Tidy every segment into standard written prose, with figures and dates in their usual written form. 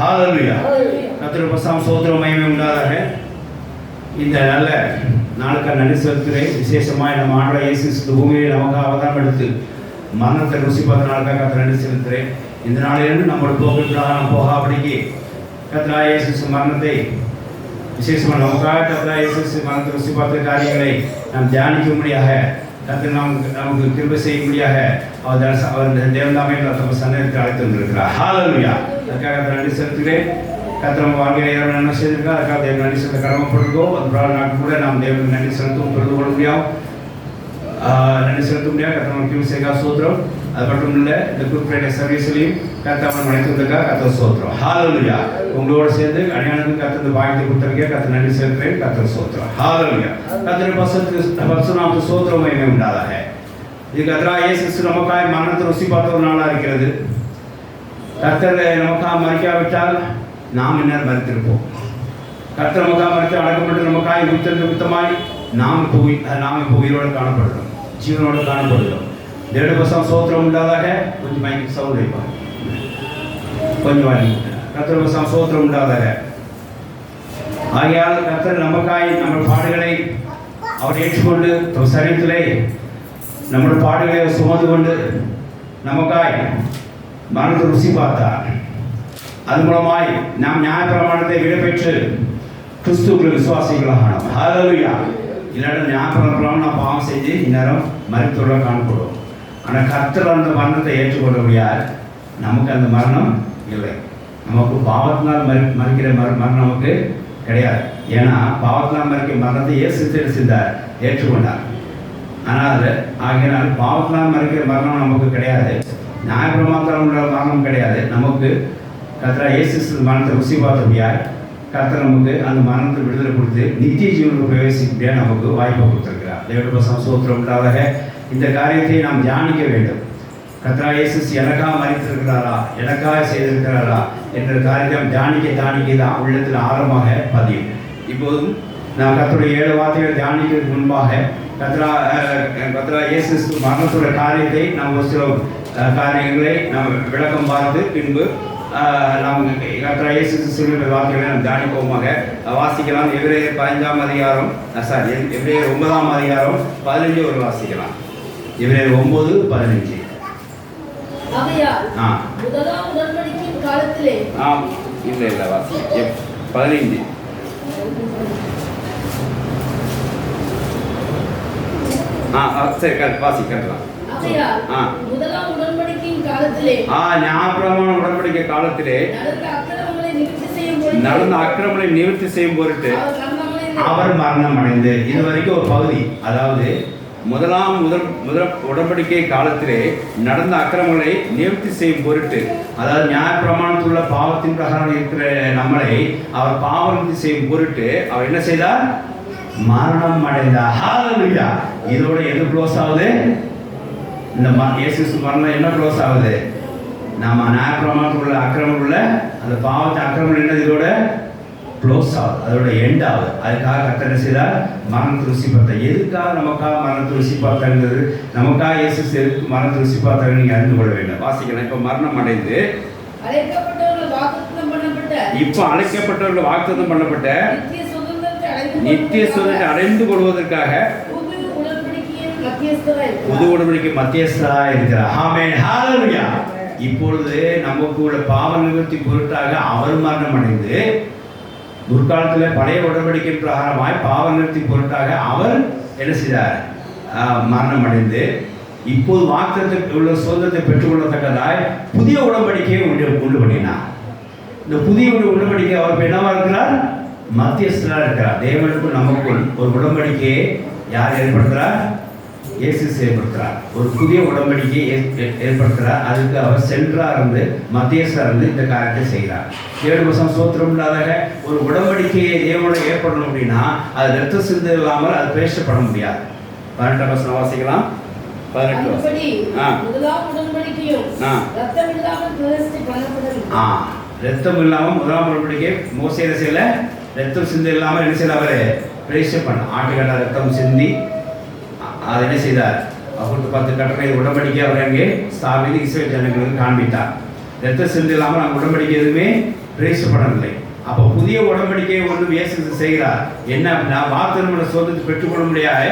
ஹalleluya. கர்த்தருக்கு பசாம் சோத்திரம் மகிமை உண்டாதாக. இந்த நல்ல நாளுக்கு நன்றி செலுத்துகிறேன். விசேஷமாக நம்ம ஆண்டவர் இயேசு கிறிஸ்து பூமியில் நமக்கு அவதாரம் எடுத்து மரணத்தை ருசி பார்த்த நாளுக்காக கர்த்தர் நன்றி செலுத்துகிறேன். இந்த நாளிலிருந்து நம்மளோட போகின்றாக போகாபடிக்கு கர்த்தராகிய இயேசு கிறிஸ்து மரணத்தை விசேஷமாக நமக்காக கர்த்தராகிய இயேசு கிறிஸ்து மரணத்தை ருசி பார்த்த காரியங்களை நாம் தியானிக்கும்படியாக கர்த்தர் நமக்கு கிருபை செய்யும்படியாக அவர் தேவதாமே நம்ம சன்னதிக்கு அழைத்து வந்திருக்கிறார். ஹalleluya. அதுக்காக நன்றி செலுத்துகிறேன். கர்த்தர் நம்ம வாழ்க்கையில் யாரும் நன்மை செய்திருக்கா, அதுக்காக தேவன் நன்றி செலுத்த கடமைப்பட்டிருக்கோம். அது நாட்கள் கூட நாம் தேவனுக்கு நன்றி செலுத்தும் பொழுது கொள்ள முடியும், நன்றி செலுத்த முடியாது. கர்த்தர் நமக்கு கிருபை செய்ய சோத்திரம். அது மட்டும் இல்லை, இந்த குரூப் ஃப்ரைடே சர்வீஸ்லையும் கர்த்தர் நம்ம நினைத்ததுக்காக கர்த்தர் சோத்திரம். ஹalleluya. உங்களோடு சேர்ந்து அநியாயத்துக்கு கர்த்தர் பாக்கியத்தை கொடுத்திருக்கேன். கர்த்தர் நன்றி செலுத்துகிறேன். கர்த்தர் சோத்திரம். ஹalleluya. கர்த்தர் பரிசுத்த சோத்திரம் மகிமை உண்டாதாக. இது கர்த்தராகிய இயேசு கிறிஸ்து நமக்காக மரணத்தை ருசி பார்த்த ஒரு நாளாக இருக்கிறது. கர்த்தர் நமக்காக மறிக்காவிட்டால் நாம் என்ன மறித்திருப்போம். கர்த்தர் நமக்காக மறித்து அடக்கப்பட்டு நமக்காக நிமித்தமாய் நாம் இப்போ உயிரோடு காணப்படுகிறோம், ஜீவனோடு காணப்படுகிறோம். தேவ பசம் சோத்திரம் உண்டாதாக. கொஞ்சம் மைக்கு சவுண்ட் வைப்பாங்க, கொஞ்சம் வாங்கி. கர்த்தர் பசம் சோத்திரம் உண்டாதாக. ஆகையால் கர்த்தர் நமக்காய் நம்ம பாடுகளை அவர் ஏற்றுக்கொண்டு சரீரத்திலே நம்முடைய பாடுகளை சுமந்து கொண்டு நமக்காய் மரணத்தை ருசி பார்த்தார். அது மூலமாய் நாம் நியாயப்பிரமாணத்தை விடைபெற்று கிறிஸ்துவுக்குள் விசுவாசிகளாக ஆனோம். ஹalleluya. இல்லாட்ட நியாயப்பிரமாணம் நாம் பாவம் செஞ்சு இந்நேரம் மரித்தோட காணப்படுவோம். ஆனால் கர்த்தர் அந்த மரணத்தை ஏற்றுக்கொள்ள முடியாது. நமக்கு அந்த மரணம் இல்லை. நமக்கு பாவத்தினால் மறிக்கிற மரணம் நமக்கு கிடையாது. ஏன்னா பாவத்தினால் மறிக்கிற மரணத்தை இயேசு செய்தார், ஏற்றுக்கொண்டார். ஆனால் ஆகினால் பாவத்தினால் மறிக்கிற மரணம் நமக்கு கிடையாது, நியாயப்பிரமாணத்தால் உள்ள மரணம் கிடையாது. நமக்கு கர்த்தராகிய இயேசு மரணத்தை ருசி பார்த்த முடியாது. கர்த்தர் நமக்கு அந்த மரணத்தை விடுதலை கொடுத்து நித்திய ஜீவனுக்கு பிரவேசிக்க நமக்கு வாய்ப்பை கொடுத்திருக்கிறார். தேவனுடைய சோத்திரம் உண்டாதாக. இந்த காரியத்தை நாம் தியானிக்க வேண்டும். கர்த்தராகிய இயேசு எனக்காக மறித்திருக்கிறாரா, எனக்காக செய்திருக்கிறாரா என்ற காரியத்தை தியானிக்க தான் உள்ளத்தில் ஆழமாக பதியும். இப்போதும் நாம் கர்த்தருடைய 7 வார்த்தைகளை தியானிக்கிறதுக்கு முன்பாக கர்த்தராகிய இயேசு மரணத்தோட காரியத்தை நாம் ஒரு சில காரியங்களை நாம் விளக்கம் பார்த்து பின்பு நாம் கர்த்தராகிய இயேசு கிறிஸ்துவின் வார்த்தைகளை நாம் தியானிப்போமாக. வாசிக்கலாம். எபிரேயர் 15ஆம் அதிகாரம், எபிரேயர் 9ஆம் அதிகாரம் 15 ஒரு வாசிக்கலாம். எபிரேயர் 9:15. முதலாம் உடன்படிக்கையின் காலத்திலே இல்ல வாசி 15. சரி வாசி கட்டலாம். முதலாம் உடன்படிக்கையின் காலத்திலே ஞானப்பிரமாண உடன்படிக்கை காலத்திலே நடந்த அக்கிரமங்களை நிவர்த்தி செய்யும் பொருட்டு அவர் மரணம் அடைந்து. இது வரைக்கும் ஒரு பகுதி. அதாவது முதல் உடன்படிக்கை காலத்திலே நடந்த அக்கிரமங்களை நிவர்த்தி செய்யும் பொருட்டு, அதாவது நியாயப்பிரமாணத்தில் உள்ள பாவத்தின் பிரகாரம் இருக்கிற நம்மளை அவர் பாவம் செய்யும் பொருட்டு அவர் என்ன செய்தார்? மரணம் அடைந்தார். ஹalleluya. இதோட எது க்ளோஸ் ஆகுது? இந்த இயேசு மரணம் என்ன க்ளோஸ் ஆகுது? நம்ம நியாயப்பிரமாணத்தில் உள்ள அக்கிரமம் உள்ள அந்த பாவத்தை அக்கிரமம் என்ன இதோட க்ளோஸ் ஆகுது, அதோட எண்ட் ஆகுது. அதுக்காக கர்த்தர் என்ன செய்தார்? மரணத்தை ருசி பார்த்தார். எதுக்காக நமக்காக மரணத்தை ருசி பார்த்தாங்கிறது, நமக்காக இயேசு மரணத்தை ருசி பார்த்தாங்க நீங்கள் அறிந்து கொள்ள வேண்டும். வாசிக்கலாம். இப்போ மரணம் அடைந்து இப்போ அழைக்கப்பட்டவர்கள் வாக்குத்தத்தம் பண்ணப்பட்ட நித்திய சுதந்திரத்தை அடைந்து கொள்வதற்காக புது உடன்படிக்கை மத்தியஸ்தராக இருக்கிறார். ஆமென். ஹalleluya. இப்பொழுது நமக்கு உள்ள பாவ நிவர்த்தி பொருட்டாக அவர் மரணம் அடைந்து, முற்காலத்தில் பழைய உடன்படிக்கை பிரகாரமாய் பாவ நிவர்த்தி பொருட்டாக அவர் என்ன செய்தார்? மரணம் அடைந்து இப்போது வாக்குத்தத்தத்தில் உள்ள சுதந்திரத்தை பெற்றுக்கொள்ளத்தக்கதாய் புதிய உடன்படிக்கையை உண்டு பண்ணினார். இந்த புதிய உடன்படிக்கை அவர் என்னவா இருக்கிறார்? மத்தியஸ்தராக இருக்கிறார். தேவனுக்கும் நமக்குள் ஒரு உடன்படிக்கையை யார் ஏற்படுத்துகிறார்? இயேசு ஏற்படுத்துகிறார். ஒரு புதிய உடன்படிக்கையை ஏற்படுத்துகிறார். அதுக்கு அவர் சென்றாக இருந்து மத்தியஸ்தராக இருந்து இந்த காரியத்தை செய்கிறார். 7 வருஷம் சோத்திரம் இல்லாத ஒரு உடன்படிக்கையை தேவனோட ஏற்படணும் அப்படின்னா அது ரத்த சிந்து இல்லாமல் அது பேசப்பட முடியாது. 18 வருஷம் வாசிக்கலாம். 18. ரத்தம் இல்லாமல் முதலாம் உடன்படிக்கை மோசே செய்யல. ரத்தம் சிந்து இல்லாமல் என்ன செய்யல? அவர் பிரேஷ பண்ண ஆட்டுக்கடா ரத்தம் சிந்தி அதை என்ன செய்தார்? அவருக்கு 10 கட்டளை உடன்படிக்கை அவர் அங்கே ஸ்தாபித்து இஸ்ரவேல் ஜனங்களுக்கு காண்பித்தார். ரத்த சிந்தை இல்லாமல் நாங்கள் உடன்படிக்கை எதுவுமே பிரவேசிக்கப்படவில்லை. அப்போ புதிய உடன்படிக்கையை ஒன்று இயேசு செய்கிறார். என்ன அப்படின்னா வாக்குத்தத்தமான சொந்தத்தை பெற்றுக்கொள்ள முடியாது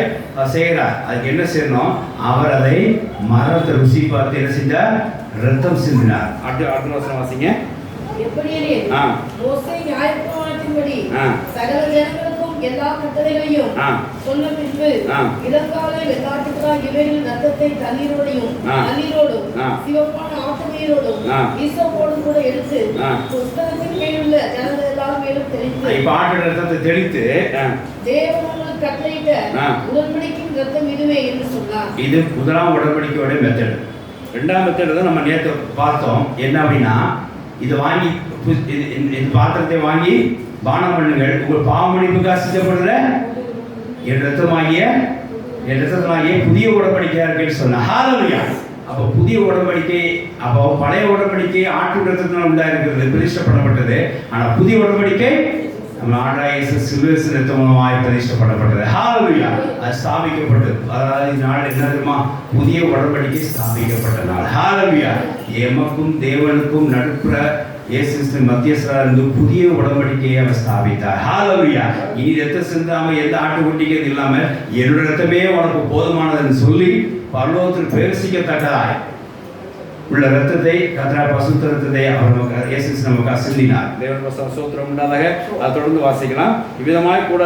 செய்கிறார். அதுக்கு என்ன செய்யணும்? அவர் அதை மரத்தை ருசி பார்த்து என்ன செஞ்சார்? ரத்தம் சிந்தினார். அடுத்த வசனம் வாசிங்க. எப்படியெனில் மோசே நியாயப்பிரமாணத்தின்படி சகல ஜனங்களுக்கும் எல்லா கட்டளைகளையும் சொன்ன பின்பு இதற்காக வெள்ளாட்டுக்காக இவைகளின் ரத்தத்தை தண்ணீரோடும் சிவப்பான ஆட்டுமீரோடும் ஈசோப்போடும் கூட எடுத்து புஸ்தகத்தின் மேலுள்ள ஜனங்கள் எல்லாரும் மேலும் தெளித்து இப்ப ஆட்டு ரத்தத்தை தெளித்து தேவன் உங்களுக்கு கட்டளையிட்ட உடன்படிக்கையின் ரத்தம் இதுவே என்று சொன்னார். இது முதலாம் உடன்படிக்கையோட மெத்தட். ரெண்டாம் மெத்தட் தான் நம்ம நேற்று பார்த்தோம். என்ன அப்படின்னா, இதை வாங்கி இந்த பாத்திரத்தை வாங்கி பானம் பண்ணுங்கள், உங்கள் பாவமன்னிப்புக்காக சித்தப்படுற என் ரத்தமாகிய புதிய உடன்படிக்கையா இருக்குன்னு சொன்ன. ஹல்லேலூயா. அப்போ புதிய உடன்படிக்கை, அப்போ பழைய உடன்படிக்கை ஆட்டு ரத்தத்தினால் உண்டாயிருக்கிறது, பிரதிஷ்டப்படப்பட்டது. ஆனால் புதிய உடன்படிக்கை நம்ம ஆண்டவராகிய இயேசு சிலுவையின் ரத்தம் மூலமாய் பிரதிஷ்டப்படப்பட்டது. ஹல்லேலூயா. அது ஸ்தாபிக்கப்பட்டது. அதாவது இந்த நாள் என்ன தெரியுமா? புதிய உடன்படிக்கை ஸ்தாபிக்கப்பட்ட நாள். ஹல்லேலூயா. எமக்கும் தேவனுக்கும் நடுப்புற இயேசு கிறிஸ்து மத்தியஸ்தராக இருந்து புதிய உடன்படிக்கையை அவர் ஸ்தாபித்தார். ஹல்லேலூயா. இனி ரத்தம் சிந்தாமல் எந்த ஆட்டுக்குட்டிக்கு இல்லாமல் என்னோட ரத்தமே உனக்கு போதுமானதுன்னு சொல்லி பரலோகத்தில் பிரவேசிக்கத்தக்கதாய் உள்ள ரத்தத்தை கர்த்தராகிய பரிசுத்த ரத்தத்தை அவர் இயேசு கிறிஸ்து நமக்கு சிந்தினார். தேவனுக்கு ஸ்தோத்திரம் உண்டாதாக. அதை தொடர்ந்து வாசிக்கலாம். இவ்விதமாய் கூட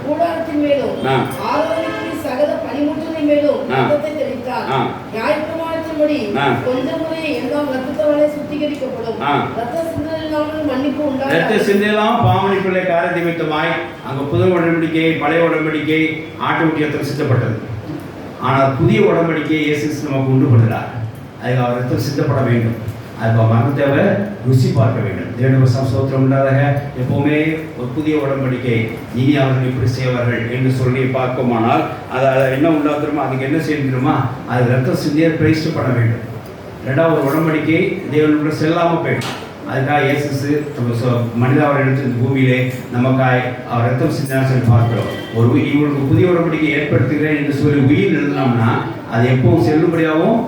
கூடாரத்தின் மேலும் ஆராதனையின் சகல பணிமுட்டுகளின் மேலும் ரத்தத்தை தெளித்தார். நியாயப்பிரமாணத்தின்படி கொஞ்சம் முறை எல்லாம் ரத்தத்தாலே சுத்திகரிக்கப்படும். ரத்த சிந்தனையினால் மன்னிப்பு உண்டாகும். ரத்த சிந்தனையினால் பாவமன்னிப்புள்ள காரிய நிமித்தமாய் அங்க புது உடன்படிக்கை பழைய உடன்படிக்கை ஆட்டுக்குட்டியத்தில் சித்தப்பட்டது. ஆனால் புதிய உடன்படிக்கையை இயேசு கிறிஸ்து நமக்கு உண்டு பண்ணுகிறார். அதுக்கு அவர் ரத்தம் சித்தப்பட வேண்டும். அதுக்கு மரணத்தை அவர் ருசி பார்க்க வேண்டும். தேவனுக்கு ஸ்தோத்திரம் உண்டாதாக. எப்பவுமே ஒரு புதிய உடன்படிக்கை இனி அவர்கள் இப்படி செய்வார்கள் என்று சொல்லி பார்க்குமானால் அதை என்ன உண்டாக்குறோமோ அதுக்கு என்ன செய்யணுமா? அது ரத்தம் சிந்தியை பிரதிஷ்டப்பட வேண்டும். ரெண்டாவது உடன்படிக்கை தேவனுக்குள்ள செல்லாமல் போயிடும். அதுக்காக இயேசு மனித அவர் எடுத்து இந்த பூமியிலே நமக்காய் அவர் ரத்தம் சிந்தினார் சொல்லி பார்க்கிறோம். ஒரு இவங்களுக்கு புதிய உடன்படிக்கை ஏற்படுத்துகிறேன் என்று சொல்லி உயிர் எழுதினோம்னா அது எப்பவும் செல்லுபடியாகவும்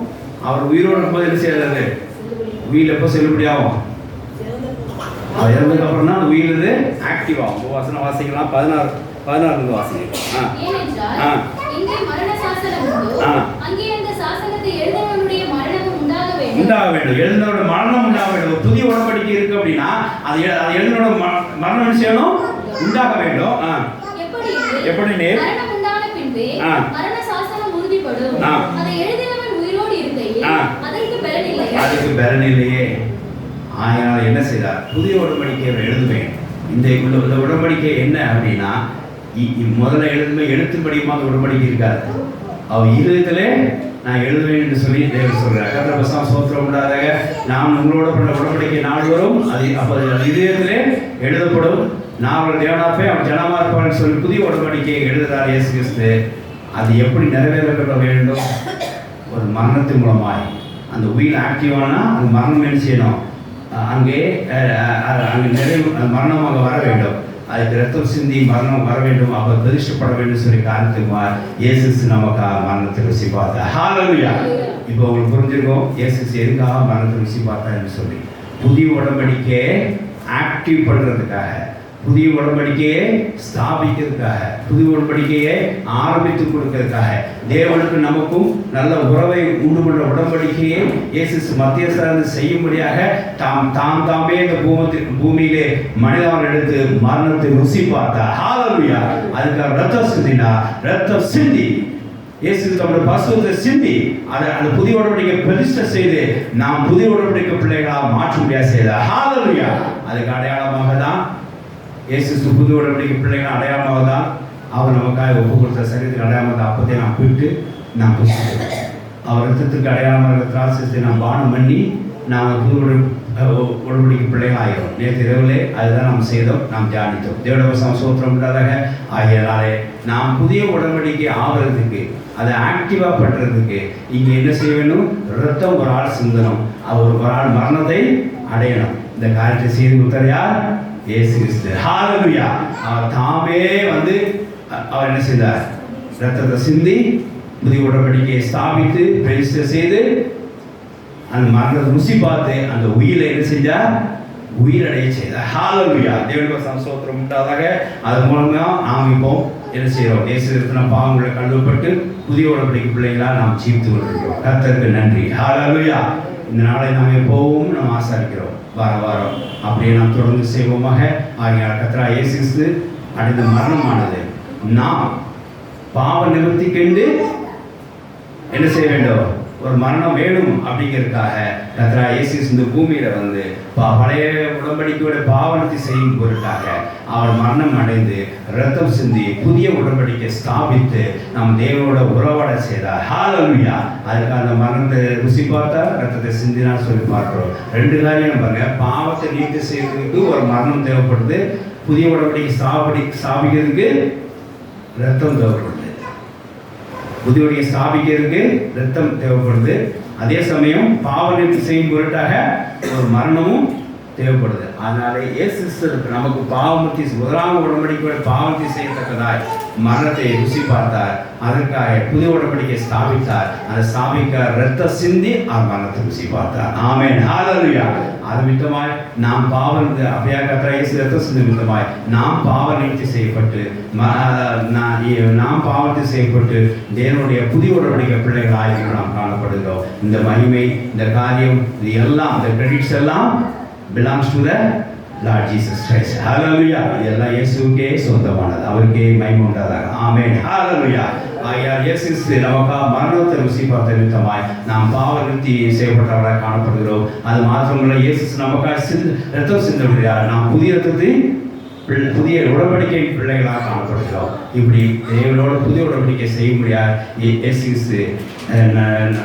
அவர் உயிரோடு இருக்கும்போது என்ன செய்யறது? உயிர் எப்போ செல்லுபடியாகும்? அவர் இறந்ததுக்கு அப்புறம் தான் அந்த உயிர் இது ஆக்டிவ் ஆகும். வசனம் வாசிக்கலாம். 16 வாசிக்கலாம். உண்டாக வேண்டும். எழுதினோட மரணம் உண்டாக வேண்டும். புதிய உடன்படிக்கை இருக்கு அப்படின்னா அது எழுதினோட மரணம் செய்யணும், உண்டாக வேண்டும். எப்படி அதுக்கு பலன் இல்லையே. ஆயினால் என்ன செய்தார்? புதிய உடன்படிக்கையை எழுதுவேன். இந்த உடன்படிக்கை என்ன அப்படின்னா, முதல்ல எழுத்தும்படியுமா அந்த உடன்படிக்கை இருக்காது. அவர் இருதயத்திலே நான் எழுதுவேன் என்று சொல்லி தேவன் சொல்றார். கர்த்தர் ஸ்தோத்திரம் உண்டாதாக. நான் உங்களோட பண்ண உடன்படிக்கை நாள்வரும் அது அப்போது இதயத்திலே எழுதப்படும். நான் அவர்கள் தேவனாப்பே அவன் ஜனமா இருப்பான்னு சொல்லி புதிய உடன்படிக்கையை எழுதுகிறார் இயேசு கிறிஸ்து. அது எப்படி நிறைவேறப்பட வேண்டும்? ஒரு மரணத்தின் மூலமாய் அந்த உயிர் ஆக்டிவானா அந்த மரணம் என்ன செய்யணும்? அங்கே நிறைவு மரணமாக வர வேண்டும். அதுக்கு ரத்தம் சிந்தி மரணம் வர வேண்டும். அவர் பிரதிஷ்டப்பட வேண்டும் சொல்லி காரணத்துக்கு இயேசு நமக்காக மரணத்தை ருசி பார்த்தார். ஹல்லேலூயா. இப்போ உங்களுக்கு புரிஞ்சிருக்கும் இயேசு எதுக்காக மரணத்தை ருசி பார்த்தார்னு சொல்லி. புதிய உடன்படிக்கையை ஆக்டிவ் பண்ணுறதுக்காக, புதிய உடன்படிக்கையை ஸ்தாபிக்கிறதுக்காக, புதிய உடன்படிக்கையை ஆரம்பித்து கொடுக்கறதுக்காக, தேவனுக்கு நமக்கும் நல்ல உறவை உண்டு பண்ணுற உடன்படிக்கையை இயேசு மத்தியஸ்தராக செய்யும்படியாக தாமே இந்த பூமியிலே மனிதன் எடுத்து மரணத்தை ருசி பார்த்தார். ஹல்லேலூயா. அதுக்காக ரத்தம் சிந்தினார். ரத்தம் சிந்தி இயேசு தம்முடைய பரிசுத்தத்தை சிந்தி அந்த புதிய உடன்படிக்கை பிரதிஷ்டை செய்து நாம் புதிய உடன்படிக்கை பிள்ளைகளாக மாற்றும்படியாக செய்தார். ஹல்லேலூயா. அதுக்கு அடையாளமாக தான் இயேசு புதிய உடன்படிக்கை பிள்ளைகள் அடையாளமாக தான் அவர் நமக்காக ஒப்பு கொடுத்த சரீரத்துக்கு அடையாளமாக தான் அப்போதே நாம் போயிட்டு நாம் புசிக்கிறோம். அவர் ரத்தத்துக்கு அடையாளமாக திராட்சத்தை நாம் பானம் பண்ணி நாம் புது உடன்படிக்கை பிள்ளைகள் ஆகிறோம். நேற்று இரவுலே அதுதான் நாம் செய்தோம், நாம் தியானித்தோம். தேவனுக்கு ஸ்தோத்திரம் உண்டாதாக. ஆகியனாலே நாம் புதிய உடன்படிக்கை ஆகிறதுக்கு, அதை ஆக்டிவாக பண்ணுறதுக்கு இங்கே என்ன செய்ய வேண்டும்? ரத்தம் ஒரு ஆள் சிந்தனம், அவர் ஒரு ஆள் மரணத்தை அடையணும். இந்த காரியத்தை செய்து கொடுத்தார் யார்? இயேசு கிறிஸ்து. ஹல்லேலூயா. அவர் தாமே வந்து அவர் என்ன செய்தார்? ரத்தத்தை சிந்தி புதிய உடன்படிக்கையை ஸ்தாபித்து பிரதிஷ்டை செய்து அந்த மரணத்தை ருசி பார்த்து அந்த உயிரை என்ன செஞ்சா உயிரடைய செய்தார். ஹalleluya. தேவனுக்கு ஸ்தோத்திரம் உண்டாதாக. அது மூலமா நாம் இப்போ என்ன செய்கிறோம்? இயேசுவின் பாவங்களை கழுவப்பட்டு புதிய உடன்படிக்கை பிள்ளைகளா நாம் ஜீவித்து கொண்டிருக்கிறோம். கர்த்தருக்கு நன்றி. ஹalleluya. இந்த நாளை நாம் எப்பவும் நாம் ஆசரிக்கிறோம். வாரம் அப்படியே நாம் தொடர்ந்து செய்வோமாக. ஆகிய கர்த்தராகிய இயேசு கிறிஸ்து அடைந்த மரணமானது நாம் பாவ நிவர்த்திக்கென்று என்ன செய்ய வேண்டும்? ஒரு மரணம் வேணும் அப்படிங்கிறதுக்காக கர்த்தராகிய இயேசு இந்த பூமியில வந்து பழைய உடன்படிக்கையோட பாவனத்தை செய்யும் பொருட்டாக அவர் மரணம் அடைந்து இரத்தம் சிந்தி புதிய உடன்படிக்கை ஸ்தாபித்து நம் தேவனோட உறவாட செய்தார். ஹalleluya. அதுக்கு அந்த மரணத்தை ருசி பார்த்தா ரத்தத்தை சிந்தினார் சொல்லி பார்க்கிறோம். ரெண்டு காரியம் பாருங்க. பாவத்தை நீட்டு செய்வதற்கு ஒரு மரணம் தேவைப்படுது. புதிய உடன்படிக்கை ஸ்தாபிக்கிறதுக்கு ரத்தம் தேவைப்படுது. புதிய ஸ்தாபிக்கிறதுக்கு ரத்தம் தேவைப்படுது. அதே சமயம் பாவ நிவர்த்தி செய்யும் பொருட்டாக ஒரு மரணமும் தேவைப்படுது. அதனால இயேசு நமக்கு பாவமூர்த்தி முதலாம் உடன்படிக்கை பாவத்தை செய்யத்தக்கதாய் மரணத்தை ருசி பார்த்தார். அதற்காக புதிய உடன்படிக்கை ஸ்தாபித்தார். அதை ஸ்தாபிக்க ரத்த சிந்தி அவர் மரணத்தை ருசி பார்த்தார். ஆமென். ஹalleluya. அது மித்தமாய் நாம் பாவம் அப்படியே கர்த்தர் இயேசு ரத்த சிந்தி மித்தமாய் நாம் பாவ நிவர்த்தி செய்யப்பட்டு நாம் பாவத்தை செய்யப்பட்டு தேவனுடைய புதிய உடன்படிக்கை பிள்ளைகளாக நாம் காணப்படுகிறோம். இந்த மகிமை, இந்த காரியம், இது எல்லாம், இந்த கிரெடிட்ஸ் எல்லாம் belongs to the Lord Jesus Christ. Hallelujah. இதெல்லாம் இயேசுவுக்கே சொந்தமானது. அவருக்கே மகிமை உண்டாதாக. ஆமென். ஹalleluya. ஆகையால் இயேசு கிறிஸ்து நமக்காக மரணத்தை ருசி பார்த்த நிமித்தமாய் நாம் பாவ நிவர்த்தி செய்யப்பட்டவர்களாக காணப்படுகிறோம். அது மாத்திரமல்ல, இயேசு நமக்காக ரத்தம் சிந்தப்படுகிறார். நாம் புதிய உடன்படிக்கை பிள்ளைகளாக காணப்படுகிறோம். இப்படி தேவனோட புதிய உடன்படிக்கை செய்ய முடியாது. இயேசு கிறிஸ்து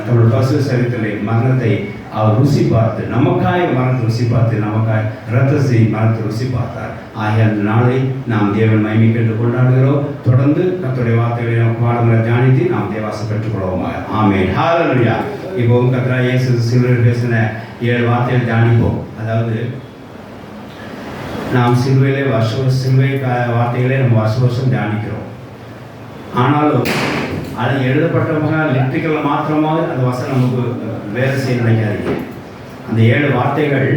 நம்முடைய பசு சரித்திலே மரணத்தை அவர் ருசி பார்த்து நமக்காய் மரணத்தை ருசி பார்த்து நமக்காய் ரத்தத்தை மரணத்தை ருசி பார்த்தார். ஆகிய அந்த நாளை நாம் தேவன் மகிமை கண்டு கொண்டாடுகிறோம். தொடர்ந்து கர்த்தருடைய வார்த்தைகளை நாம் பாடங்களை தியானித்து நாம் தேவாசம் பெற்றுக்கொள்வோம். ஆமென். ஹalleluya. இப்போ கர்த்தராகிய இயேசு சிலுவையில் பேசின 7 வார்த்தைகள் தியானிப்போம். அதாவது நாம் சிலுவை வார்த்தைகளே நம்ம வருஷம் தியானிக்கிறோம். ஆனாலும் அது எழுதப்பட்டவங்க லிட்ரிக்கல் மாத்திரமாக அந்த வசனம் நமக்கு வேலை செய்ய நினைக்காதீங்க. அந்த 7 வார்த்தைகள்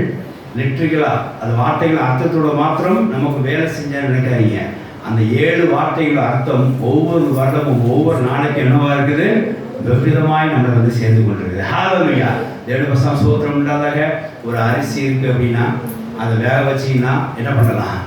லிட்ரிக்கலாக அந்த வார்த்தைகள் அர்த்தத்தோட மாத்திரம் நமக்கு வேலை செஞ்சா நினைக்காதீங்க. அந்த 7 வார்த்தைகள் அர்த்தம் ஒவ்வொரு வருடமும் ஒவ்வொரு நாளைக்கு என்னவா இருக்குது? விபரீதமாய் நம்மளை வந்து சேர்ந்து கொண்டிருக்குது. ஹalleluya. தேவனுக்கு ஸ்தோத்திரம் உண்டாதாக. ஒரு அரிசி இருக்குது அப்படின்னா அதை வேக வச்சிங்கன்னா என்ன பண்ணலாம்?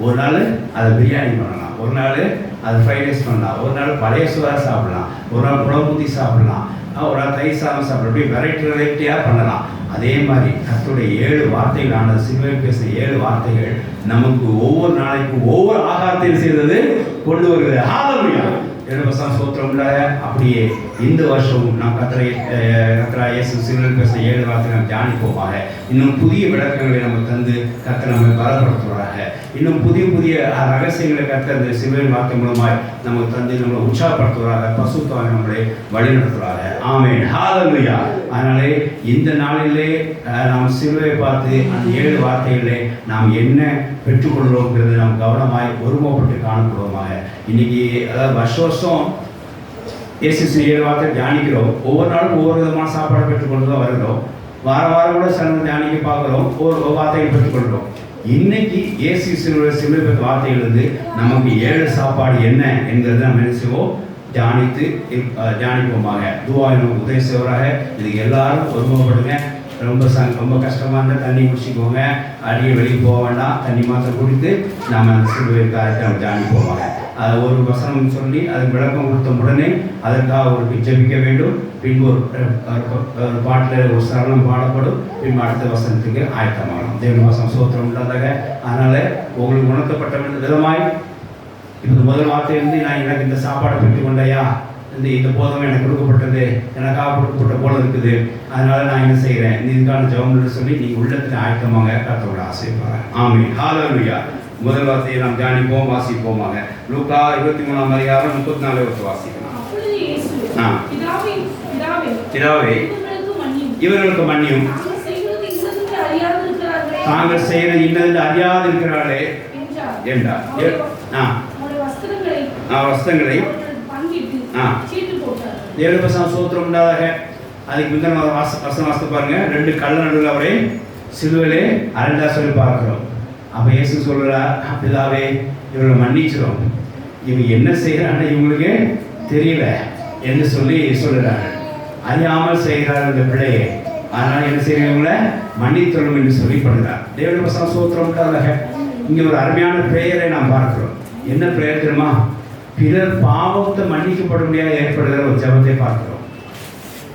ஒரு நாள் அதை பிரியாணி பண்ணலாம், ஒரு நாள் அது ஃப்ரைட் ரைஸ் பண்ணலாம், ஒரு நாள் பழைய சோறா சாப்பிடலாம், ஒரு நாள் குழம்பூத்தி சாப்பிடலாம், ஒரு நாள் தயிர் சாதம் சாப்பிடலாம். இப்படி வெரைட்டியாக பண்ணலாம். அதே மாதிரி கர்த்தருடைய 7 வார்த்தைகளான சிலுவையில் பேசின 7 வார்த்தைகள் நமக்கு ஒவ்வொரு நாளைக்கும் ஒவ்வொரு ஆகாரத்தையும் செய்தது கொண்டு வருகிறது. ஹalleluya. தேவனுக்கு ஸ்தோத்திரம் உண்டாக. அப்படியே இந்த வருஷமும் நாம் கர்த்தராகிய இயேசு சிலுவையில் பேசின 7 வார்த்தைகள் தியானிப்போமாக. இன்னும் புதிய விளக்கங்களை நம்ம தந்து கர்த்தர் நம்மை பலப்படுத்துவாராக. இன்னும் புதிய ரகசியங்களை கர்த்தர் இந்த சிலுவையின் வார்த்தை மூலமாய் நமக்கு தந்து நம்மளை உற்சாகப்படுத்துவாராக. பசுத்தவாக நம்மளை வழிநடத்துவாராக. ஆமென். ஹalleluya. அதனாலே இந்த நாளிலே நாம் சிலுவையை பார்த்து அந்த 7 வார்த்தைகளிலே நாம் என்ன பெற்றுக்கொள்கிறோங்கிறது நாம் கவனமாய் ஒருமுகப்பட்டு காணப்படுவோமாக. இன்னைக்கு அதாவது வருஷம் இயேசு 7 வார்த்தை தியானிக்கிறோம். ஒவ்வொரு நாளும் ஒவ்வொரு விதமான சாப்பாடு பெற்றுக்கொண்டு தான் வருகிறோம். வாரம் கூட சில தியானிக்க பார்க்குறோம், ஒவ்வொரு வார்த்தைகள் பெற்றுக்கொள்கிறோம். இன்னைக்கு இயேசு சிலுவை வார்த்தைகள் வந்து நமக்கு 7 சாப்பாடு என்ன என்கிறத நம்ம என்ன செய்வோம்? தியானிப்போமாக. துவாய் நமக்கு உதவி செய்வராக. இதுக்கு எல்லாரும் ஒருமுகப்படுங்க. ரொம்ப கஷ்டமாக இருந்தால் தண்ணி குடிச்சிக்கோங்க. அடியே வெளியே போக வேண்டாம். தண்ணி மாத்திரம் குடித்து நம்ம அந்த சிலுவை காரியத்தை நம்ம தியானிப்போமாக. அது ஒரு வசனம் சொல்லி அதுக்கு விளக்கம் கொடுத்த உடனே அதற்காக ஒரு ஜெபிக்க வேண்டும். பின்பு ஒரு பாட்டில் ஒரு சரணம் பாடப்படும். பின்பு அடுத்த வசனத்துக்கு ஆயத்தமாகணும். தேவன் வசனம் ஸ்தோத்திரம் உண்டாதாக. அதனால் உங்களுக்கு உணர்த்தப்பட்ட விதமாய் இப்போ முதல் வார்த்தையிலிருந்து நான் எனக்கு இந்த சாப்பாடை பெற்றுக்கொண்டையா, இந்த போதம் எனக்கு கொடுக்கப்பட்டது, எனக்காக கொடுக்கப்பட்ட போல இருக்குது, அதனால நான் என்ன செய்கிறேன், இதுக்கான ஜெபம்னு சொல்லி நீங்கள் உள்ளத்தில் ஆயத்தமாக கர்த்தரோட ஆசைப்படுறேன். ஆமென். ஹalleluya. முதல் வார்த்தையை நாம் தியானிப்போம், வாசிப்போமாக. லூக்கா 23ஆம் அதிகாரம் 34 வாசிக்கலாம். பிதாவே, இவர்களுக்கு மன்னியும், தாங்கள் செய்வது இன்னதென்று அறியாதிருக்கிறார்களே என்றார். வஸ்திரங்களை தேவனுக்கு ஸ்தோத்திரம் உண்டாதாக. அதுக்கு முந்தின வசனம் பாருங்க, 2 கள்ள நடுவில் அவரை சிலுவையிலே அறைந்தா சொல்லி பார்க்கிறோம். அப்போ இயேசு சொல்கிறா, பிதாவே இவங்களை மன்னிச்சிடும், இவங்க என்ன செய்கிறான்னு இவங்களுக்கு தெரியல என்று சொல்லி சொல்கிறார். அறியாமல் செய்கிறார் இந்த பிள்ளையை, அதனால் என்ன செய்கிறவங்கள மன்னித்தரும் என்று சொல்லிப்படுகிறார். தேவனுடைய வசனம் சோத்திரம்ன்றதாக இங்கே ஒரு அருமையான பிரேயரை நாம் பார்க்கிறோம். என்ன பிரேயர் தெரியுமா? பிறர் பாவத்தை மன்னிக்கப்படும்படியாக ஏற்படுகிற ஒரு ஜபத்தை பார்க்கிறோம்.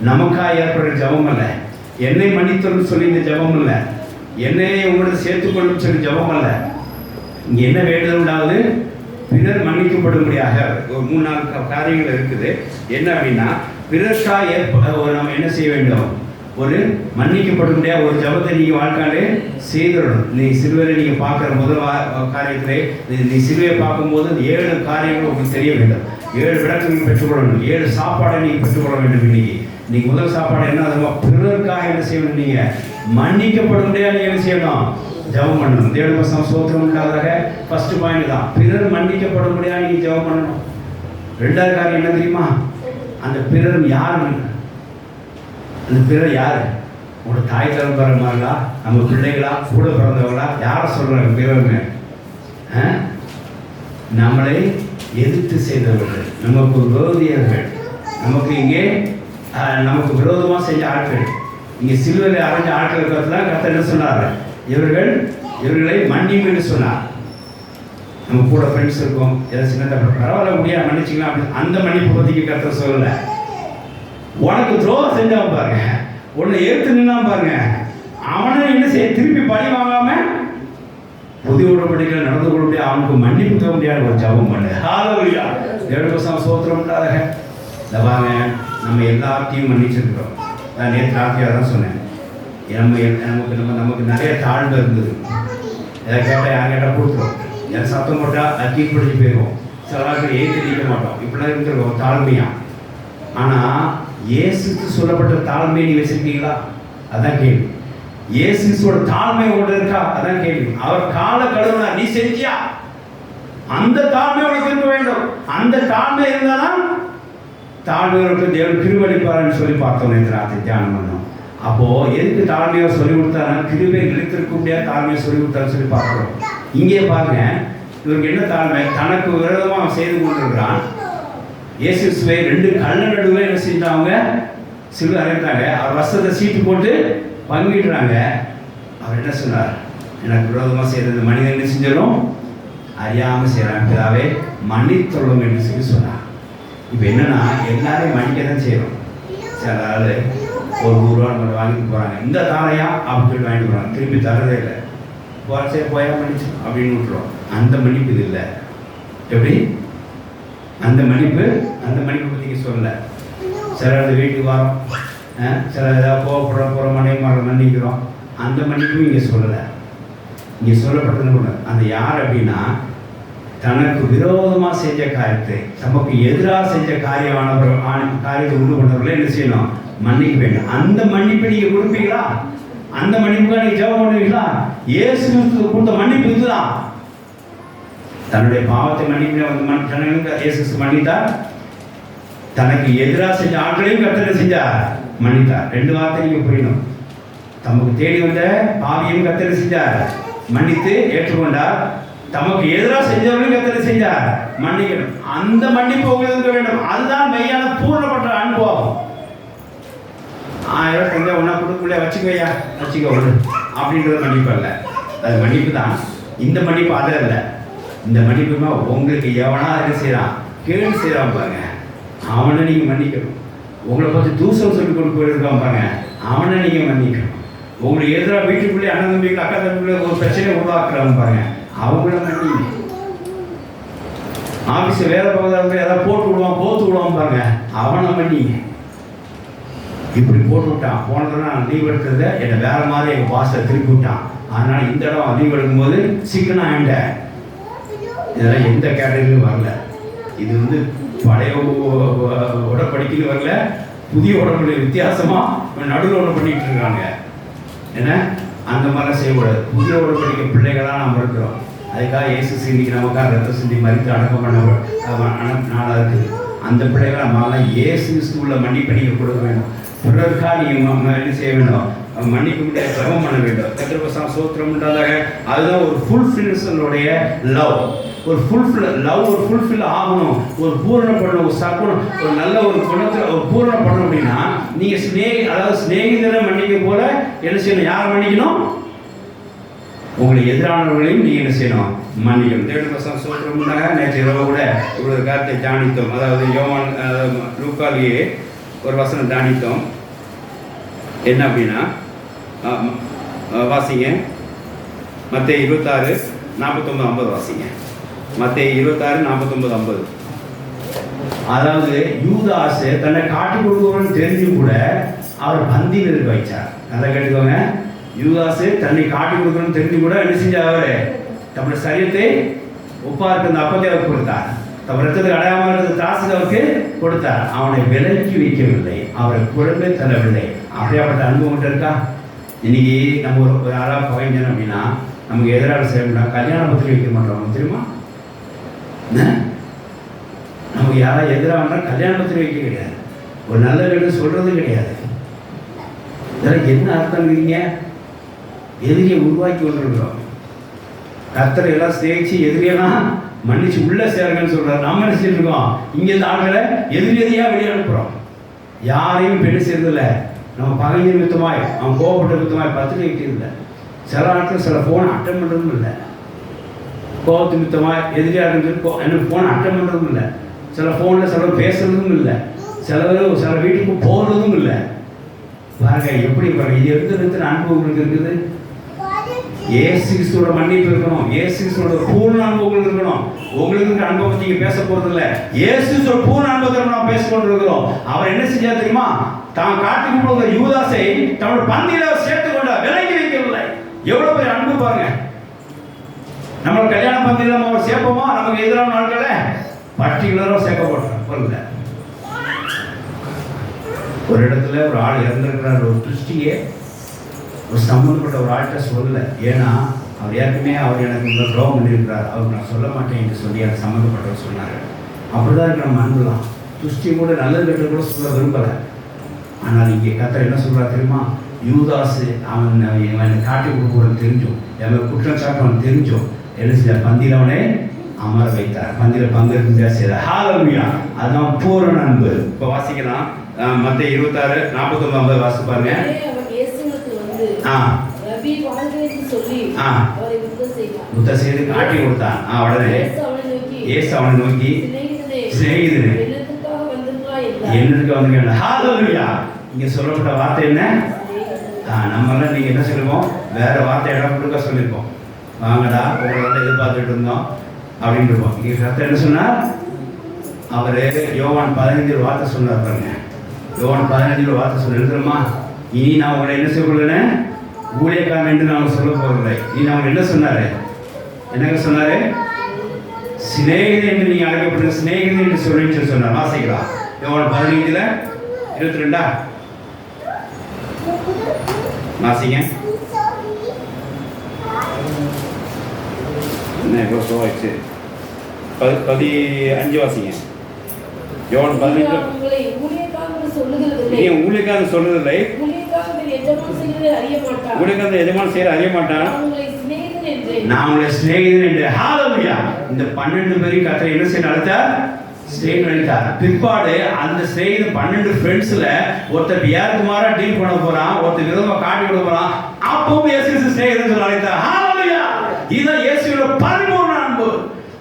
நமக்காக ஏற்படுற ஜபம் அல்ல, என்னை மன்னித்தரும் சொல்லி இந்த ஜபம் இல்லை, என்னையே உங்களோட சேர்த்துக்கொள்ளும் சொல்லி ஜபம் அல்ல. இங்கே என்ன வேண்டுதல் உண்டாவது? பிறர் மன்னிக்கப்படும்படியாக ஒரு 3-4 காரியங்கள் இருக்குது. என்ன அப்படின்னா, பிறர்க்காக நம்ம என்ன செய்ய வேண்டும்? ஒரு மன்னிக்கப்படும்படியா ஒரு ஜபத்தை நீங்கள் வாழ்க்கையிலே செய்திடணும். நீ சிலுவையை நீங்கள் பார்க்குற முதல் காரியத்திலே நீ சிலுவையை பார்க்கும்போது 7 காரியங்கள் உங்களுக்கு தெரிய வேண்டும். 7 விளக்கங்கள் பெற்றுக்கொள்ளணும். 7 சாப்பாடை நீங்கள் பெற்றுக்கொள்ள வேண்டும். இன்னைக்கு முதல் சாப்பாடு என்ன? அது பிறருக்காக என்ன செய்யணும்? நீங்கள் மன்னிக்கப்படும்படியா நீங்கள் என்ன செய்யணும்? ஜபம் பண்ணணும். தேவனுடைய வசனம் சோத்திரம் உண்டாதாக ஃபர்ஸ்ட் பாயிண்ட் தான், பிறர் மன்னிக்கப்படும்படியா நீங்கள் ஜபம் பண்ணணும். 2வது காரியம் என்ன தெரியுமா? அந்த பிறர் யார்? அந்த பிறர் யார்? உங்களோட தாய் தலைமுறைகளா, நம்ம பிள்ளைகளா, கூட பிறந்தவங்களா? யாரை சொல்கிறாங்க பிறர்னு? நம்மளை எதிர்த்து செய்தவர்கள், நமக்கு விரோதியர்கள், நமக்கு இங்கே நமக்கு விரோதமாக செஞ்ச ஆட்கள், இங்கே சிலுவையில் அரைஞ்ச ஆட்கள் கருத்துலாம் கர்த்தர் என்ன சொன்னார்? இவர்களை மன்னியும் என்று சொன்னார். நம்ம கூட ஃப்ரெண்ட்ஸ் இருக்கோம், ஏதாவது சின்ன பரவாயில்ல முடியாது மன்னிச்சிக்கலாம் அப்படின்னு அந்த மன்னிப்பு பற்றிக்கு கர்த்தர் சொல்லலை. உனக்கு துரோகம் செஞ்சவன் பாருங்க, உன்னை ஏற்று நின்னா பாருங்க, அவனை என்ன செய்ய திருப்பி பழி வாங்காம புதிய உடன்படிக்கையில் நடந்து கொள்ள முடியாது, அவனுக்கு மன்னிப்பு தர முடியாது ஒரு ஜபம் பண்ணு. ஹல்லேலூயா. தேவனுடைய சோத்திரம் உண்டாக. வாங்க, நம்ம எல்லாத்தையும் மன்னிச்சிருக்கிறோம். நான் நேற்று ராத்திரியாக தான் சொன்னேன், நமக்கு நிறைய தாழ்வு இருந்தது. எதாவது கேட்டால் யார் கேட்டால் கொடுத்துரும், என் சத்தம் போட்டால் அது கீழ்படிச்சு போயிடுவோம், சில நாட்கள் ஏற்று நிற்க மாட்டோம், இப்படிலாம் இருக்கிறோம் தாழ்மையா. ஆனால் இயேசுக்கு சொல்லப்பட்ட தாழ்மையை நீ வச்சிருக்கீங்களா? அதான் கேள்வி. இயேசுவோட தாழ்மை ஒன்று இருக்கா? அதான் கேள்வி. அவர் கால கழுவுனா நீ செஞ்சியா? அந்த தாழ்மை உனக்கு இருக்க வேண்டும். அந்த தாழ்மை இருந்தாதான் தாழ்மையோருக்கு தேவன் கிருபளிப்பார்னு சொல்லி பார்த்தோம். நேற்று தியானம் பண்ணோம். அப்போ எதுக்கு தாழ்மையை சொல்லி கொடுத்தாரு? கிருபை நிலைத்திருக்க முடியாது தாழ்மையை சொல்லி கொடுத்தாரு சொல்லி பார்க்கிறோம். இங்கே பாருங்க, இவருக்கு என்ன தாழ்மை? தனக்கு விரோதமாக செய்து கொண்டிருக்கிறான். இயேசுவை 2 கள்ள நடுவே என்ன செஞ்சாங்க? சிலுவை அறைந்தாங்க. அவர் வஸ்திரத்தை சீட்டு போட்டு பங்கிடுறாங்க. அவர் என்ன சொன்னார்? எனக்கு விரோதமாக செய்யறது மனிதன் என்ன செஞ்சிடும்? அறியாமல் செய்கிறான், பிதாவே மன்னித்தொள்ளும் என்று சொல்லி சொன்னார். இப்போ என்னன்னா, எல்லாரையும் மன்னிக்க தான் செய்யறோம். சில ஆள் ஒரு 100 ரூபா நம்ம வாங்கிட்டு போகிறாங்க, இந்த தாரையா அப்படின்னு சொல்லி வாங்கிட்டு போகிறாங்க, திருப்பி தரதே இல்லை, சரி போயா மன்னிச்சு அப்படின்னு விட்டுறோம். அந்த மன்னிப்பு இது இல்லை. எப்படி அந்த மன்னிப்பு பற்றி சொல்லலை. சில வீட்டுக்கு வரோம், சில ஏதாவது போகிற மனைவி மன்னிக்கிறோம், அந்த மன்னிப்பும் இங்கே சொல்லலை. இங்கே சொல்லப்பட்டது அந்த யார் அப்படின்னா, தனக்கு விரோதமாக செஞ்ச காரியத்தை, நமக்கு எதிராக செஞ்ச காரியத்தை உண்டு கொண்டவர்களை என்ன செய்யணும்? மன்னிக்க வேண்டும். அந்த மன்னிப்பை நீங்கள் கொடுப்பீங்களா? அந்த மன்னிப்புக்காக நீங்கள் ஜெபம் பண்ணுவீங்களா? இயேசு கொடுத்த மன்னிப்பு இதுதான். தன்னுடைய பாவத்தை மன்னிப்பு இயேசு மன்னித்தார். தனக்கு எதிராக செஞ்ச ஆட்களையும் கர்த்தர் செஞ்சார், மன்னித்தார். 2 வார்த்தை நீங்க புரியணும். தமக்கு தேடி வந்த பாவியையும் கர்த்தர் செஞ்சார், மன்னித்து ஏற்றுக்கொண்டார். தமக்கு எதிராக செஞ்சவர்களையும் கர்த்தர் செஞ்சார், மன்னிக்கணும். அந்த மன்னிப்பு உங்களுக்கு இருக்க வேண்டும். அதுதான் மெய்யான பூர்ணப்பட்ட அனுபவம். 1000 செஞ்சா ஒன்றா கொடுக்கல வச்சுக்கோயா வச்சுக்கோ அப்படின்றது மன்னிப்பு அல்ல. அது மன்னிப்பு தான். இந்த மன்னிப்பு அதை இல்லை. இந்த மன்னிப்புமா உங்களுக்கு எவனா என்ன செய்யறான்? கேள்வி செய்யறான் பாருங்க, அவனை நீங்க மன்னிக்கணும். உங்களை பற்றி தூசம் சொல்லி கொண்டு போயிருக்கான் பாருங்க, அவனை நீங்க மன்னிக்கணும். உங்களுக்கு எதிராக வீட்டுக்குள்ளே அண்ணன் தம்பிகள் அக்கா தம்பிகளை ஒரு பிரச்சனை உருவாக்குறாங்க பாருங்க, அவங்கள மன்னிங்க. ஆஃபீஸை வேலை பார்க்குறவங்க ஏதாவது போட்டு விடுவான் போத்து விடுவான் பாருங்க, அவனை மன்னிங்க. இப்படி போட்டு விட்டான், போனதுன்னா லீவ் எடுத்ததை என்னை வேற மாதிரி எங்கள் பாஸை திருப்பி விட்டான், அதனால இந்த இடம் லீவ் எடுக்கும்போது சிக்கனா ஆயிட்டேன். இதெல்லாம் எந்த கேட்டகரியிலும் வரல. இது பழைய உடற்படிக்கையில் வரல, புதிய உடம்புடைய வித்தியாசமாக நடுவில் ஒன்று பண்ணிட்டு இருக்காங்க. ஏன்னா அந்த மாதிரிலாம் செய்யக்கூடாது. புதிய உடற்படிக்கை பிள்ளைகளாக நாம் இருக்கிறோம். அதுக்காக இயேசு சிந்திக்கு நமக்காக ரத்த சிந்தி மறித்து அடக்கம் பண்ண நாளாக இருக்குது. அந்த பிள்ளைகளை நம்மளால இயேசு உள்ள மன்னிப்பை நீங்கள் கொடுக்க வேண்டும். பிறருக்காக நீங்கள் என்ன செய்ய வேண்டும், மன்னிக்க முடியாது, ஜெபம் பண்ண வேண்டும். கத்திரபசம் சோத்திரம் உண்டாதாக. அதுதான் ஒரு ஃபுல்ஃபில்னுடைய லவ். ஒரு லவ் ஒரு ஃபுல்ஃபில் ஆகணும், ஒரு பூரணப்படணும், ஒரு சகுனம், ஒரு நல்ல ஒரு குணத்தில் ஒரு பூரணப்படணும் அப்படின்னா நீங்கள் அதாவது சிநேகிதரை மன்னிக்க போல என்ன செய்யணும், யாரை மன்னிக்கணும், உங்களுக்கு எதிரானவர்களையும் நீங்கள் என்ன செய்யணும், மன்னிக்கணும். தேவனுடைய சோத்திரம் உண்டாக. நேற்று இரவு கூட இவ்வளோ காரியத்தை தியானித்தோம். அதாவது யோவான் லூக்காவிலே ஒரு வசனம் தியானித்தோம். என்ன அப்படின்னா வாசிங்க, மத்தேயு 26 49 50 வாசிங்க. மத்தேயு 26 49 50. அதாவது யூதாஸ் தன்னை காட்டி கொடுக்குறவன்னு தெரிஞ்சு கூட அவர் பந்தியில் இருக்க வைச்சார். நல்லா கேட்டுக்கோங்க. யூதாஸ் தன்னை காட்டி கொடுக்குறன்னு தெரிஞ்சு கூட என்ன செஞ்சார், அவர் தம்முடைய சரீரத்தை உப்பா இருக்க அந்த அப்பத்தை அவர் கொடுத்தார், தம் ரத்தத்துக்கு அடையாமல் இருந்த திராட்சை அவருக்கு கொடுத்தார். அவனை விலக்கி வைக்கவில்லை, அவரை குழந்தை தரவில்லை. அப்படியாப்பட்ட அனுபவம் மட்டும் இருக்கா? இன்னைக்கு நம்ம ஒரு ஆளாக பகைஞ்சோம் அப்படின்னா நமக்கு எதிராக செய்ய முடியும். கல்யாண பத்திரிகை வைக்க மாட்டோம் தெரியுமா? நமக்கு யாராவது எதிராக கல்யாண பத்திரிகை வைக்க கிடையாது, ஒரு நல்ல வீடு சொல்றது கிடையாது. இதெல்லாம் என்ன அர்த்தம்ங்கிறீங்க? எதிரியை உருவாக்கி கொண்டிருக்கிறோம். கர்த்தரை எல்லாம் ஸ்நேகிச்சு எதிரியெல்லாம் மன்னிச்சு உள்ள சேருங்கன்னு சொல்றாரு. நம்ம என்ன செஞ்சிருக்கோம், இங்கேருந்து ஆட்களை எதிரியா வெளியே அனுப்புறோம். யாரையும் பெண்ணு சேர்ந்ததில்லை. நம்ம பகை நிமித்தமாய் அவன் கோபப்பட்ட நிமித்தமாய் பத்திரிகை வைக்கிறதில்லை. சில நாட்கள் சில ஃபோனை அட்டன் பண்ணுறதும் இல்லை. கோபத்து நிமித்தமாய் எதிரியாக என்ன ஃபோனை அட்டன் பண்ணுறதும் இல்லை. சில ஃபோனில் சில பேசுறதும் இல்லை. சில வீட்டுக்கு போகிறதும் இல்லை. பாருங்க எப்படி பாருங்க, இது எடுத்து அனுபவம் உங்களுக்கு இருக்குது. இயேசு கிறிஸ்துவோட மன்னிப்பு இருக்கணும், இயேசு கிறிஸ்துவோட பூர்ண அனுபவங்கள் இருக்கணும். உங்களுக்கு இருக்க அனுபவத்தை நீங்க பேச போறது இல்ல, இயேசு கிறிஸ்துவோட பூர்ண அனுபவத்தை நாம் பேசிக்கொண்டு இருக்கிறோம். அவர் என்ன செஞ்சார் தெரியுமா? தான் காட்டி கொடுத்த யூதாசை தன்னோட பந்தியில சேர்த்துக் கொண்ட, விலக்கி வைக்கவில்லை. எவ்வளவு பெரிய அன்பு பாருங்க. நம்ம கல்யாண பந்தியில நம்ம சேர்ப்போமா? நமக்கு எதிரான நாட்களை பர்டிகுலரா சேர்க்கப்பட்ட ஒரு இடத்துல ஒரு ஆள் இறந்திருக்கிறார். ஒரு கிறிஸ்டியே ஒரு சம்பந்தப்பட்ட ஒரு ஆள்கிட்ட சொல்லலை. ஏன்னா அவர் ஏற்கனவே அவர் எனக்கு இந்த துரோகம் பண்ணியிருக்கிறார், அவருக்கு நான் சொல்ல மாட்டேன் என்று சொல்லி எனக்கு சம்மந்தப்பட்டவர் சொன்னார். அப்படிதான் இருக்கிற நம்ம அன்புலாம். துஷ்டி கூட நல்லது கெட்ட கூட சொல்ல விரும்பலை. ஆனால் இங்கே கர்த்தர் என்ன சொல்கிறா தெரியுமா? யூதாசு அவன் காட்டி கொடுக்குறன்னு தெரிஞ்சோம், என் குற்றம் சாட்டவன் தெரிஞ்சோம், என்ன செய்ய பந்தியில் அவனை அமர வைத்தார், பந்தியில் பங்கேற்க செய்தார். ஹல்லேலூயா! அதுதான் பூரண அன்பு. இப்போ வாசிக்கலாம். மத்தேயு 26 49 50 வாசிப்பாருங்க. முத்த செய்து காட்டி கொடுத்தான். உடனே இயேசு அவனை நோக்கி, சிநேகிதனே என்னதுக்கு வந்திருக்கேன். ஹல்லேலூயா! இங்க சொல்லப்பட்ட வார்த்தை என்ன? நம்மளாம் நீங்க என்ன சொல்லுவோம், வேற வார்த்தை இடம் கொடுக்க சொல்லியிருப்போம். வாங்கடா உங்களை எதிர்பார்த்துட்டு இருந்தோம் அப்படின்னு இருப்போம். இங்க கர்த்தர் என்ன சொன்னார்? அவரு யோவான் 15 வார்த்தை சொன்னார் பாருங்க. யோவான் 15 வார்த்தை சொல்ல எழுதுறோமா? இனி நான் உங்களை என்ன செய்யக்கூடாதுன்னு ஊழியக்காரன் என்று நான் சொல்ல போறதில்லை. இனி அவங்க என்ன சொன்னாரு? என்னங்க சொன்னாரு? சிநேகிதன் என்று நீங்க அழைக்கப்படுற சிநேகிதன் என்று சொல்லி சொன்னார். வாசிக்கலாம். யோவான் 15 22 வாசிங்க. என்ன இவ்வளோ சோவாச்சு? 15 வாசிங்க. யோவான் 15 நீ ஊழியக்காரன் சொல்றதில்லை, ஊழியக்காரன் எஜமான் செய்யற அறிய மாட்டான், நான் உங்களை சிநேகிதன் என்று. ஹல்லேலூயா! இந்த 12 பேரையும் கர்த்தர் என்ன செய்ய நடத்தார்? ஸ்நேகிதன் அழைத்தார். பிற்பாடு அந்த ஸ்நேகித 12 ஃப்ரெண்ட்ஸ்ல ஒருத்தர் யாருக்கு மாறா டீல் பண்ண போறான், ஒருத்தர் விதமா காட்டி விட போறான். அப்பவும் இயேசு ஸ்நேகிதன் சொல்லி அழைத்தார். ஹல்லேலூயா! இதுதான் இயேசுவோட பரிபூர்ண அன்பு.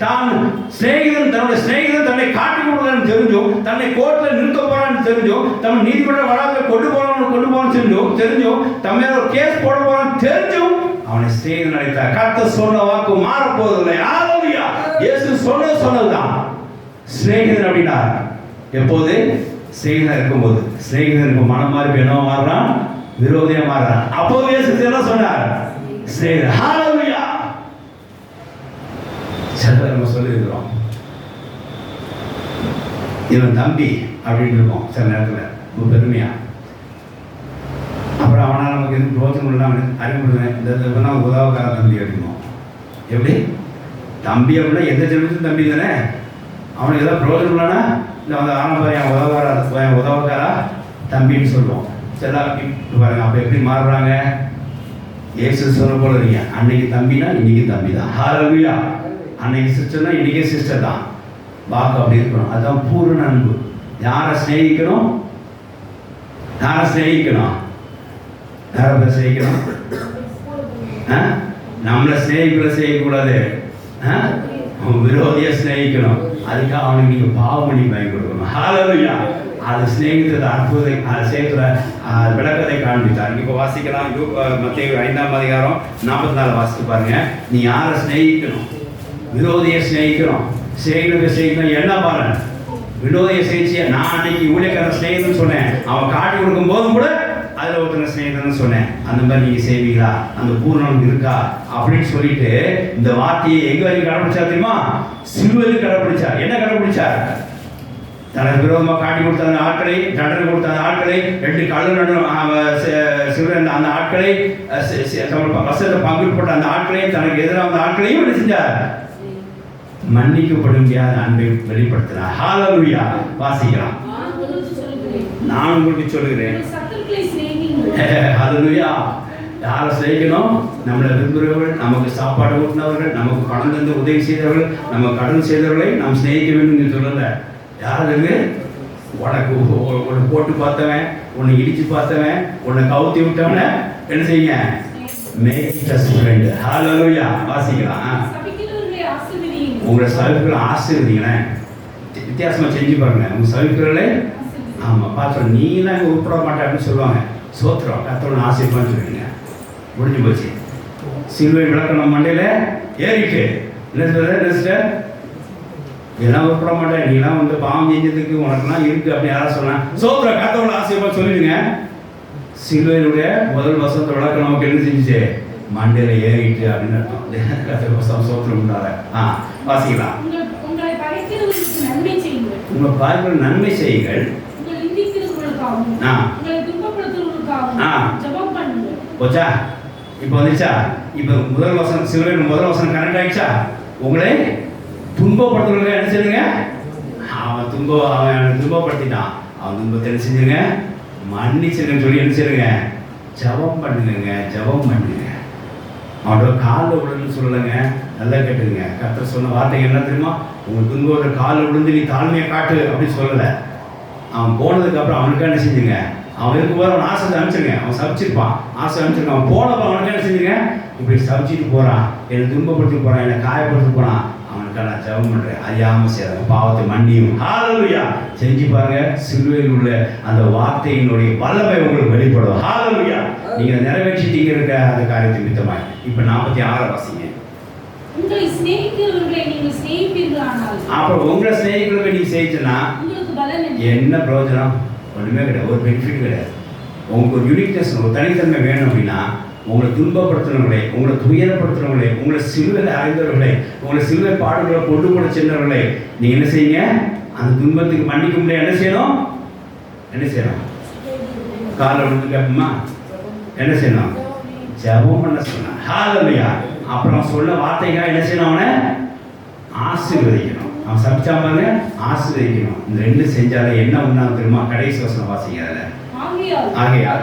தான் ஸ்நேகிதன் தன்னுடைய ஸ்நேகிதன் தன்னை காட்டி கொடுக்கணும்னு தெரிஞ்சும், தன்னை கோர்ட்டில் நிறுத்த போறான்னு தெரிஞ்சும், தம் நீதிமன்ற வளாகத்தில் கொண்டு போறான்னு தெரிஞ்சும், தம் ஒரு கேஸ் போட போறான்னு தெரிஞ்சும் அவனை ஸ்நேகிதன் அழைத்தார். கர்த்தர் சொன்ன வாக்கு மாற போவதில்லை. ஹல்லேலூயா! இயேசு சொன்னதுதான் ஸ்நேகிதன் அப்படின்னா. எப்போது? ஸ்நேகிதன் இருக்கும்போது. ஸ்நேகிதனுக்கு மனம் மாறி என்னவா மாறுறான்? விரோதியா மாறுறான். அப்போது இயேசு என்ன சொன்னார்? ஸ்நேகிதன். ஹல்லேலூயா! சில நம்ம சொல்லியிருக்கிறோம், இவன் தம்பி அப்படின்னு இருக்கும் சில நேரத்தில் ரொம்ப பெருமையா. அப்புறம் அவனால் நமக்கு எதுவும் பிரோஜனம் இல்லாமல் அறிமுடுவேன், இந்த உதவக்கார தம்பி அப்படிமோ. எப்படி தம்பி அப்படின்னா எந்த ஜென்மத்தும் தம்பி தானே. அவனுக்கு ஏதாவது பிரோஜனம் இல்லைன்னா இந்த அந்த ஆனப்பாரு என் உதவக்காரா தம்பின்னு சொல்லுவோம். சில பாருங்க அப்போ எப்படி மாறுறாங்க? இயேசு சொன்ன போல இல்லையா, அன்னைக்கு தம்பினா இன்னைக்கு தம்பி தான். ஹல்லேலூயா. அன்னைக்கு சிஸ்டர்னா இன்னைக்கே சிஸ்டர் தான். வாக்கு அப்படி இருக்கணும். அதுதான் பூரண அன்பு. யாரை ஸ்நேகிக்கணும்? யாரை ஸ்நேகிக்கணும்? யாரை பேர் ஸ்நேகிக்கணும்? நம்மளை ஸ்நேகிக்கூடாது, விரோதியை ஸ்நேகிக்கணும். அதுக்காக அவனுக்கு நீங்கள் பாவமணி வாங்கி கொடுக்கணும். ஹல்லேலூயா. அது ஸ்நேகித்தது அற்புதத்தை அது சேர்க்கிற விளக்கத்தை காண்பித்தார். இப்போ வாசிக்கலாம். மத்தேயு 5ஆம் அதிகாரம் 44 வாசித்து பாருங்க. நீ யாரை ஸ்நேகிக்கணும்? விரோதியை ஸ்நேகிக்கணும். ஸ்நேகிக்கணும் என்ன பாருங்க, விரோதியை ஸ்நேகிச்சியா? நான் அன்னைக்கு ஊழியக்காரன் ஸ்நேகிதன்னு சொன்னேன், அவன் காட்டி கொடுக்கும் போதும் கூட அதில் ஒருத்தனை ஸ்நேகிதன்னு சொன்னேன். அந்த மாதிரி நீங்கள் செய்வீங்களா? அந்த பூர்ணம் இருக்கா அப்படின்னு சொல்லிட்டு இந்த வார்த்தையை எங்க வரைக்கும் கடைபிடிச்சா தெரியுமா? சிலுவையில் கடைபிடிச்சார். என்ன கடைபிடிச்சார்? தனக்கு விரோதமாக காட்டி கொடுத்த அந்த ஆட்களை, தண்டனை கொடுத்த அந்த ஆட்களை, 2 கல்லு சிவன் அந்த ஆட்களை, வசத்தை பங்கு போட்ட அந்த ஆட்களை, தனக்கு எதிராக அந்த ஆட்களையும் என்ன செஞ்சார்? மன்னிக்கப்பட முடியாத அன்பை வெளிப்படுத்தினார். ஹல்லேலூயா. வாசிக்கலாம். நான் உங்களுக்கு சொல்லுகிறேன். ஹல்லேலூயா. யாரை செய்யணும்? நம்மளை விரும்புகிறவர்கள், நமக்கு சாப்பாடு ஊட்டினவர்கள், நமக்கு பணம் தந்து உதவி செய்தவர்கள், நம்ம கடன் செய்தவர்களை நாம் சிநேகிக்க வேண்டும் சொல்லலை. யாருக்கு? உனக்கு உன்னை போட்டு பார்த்தவன், உன்னை இடிச்சு பார்த்தவன், உன்னை கவுத்தி விட்டவனை என்ன செய்யுங்க? Make us friend. ஹல்லேலூயா. வாசிக்கலாம். உங்களை சவிப்புகளை ஆசீர்வதிங்களேன். வித்தியாசமாக செஞ்சு பாருங்க. உங்க சவிப்புகளை ஆமாம் பார்த்துருவோம். நீலாம் இங்கே உட்பட மாட்டேன் அப்படின்னு சொல்லுவாங்க. சோத்திரம் கத்தோட ஆசீர்வாதம் சொல்லுவீங்க. முடிஞ்சு போச்சு. சிலுவை விளக்கணும் மண்டையில் ஏறிட்டு என்ன சிஸ்டர் இதெல்லாம் உட்பட மாட்டேன், நீலாம் வந்து பாவம் செஞ்சதுக்கு உனக்குலாம் இருக்கு அப்படின்னு யாராவது சொன்னான், சோத்திர கத்தோட ஆசீர்வாதம் சொல்லிடுங்க. சிலுவையினுடைய முதல் வசனத்தை விளக்கம் நமக்கு என்ன செஞ்சுச்சு? மண்டையில ஏறிட்டு அப்படின்னு அர்த்தம். சோத்திரம் உண்டாத. வாசிக்கலாம். உங்களை பார்க்கிற நன்மை செய்யுங்கள். போச்சா? இப்போ வந்துச்சா? இப்போ முதல் வசனம் சிலுவையின் முதல் வசனம் கனெக்ட் ஆயிடுச்சா? உங்களை துன்பப்படுத்துறவங்க என்ன செய்யுங்க? அவன் துன்பப்படுத்திட்டான். அவன் துன்பத்தை என்ன செஞ்சுங்க? மன்னிச்சுன்னு சொல்லி என்ன செய்யுங்க? ஜெபம் பண்ணுங்க. ஜெபம் பண்ணுங்க. அவனோட காலில் விழுன்னு சொல்லலைங்க. நல்லா கேட்டுங்க. கர்த்தர் சொன்ன வார்த்தைங்க என்ன தெரியுமா? உங்கள் துன்போட காலில் விழுந்து நீ தாழ்மையை காட்டு அப்படின்னு சொல்லலை. அவன் போனதுக்கப்புறம் அவனுக்கு என்ன செஞ்சுங்க? அவன் இருக்கும்போது அவன் ஆசை அனுப்பிச்சிருங்க. அவன் சபிச்சிருப்பான், ஆசை அனுப்பிச்சிருக்கான். அவன் போனப்போ அவனுக்கு என்ன செஞ்சுங்க? இப்படி சபிச்சிட்டு போகிறான், என்னை துன்பப்படுத்தி போகிறான், என்னை காயப்படுத்தி போகிறான், அவனுக்கு நான் ஜெபம் பண்ணுறேன். அறியாமல் செய்கிறாங்க. பாவத்தை மன்னியும். ஹல்லேலூயா. செஞ்சு பாருங்க. சிலுவையில் உள்ள அந்த வார்த்தையினுடைய வல்லமை உங்களுக்கு வெளிப்படும். ஹல்லேலூயா. நீங்கள் நிறைவேற்றிட்டீங்க இருக்க அந்த காரியத்தை மித்தமாய். இப்போ 46 வாசிங்க. உங்களை சிநேகிக்கிறவர்களை நீங்கள் சிநேகிப்பீர்களானால் அப்புறம் உங்களை சிநேகிக்கிறவர்களை நீங்கள் செய்யிச்சுன்னா என்ன பிரயோஜனம்? ஒன்றுமே கிடையாது. ஒரு பெனிஃபிட் கிடையாது. உங்களுக்கு ஒரு யூனிக்னஸ், ஒரு தனித்தன்மை வேணும் அப்படின்னா உங்களை துன்பப்படுத்துறவர்களே, உங்களை துயரப்படுத்துறவர்களே, உங்களை சிலுவையில் அறைந்தவர்களே, உங்களை சிலுவை பாடுகளை கொண்டு போட சென்றவர்களே நீங்கள் என்ன செய்யுங்க? அந்த துன்பத்துக்கு மன்னிக்க முடியாது. என்ன செய்யணும்? என்ன செய்யணும்? காலில் விழுந்து கேட்போமா? என்ன செய்யணும்? ஜெபம் பண்ண சொன்னான். ஹல்லேலூயா. அப்புறம் சொல்ல வார்த்தைக்காக என்ன செய்யணும்? அவனை ஆசீர்வதிக்கணும். அவன் சபிச்சா பாருங்க, ஆசீர்வதிக்கணும். இந்த 2 செஞ்சாலே என்ன உண்டாகும் தெரியுமா? கடைசி வசனம் வாசிங்க. ஆகையால்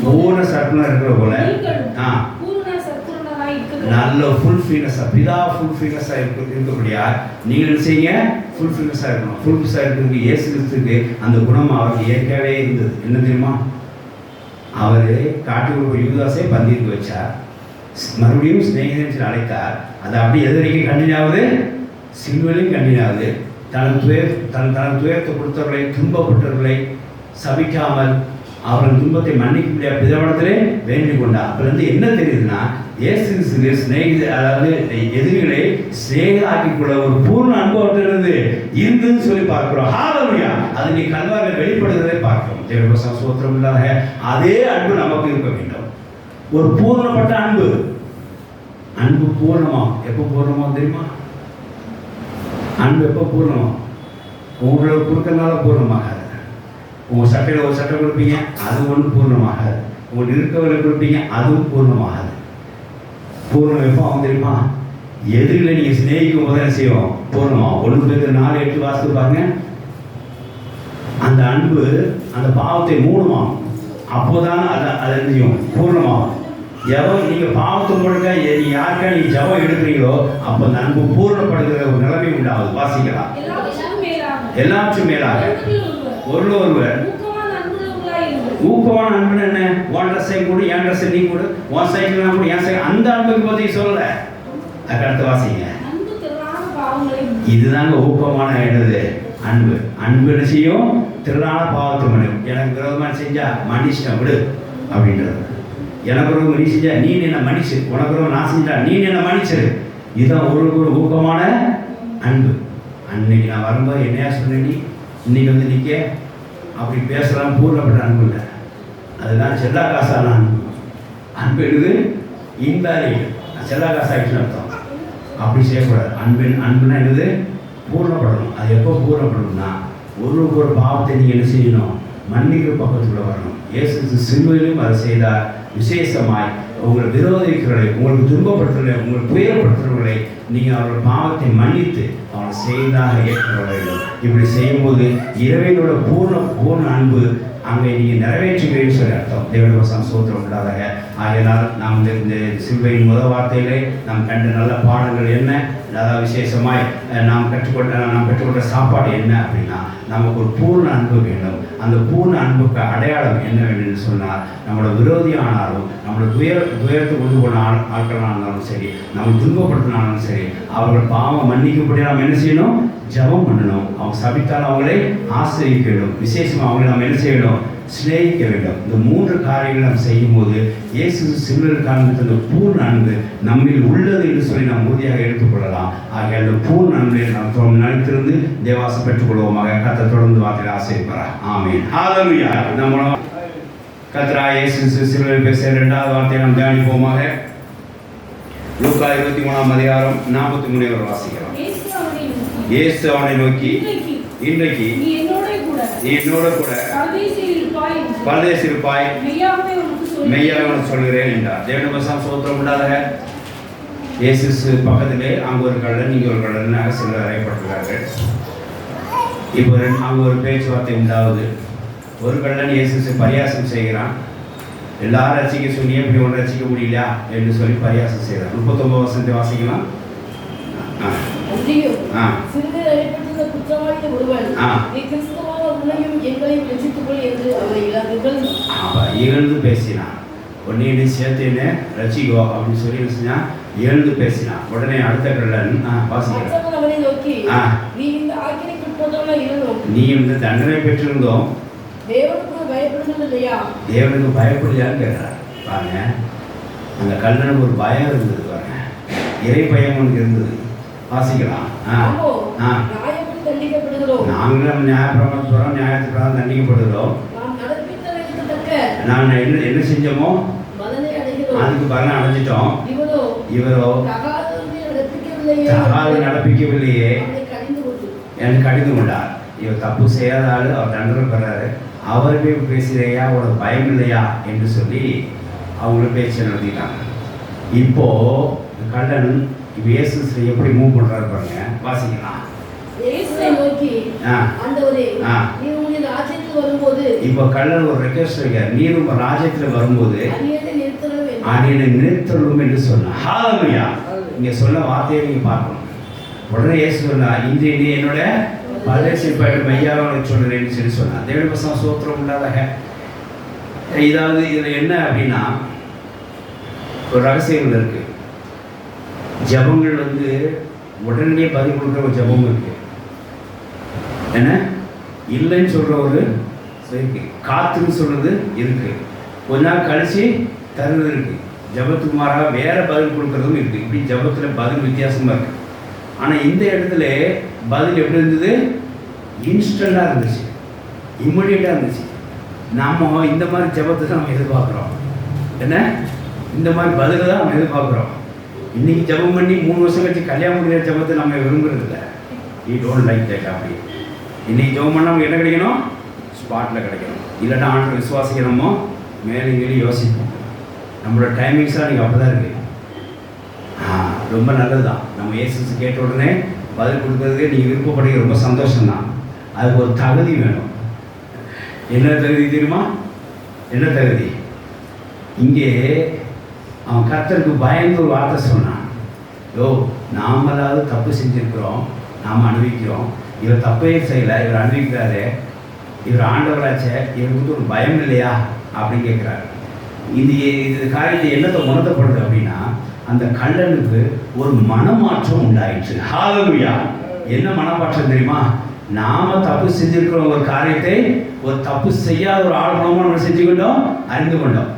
பூர்ண சர்க்குணா இருக்கிற போல நல்ல ஃபுல்ஃபில்னஸா, பிதா ஃபுல்ஃபில்னஸா இருக்கக்கூடியா நீங்கள் என்ன செய்யுங்க? ஃபுல்ஃபில்னஸா இருக்கணும். ஃபுல்ஃபில்ஸா இருக்கிறதுக்கு இயேசு கிறிஸ்துவுக்கு அந்த குணம் அவருக்கு ஏற்கனவே இருந்தது. என்ன தெரியுமா? அவர் காட்டி கொடுக்க யூதாசை பந்திக்கு வச்சார், மறுபடியும் சிநேகிதன் அழைத்தார். அது அப்படி எது வரைக்கும் கண்டினியூ ஆகுது? சிலுவையிலும் கண்டினியூ ஆகுது. தனது துயரத்தை கொடுத்தவர்களை, துன்பப்பட்டவர்களை சபிக்காமல் அவர்கள் துன்பத்தை மன்னிக்க முடியாத பிதாவிடத்திலே வேண்டிக் கொண்டார். அப்போ வந்து என்ன தெரியுதுன்னா, இயேசு சிநேகித, அதாவது எதிரிகளை சிநேகிதாக்கிக் கொள்ள ஒரு பூர்ண அனுபவம் இருந்ததுன்னு சொல்லி பார்க்கிறோம். ஹல்லேலூயா. அது நீ கல்வாரில் வெளிப்படுகிறதை பார்க்கிறோம். தேவபக்தம் சோத்திரம் இல்லாத அதே அன்பு நமக்கு இருக்க வேண்டும். ஒரு பூர்ணப்பட்ட அன்பு. அன்பு பூர்ணமா எப்போ பூர்ணமா தெரியுமா? அன்பு எப்போ பூர்ணமா? உங்களோட கொடுக்கறதுனால பூர்ணமாகாது. உங்கள் சட்டையில் ஒரு சட்டை கொடுப்பீங்க, அது ஒன்றும் பூர்ணமாகாது. உங்களுக்கு இருக்கவர்களை கொடுப்பீங்க, அதுவும் பூர்ணமாகாது. பூர்ணம் எப்போ ஆகும் தெரியுமா? எதிரிகளை நீங்கள் சிநேகிக்கும் போது என்ன செய்வோம்? பூர்ணமாகும். 1 பேதுரு 4:8 வாசித்து பாருங்க. அந்த அன்பு அந்த பாவத்தை மூடுமாம். அப்போதான் அதை செய்யும் பூர்ணமாகும். எவன் நீங்கள் பாவத்தை முழுக்க நீ யாருக்கா நீ ஜபம் எடுக்கிறீங்களோ அப்போ அந்த அன்பு பூர்ணப்படுகிற ஒரு நிலைமை உண்டாகுது. வாசிக்கலாம். எல்லாவற்றும் மேலாக ஒருவர் ஊக்கமான அன்பு என்ன? உன் ட்ரெஸ்ஸை கூட என் ட்ரெஸ்ஸை நீ கூட, உன் சைக்கிள் நான் கூட என் சைக்கிள், அந்த அன்புக்கு பற்றி சொல்லலை. அதுக்கடுத்து வாசிங்க. இதுதாங்க ஊக்கமான என்னது அன்பு. அன்பு என்ன செய்யும்? திரளான பாவத்தை மன்னிக்கும். எனக்கு விரோதமாக செஞ்சா மன்னிச்சிட்டேன் விடு அப்படின்றது. எனக்கு விரோதம் நீ செஞ்சா நீ என்ன மன்னிச்சு, உனக்கு விரோதம் நான் செஞ்சா நீ என்ன மன்னிச்சிரு. இதுதான் ஒரு ஊக்கமான அன்பு. அன்னைக்கு நான் வரும்போது என்னையா சொன்னேன், நீ இன்னைக்கு வந்து நிற்க அப்படி பேசலாம். பூர்ணப்பட்ட அன்பு இல்லை, அதுதான் செல்லா காசான அன்பு. அன்பு எடுது இன்வேலிட், செல்லா காசு ஆகிடுச்சுன்னு அர்த்தம். அப்படி செய்யக்கூடாது. அன்புனா என்னது? பூர்ணப்படணும். அது எப்போ பூர்ணப்படணும்னா ஒரு பாவத்தை நீங்கள் என்ன செய்யணும்? மன்னிக்கிற பக்கத்துக்குள்ள வரணும். இயேசு சிலுவையிலும் அதை செய்தார். விசேஷமாய் உங்களை விரோதிக்கிறவர்களை, உங்களுக்கு துன்பப்படுத்துகிறவர்களை, உங்களுக்கு துயரப்படுத்துகிறவர்களை நீங்கள் அவர்கள் பாவத்தை மன்னித்து அவனை செய்தாக ஏற்றுக்கொள்ள வேண்டும். இப்படி செய்யும்போது இறைவனோட பூர்ண அன்பு அங்கே நீங்கள் நிறைவேற்றுகிறீர்கள் சொல்லி அர்த்தம். தேவனுடைய சந்தோஷம் உண்டாதாக. ஆகையினால் நாம் இந்த சிலுவையின் முதல் வார்த்தையிலே நாம் கண்ட நல்ல பாடங்கள் என்ன, அதாவது விசேஷமாய் நாம் பெற்றுக்கொண்ட சாப்பாடு என்ன அப்படின்னா, நமக்கு ஒரு பூர்ண அன்பு வேண்டும். அந்த பூர்ண அன்புக்கு அடையாளம் என்ன வேண்டும் என்று சொன்னால், நம்மளோட விரோதியானாலும் நம்மளோட துயரத்தை கொண்டு போன ஆட்களாக இருந்தாலும் சரி, நம்ம துன்பப்படுத்தினாலும் சரி, அவர்கள் பாவம் மன்னிக்கப்படி நாம் என்ன செய்யணும்? ஜபம் பண்ணணும். அவங்க சபித்தால் அவங்களை ஆசிரியக்க வேண்டும். விசேஷமாக அவங்களை நாம் என்ன செய்யணும்? சிநேகிக்க வேண்டும். இந்த 3 காரியங்கள் நாம் செய்யும்போது இயேசு சிலுவையில் காண்பித்த அந்த பூர்ண அன்பு நம்மில் உள்ளது என்று சொல்லி நாம் உறுதியாக எடுத்துக்கொள்ளலாம். ஆகிய அந்த பூர்ண அன்பை நாம் நினைத்திருந்து தேவாசம் பெற்றுக்கொள்வோமாக. கர்த்தர் தொடர்ந்து வார்த்தையை ஆசீர்வதிப்பார். ஆமென். ஹல்லேலூயா. நம்ம கர்த்தராகிய இயேசு சிலுவையில் பேசிய 2வது வார்த்தையை நாம் தியானிப்போமாக. லூக்கா 23ஆம் அதிகாரம் 43 வரை வாசிக்கிறோம். இயேசு அவனை நோக்கி, இன்றைக்கு நீ என்னோட கூட பரதேசில் இருப்பாய், மெய்யாக உனக்கு சொல்கிறேன் என்றார். தேவனுடைய ஸ்தோத்திரம் உண்டாதாக. இயேசு பக்கத்திலே அங்கே ஒரு கள்ளன் இங்கே ஒரு கள்ளனாக சிலர் அறையப்பட்டிருக்கிறார்கள். இப்போ அங்கே ஒரு பேச்சுவார்த்தை உண்டாவது. ஒரு கள்ளன் இயேசு பரியாசம் செய்கிறான். எல்லாரும் ரசிக்க சொல்லி எப்படி ஒன்று ரசிக்க முடியலையா என்று சொல்லி பரியாசம் செய்கிறான். 39 வசனத்தை வாசிக்கலாம். இகழ்ந்து பேசினான். உடனே சேர்த்து ரசிகோ அப்படின்னு சொல்லி இகழ்ந்து பேசினான். உடனே அடுத்த கள்ளன் நீ இந்த தண்டனை பெற்றிருந்தோம், தேவனுக்கு பயப்படுதான்னு கேட்கிறார். பாருங்க, அந்த கல்லனுக்கு ஒரு பயம் இருந்தது. பாருங்க, இறை பயம் ஒன்று இருந்தது. வாசிக்கலாம். நாங்களும் நியாயப்பிரமாணம் நியாயத்துக்காக தண்டிக்கப்படுகிறோம். நான் என்ன செஞ்சோமோ அதுக்கு பலனை அடைஞ்சிட்டோம். இவரோ தகாது நடப்பிக்கவில்லையே எனக்கு கடிந்து கொண்டார். இவர் தப்பு செய்யாத ஆளு, அவர் தண்டனை பெறாரு. அவருமே பேசுகிறையா, உனக்கு பயம் இல்லையா என்று சொல்லி அவங்களும் பேச்சு நடத்திட்டாங்க. இப்போ கள்ளன் இயேசு எப்படி மூவ் பண்றாரு பாருங்க. வாசிக்கலாம். இப்போ கள்ளன் ஒரு ரெக்வெஸ்ட் வைக்கிறார். நீர் உங்க ராஜ்யத்துல வரும்போது அடியை நிறுத்தணும் என்று சொன்னார். ஹல்லேலூயா. இங்க சொல்ல வார்த்தையை நீங்க பார்க்கணும். உடனே இயேசு சொன்னார், இன்று நீ என்னோட பரதேசில் போயிட்டு மெய்யாக உனக்கு சொல்றேன்னு சொல்லி சொன்னார். தேவனுடைய ஸ்தோத்திரம் உண்டாதாக. இதாவது இதுல என்ன அப்படின்னா, ஒரு ரகசியங்கள் இருக்கு. ஜபங்கள் உடனடியே பதில் கொடுக்குற ஒரு ஜபம் இருக்கு. என்ன இல்லைன்னு சொல்ற ஒரு இருக்கு, காத்துன்னு சொல்றது இருக்கு, கொஞ்ச நாள் கழிச்சு தருவது இருக்கு. ஜபத்துக்கு மாறாக வேற பதில் கொடுக்கறதும் இருக்கு. இப்படி ஜபத்துல பதில் வித்தியாசமா இருக்கு. ஆனா இந்த இடத்துல பதில் எப்படி இருந்தது? இன்ஸ்டண்டா இருந்துச்சு, இம்மிடியட்டா இருந்துச்சு. நாம இந்த மாதிரி ஜபத்தை நம்ம எதிர்பார்க்கிறோம். என்ன இந்த மாதிரி பதில் தான் நம்ம எதிர்பார்க்கிறோம். இன்னைக்கு ஜபம் பண்ணி 3 வருஷம் கழிச்சு கல்யாணம் முடிகிற ஜபத்தை நம்ம விரும்புறது இல்லை. ஈ டோன்ட் லைக் தட். அப்படி இன்னைக்கு ஜபம் பண்ண நமக்கு என்ன கிடைக்கணும்? ஸ்பாட்டில் கிடைக்கணும். இல்லாட்டா ஆண்டு விசுவாசிக்கிறோமோ மேலே இங்கே யோசிப்போம். நம்மளோட டைமிங்ஸ்லாம் நீங்கள் அப்படி தான் இருக்குது. ரொம்ப நல்லது தான். நம்ம இயேசு கேட்ட உடனே பதில் கொடுக்கறதுக்கு நீங்கள் விருப்பப்படுறது ரொம்ப சந்தோஷம்தான். அதுக்கு ஒரு தகுதி வேணும். என்ன தகுதி தெரியுமா? என்ன தகுதி? இங்கே அவன் கர்த்தருக்கு பயந்து ஒரு வார்த்தை சொன்னான். யோ, நாமளாவது தப்பு செஞ்சுருக்கிறோம், நாம் அனுபவிக்கிறோம். இவர் தப்பே செய்யலை, இவர் அனுபவிக்கிறாரு, இவர் ஆண்டவராச்சே, இவருக்கு ஒரு பயம் இல்லையா அப்படின்னு கேட்குறாரு. இது காரியத்தை என்னத்தை உணர்த்தப்படுது அப்படின்னா, அந்த கள்ளனுக்கு ஒரு மனமாற்றம் உண்டாயிடுச்சு. ஹல்லேலூயா! என்ன மனமாற்றம் தெரியுமா? நாம தப்பு செஞ்சிருக்கிற ஒரு காரியத்தை ஒரு தப்பு செய்யாத ஒரு ஆள் மூலமாக நம்ம செஞ்சுக்கிட்டோம், அறிந்து கொண்டோம்.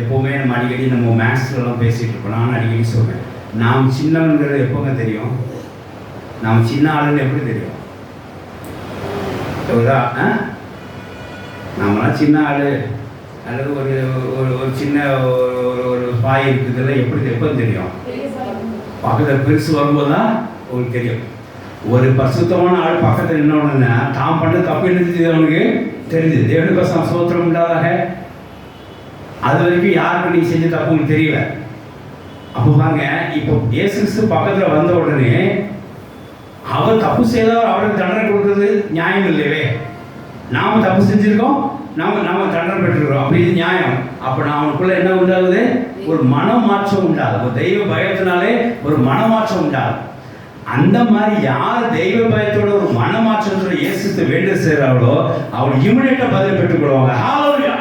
எப்போவுமே நம்ம அடிக்கடி நம்ம மேக்ஸ்லாம் பேசிகிட்டு இருக்கோம். நான் அடிக்கடி சொல்கிறேன், நாம் சின்னவங்கிறது எப்போங்க தெரியும்? நாம் சின்ன ஆளுன்னு எப்படி தெரியும்? நம்மளாம் சின்ன ஆள் அல்லது ஒரு ஒரு சின்ன ஒரு பாய் இருக்குதுல எப்போ தெரியும்? பக்கத்தில் பெருசு வரும்போது தான் உங்களுக்கு தெரியும். ஒரு பரிசுத்தமான ஆள் பக்கத்தில் நின்னோடனே தான் பண்ண தப்பு என்ன அவனுக்கு தெரிஞ்சுது. தேவனுக்கு சோத்திரம் இல்லாதாக அது வரைக்கும் யாருக்கு நீ செஞ்ச தப்பு உங்களுக்கு தெரியல. அப்போ பாருங்க, இப்போ இயேசு கிறிஸ்து பக்கத்தில் வந்த உடனே அவர் தப்பு செய்தவர் அவருக்கு தண்டனை கொடுக்குறது நியாயம் இல்லையே. நாம் தப்பு செஞ்சுருக்கோம், நாம தண்டனை பெற்றுக்கிறோம், அப்படி இது நியாயம். அப்போ நான் அவனுக்குள்ள என்ன உண்டாகுது? ஒரு மனமாற்றம் உண்டாகும். ஒரு தெய்வ பயத்தினாலே ஒரு மனமாற்றம் உண்டாகும். அந்த மாதிரி யார் தெய்வ பயத்தோட ஒரு மனமாற்றத்தோட இயேசுக்கு வேண்டு செய்கிறாங்களோ அவள் இமிடியேட்டாக பதில் பெற்றுக்கொள்வாங்க. ஹல்லேலூயா!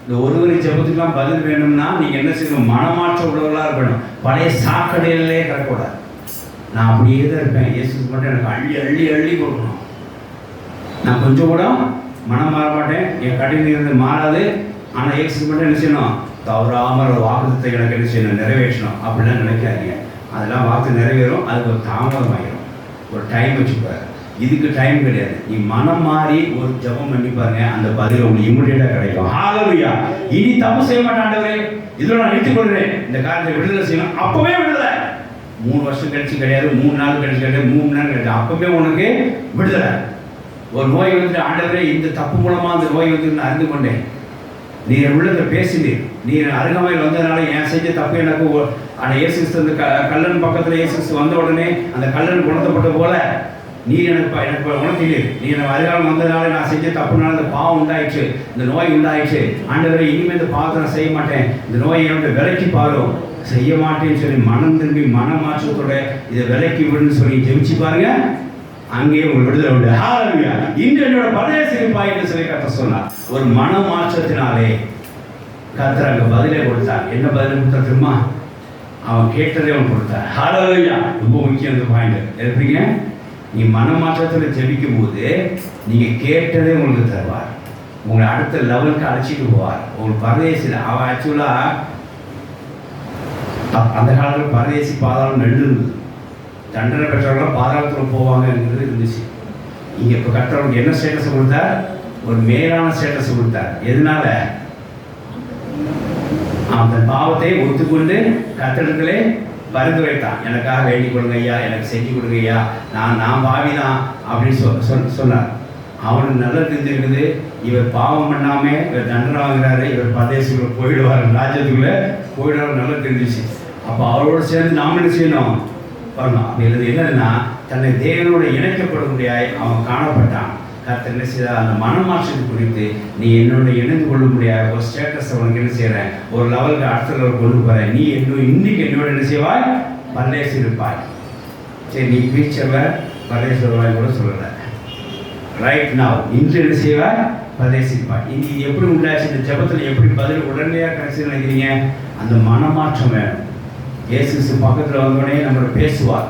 இந்த ஒருவரை ஜெபத்துக்கெல்லாம் பதில் வேணும்னா நீங்கள் என்ன செய்யணும்? மனமாற்றம் உள்ளவர்களாக இருக்கணும். பழைய சாக்கடையிலே கிடக்கூடாது. நான் அப்படியே தான் இருப்பேன், இயேசுக்கு மட்டும் எனக்கு அள்ளி அள்ளி அள்ளி கொடுக்கணும். நான் கொஞ்சம் கூட மனம் மாற மாட்டேன், என் கடையில் இருந்து மாறாது. ஆனால் இயேசுக்கு மட்டும் என்ன செய்யணும்? தவறாமல் ஒரு வாக்குத்தத்தை எனக்கு என்ன செய்யணும்? நிறைவேற்றணும். அப்படிலாம் நினைக்காதீங்க. அதெல்லாம் வாக்கு நிறைவேறும், அதுக்கு ஒரு தாமதம் ஆகிடும். ஒரு டைம் வச்சுப்பாரு. இதுக்கு டைம் கிடையாது. நீ மனம் மாறி ஒரு ஜபம் பண்ணி பாருங்க, அந்த பதில் உங்களுக்கு இமிடியேட்டாக கிடைக்கும். ஹல்லேலூயா! இனி தப்பு செய்ய மாட்டாண்டவரே, இதில் நான் நிறுத்திக் கொள்கிறேன், இந்த காரியத்தை விடுதலை செய்யணும். அப்பவே விடுதலை. 3 வருஷம் கழிச்சு கிடையாது, 3 நாள் கழிச்சு கிடையாது, 3 நேரம் கிடையாது, அப்பவே உனக்கு விடுதலை. ஒரு நோய் வந்து ஆண்டவரே இந்த தப்பு மூலமாக அந்த நோய் வந்து நான் அறிந்து கொண்டேன், நீர் உள்ளதை பேசினீர், நீர் அருகாமையில் வந்ததுனால என் செஞ்ச தப்பு எனக்கு. ஆனால் இயேசு கிறிஸ்து அந்த கல்லன் பக்கத்தில் இயேசு கிறிஸ்து வந்த உடனே அந்த கல்லன் குணத்தப்பட்ட போல நீர் எனக்கு உணர்த்தினீர். நீ எனக்கு அருகாமல் வந்ததுனால நான் செஞ்ச தப்புனால இந்த பாவம் உண்டாயிடுச்சு, இந்த நோய் உண்டாயிடுச்சு. ஆண்டவரை இனிமேல் இந்த பாவத்தை நான் செய்ய மாட்டேன், இந்த நோயை என்னோட விலைக்கு பாரும், செய்ய மாட்டேன்னு சொல்லி மனம் திரும்பி மனமாற்றத்தோட இதை விலைக்கு விடுன்னு சொல்லி ஜெபிச்சு பாருங்க, அங்கேயே உங்களுக்கு விடுதலை உண்டு. ஹல்லேலூயா! இன்று என்னோட பழைய சிரிப்பாய் என்று சொல்லி கர்த்தர் சொன்னார். ஒரு மனமாற்றத்தினாலே கர்த்தர் அங்கே பதிலே கொடுத்தார். என்ன பதில் கொடுத்தா தெரியுமா? அவன் கேட்டதே அவன் கொடுத்தார். ஹல்லேலூயா! ரொம்ப முக்கியம் இந்த பாயிண்ட். எப்படிங்க? நீ மனமாற்றத்தில் ஜெபிக்கும் போது நீங்கள் கேட்டதே உங்களுக்கு தருவார். உங்களை அடுத்த லெவலுக்கு அழைச்சிட்டு போவார். உங்களுக்கு பரதேசில் அவன் ஆக்சுவலாக அந்த காலத்தில் பரதேசி பாதாளம் இருந்தது. தண்டனை பெற்றவர்கள் பாதாளத்தில் போவாங்கங்கிறது இருந்துச்சு. இங்கே இப்போ கர்த்தருக்கு என்ன ஸ்டேட்டஸ் கொடுத்தார்? ஒரு மேலான ஸ்டேட்டஸ் கொடுத்தார். எதனால? அந்த பாவத்தை ஒத்துக்கொண்டு கர்த்தரிடத்திலே பரிந்துரைத்தான். எனக்காக வேண்டிக் கொடுங்க ஐயா, எனக்கு செஞ்சு கொடுங்க ஐயா, நான் பாவி தான் அப்படின்னு சொன்னார். அவனுக்கு நல்லா தெரிஞ்சிருக்குது, இவர் பாவம் பண்ணாமல் இவர் தண்டனை வாங்குறாரு, இவர் பரதேசிக்குள்ள போயிடுவார், ராஜ்யத்துக்குள்ளே போயிடுவார் நல்லா தெரிஞ்சிச்சு. அப்போ அவரோடு சேர்ந்து நாம் என்ன செய்யணும்? வரணும். அப்படி என்னன்னா தன்னை தேவனோடு இணைக்கப்பட முடியாது அவன் காணப்பட்டான். கர்த்தர் என்ன செய்தார்? அந்த மனமாற்றத்தை குறித்து நீ என்னோட இணைந்து கொள்ள முடியாது ஒரு ஸ்டேட்டஸ் அவனுக்கு என்ன செய்கிறேன், ஒரு லெவலுக்கு அடுத்த லெவல் கொண்டு போகிறேன். நீ இன்னைக்கு என்னோட என்ன செய்வாய்? பரதேசி இருப்பாய். சரி, நீ ஃபியூச்சரில் பரதேசி வருவாய் கூட சொல்லலை. ரைட் நாவ் இன்று என்ன செய்வாய்? பரதேசி இருப்பாய். இது எப்படி உண்டாச்சு? இந்த ஜபத்தில் எப்படி பதில் உடனடியாக கிடைச்சி நினைக்கிறீங்க? அந்த மனமாற்றம் வேணும். இயேசு பக்கத்தில் வந்தோடனே நம்மளோட பேசுவார்,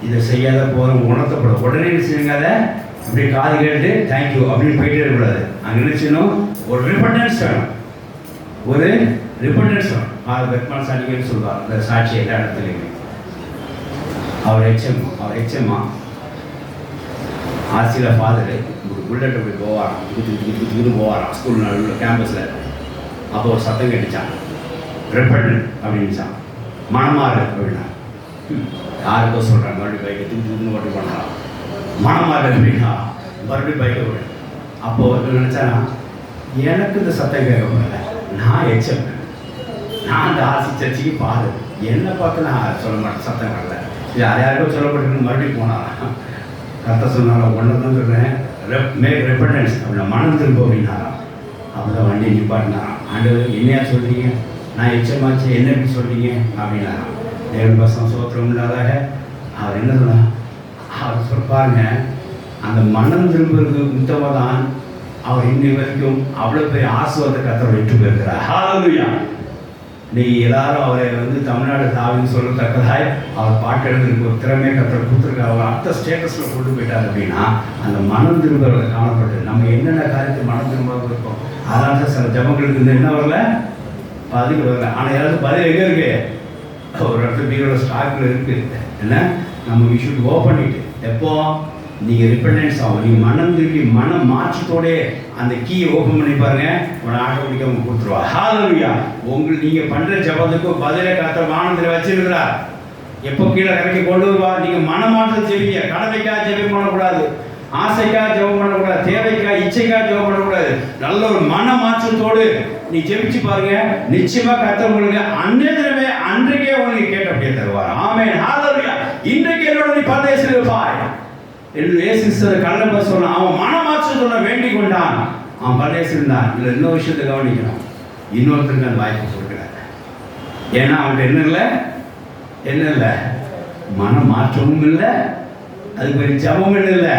இதை செய்யாத போகிறோம் உணர்த்தப்படும். உடனே என்ன செய்யுங்க? அதை அப்படி காது கேட்டு தேங்க்யூ அப்படின்னு போயிட்டே இருக்கக்கூடாது. அங்கே என்ன செய்யணும்? ஒரு ரிப்பண்டன்ஸ் வேணும். ஒரு ரிப்பண்டன்ஸ் வேணும். பெட்மான் சாட்சின்னு சொல்லுவார் இந்த சாட்சி எல்லா இடத்துலையுமே. அவர் எச்எம்மா ஆர்சியில் ஃபாதரு ஒரு புல்லட் அப்படி போவாராம், துக்கு போவாராம் ஸ்கூல் நடுவில் கேம்பஸில். அப்போ ஒரு சத்தம் கேட்டுச்சான், ரிப்பண்டன் அப்படின்னுச்சான், மனமாறு அப்படின்னா. யாருக்கோ சொல்கிறாங்க, மறுபடியும் பைக்கை துக்கு ஓட்டு பண்ணுறான், மனமாறு அப்படின்னா மறுபடியும் பைக்கை ஓடு. அப்போது நினச்சானா, எனக்கு இந்த சத்தம் கேட்க முடியல, நான் எச்எம், நான் அந்த ஆர்சி சர்ச்சுக்கு பாரு, என்னை பார்த்து நான் சொல்ல மாட்டேன், சத்தம் வரல. இது யாருக்கோ சொல்லப்பட்டு மறுபடியும் போனாராம். கரெக்டாக சொன்னாலும் ஒன்று தான் சொல்கிறேன், மேக் ரெப்பண்டன்ஸ் அப்படின்னா மனம் திரும்ப அப்படின்னாராம். அப்போதான் வண்டி நிப்பாட்டினாராம். ஆண்டவர் என்னையா சொல்கிறீங்க, நான் எச்சமாச்சு என்ன எப்படி சொல்கிறீங்க அப்படின்னாராம். தேவன் பசம் சோத்திரம் இல்லாதாக அவர் என்ன சொன்னார், அவர் சொல்பாருங்க, அந்த மனம் திரும்புறது முத்தமாக தான் அவர் இன்னை வரைக்கும் அவ்வளோ பெரிய ஆசீர்வாதத்தை கர்த்தர் விட்டு போயிருக்கிறார். ஹல்லேலூயா. நீ எல்லாரும் அவரை தமிழ்நாடு தாவின்னு சொல்லத்தக்கதாய் அவர் பாட்டு எழுதுறதுக்கு ஒரு திறமையை கர்த்தர் கொடுத்துருக்காரு. அவர் அடுத்த ஸ்டேட்டஸில் கொண்டு போயிட்டார் அப்படின்னா அந்த மனம் திரும்புறத காணப்பட்டு நம்ம என்னென்ன காரியத்தை மனம் திரும்ப இருக்கோம். அதனால தான் சில ஜபங்களுக்கு இந்த என்ன வரல, பதில் வரல. ஆனால் யாராவது பதில் எங்கே இருக்கு, ஒரு இடத்துல பீரோட ஸ்டாக்கில் இருக்குது. என்ன நம்ம வி ஷுட் ஓப்பன் இட். எப்போ நீங்கள் ரிப்பெண்டன்ஸ் ஆகும், நீங்கள் மனம் திரும்பி மனம் மாற்றத்தோடே அந்த கீயை ஓப்பன் பண்ணி பாருங்க, உங்களை ஆட்டோமேட்டிக்காக அவங்க கொடுத்துருவா. ஹல்லேலூயா. நீங்கள் பண்ணுற ஜபத்துக்கு பதிலை கர்த்தர் வானத்தில் வச்சிருக்கிறார். எப்போ கீழே கரைக்கு கொண்டு வருவா. நீங்கள் மனமாற்றம் செய்வீங்க. கடமைக்காக ஜெபம் பண்ணக்கூடாது, ஆசைக்காக ஜெபம் பண்ணக்கூடாது, தேவைக்காக இச்சைக்காக ஜெபம் பண்ணக்கூடாது. நல்ல ஒரு மன மாற்றத்தோடு நீ ஜெபிச்சு பாருங்க, நிச்சயமா கர்த்தர் உங்களுக்கு அன்றைக்கே உங்களுக்கு கேட்டபடியே தருவார். ஆமென். ஹல்லேலூயா. இன்றைக்கு என்னோட நீ பரதேசில் இருப்பாய் என்று இயேசு கல்லப்ப சொன்னான். அவன் மனமாற்றத்தோட வேண்டிக் கொண்டான், அவன் பரதேசில் இருந்தான். இதில் இன்னொரு விஷயத்தை கவனிக்கணும், இன்னொருத்தருக்கு அந்த வாய்ப்பு கொடுக்குறாங்க. ஏன்னா அவன்கிட்ட என்ன இல்லை, மனமாற்றமும் இல்லை, அதுக்கு ஒரு ஜபமும் இல்லை,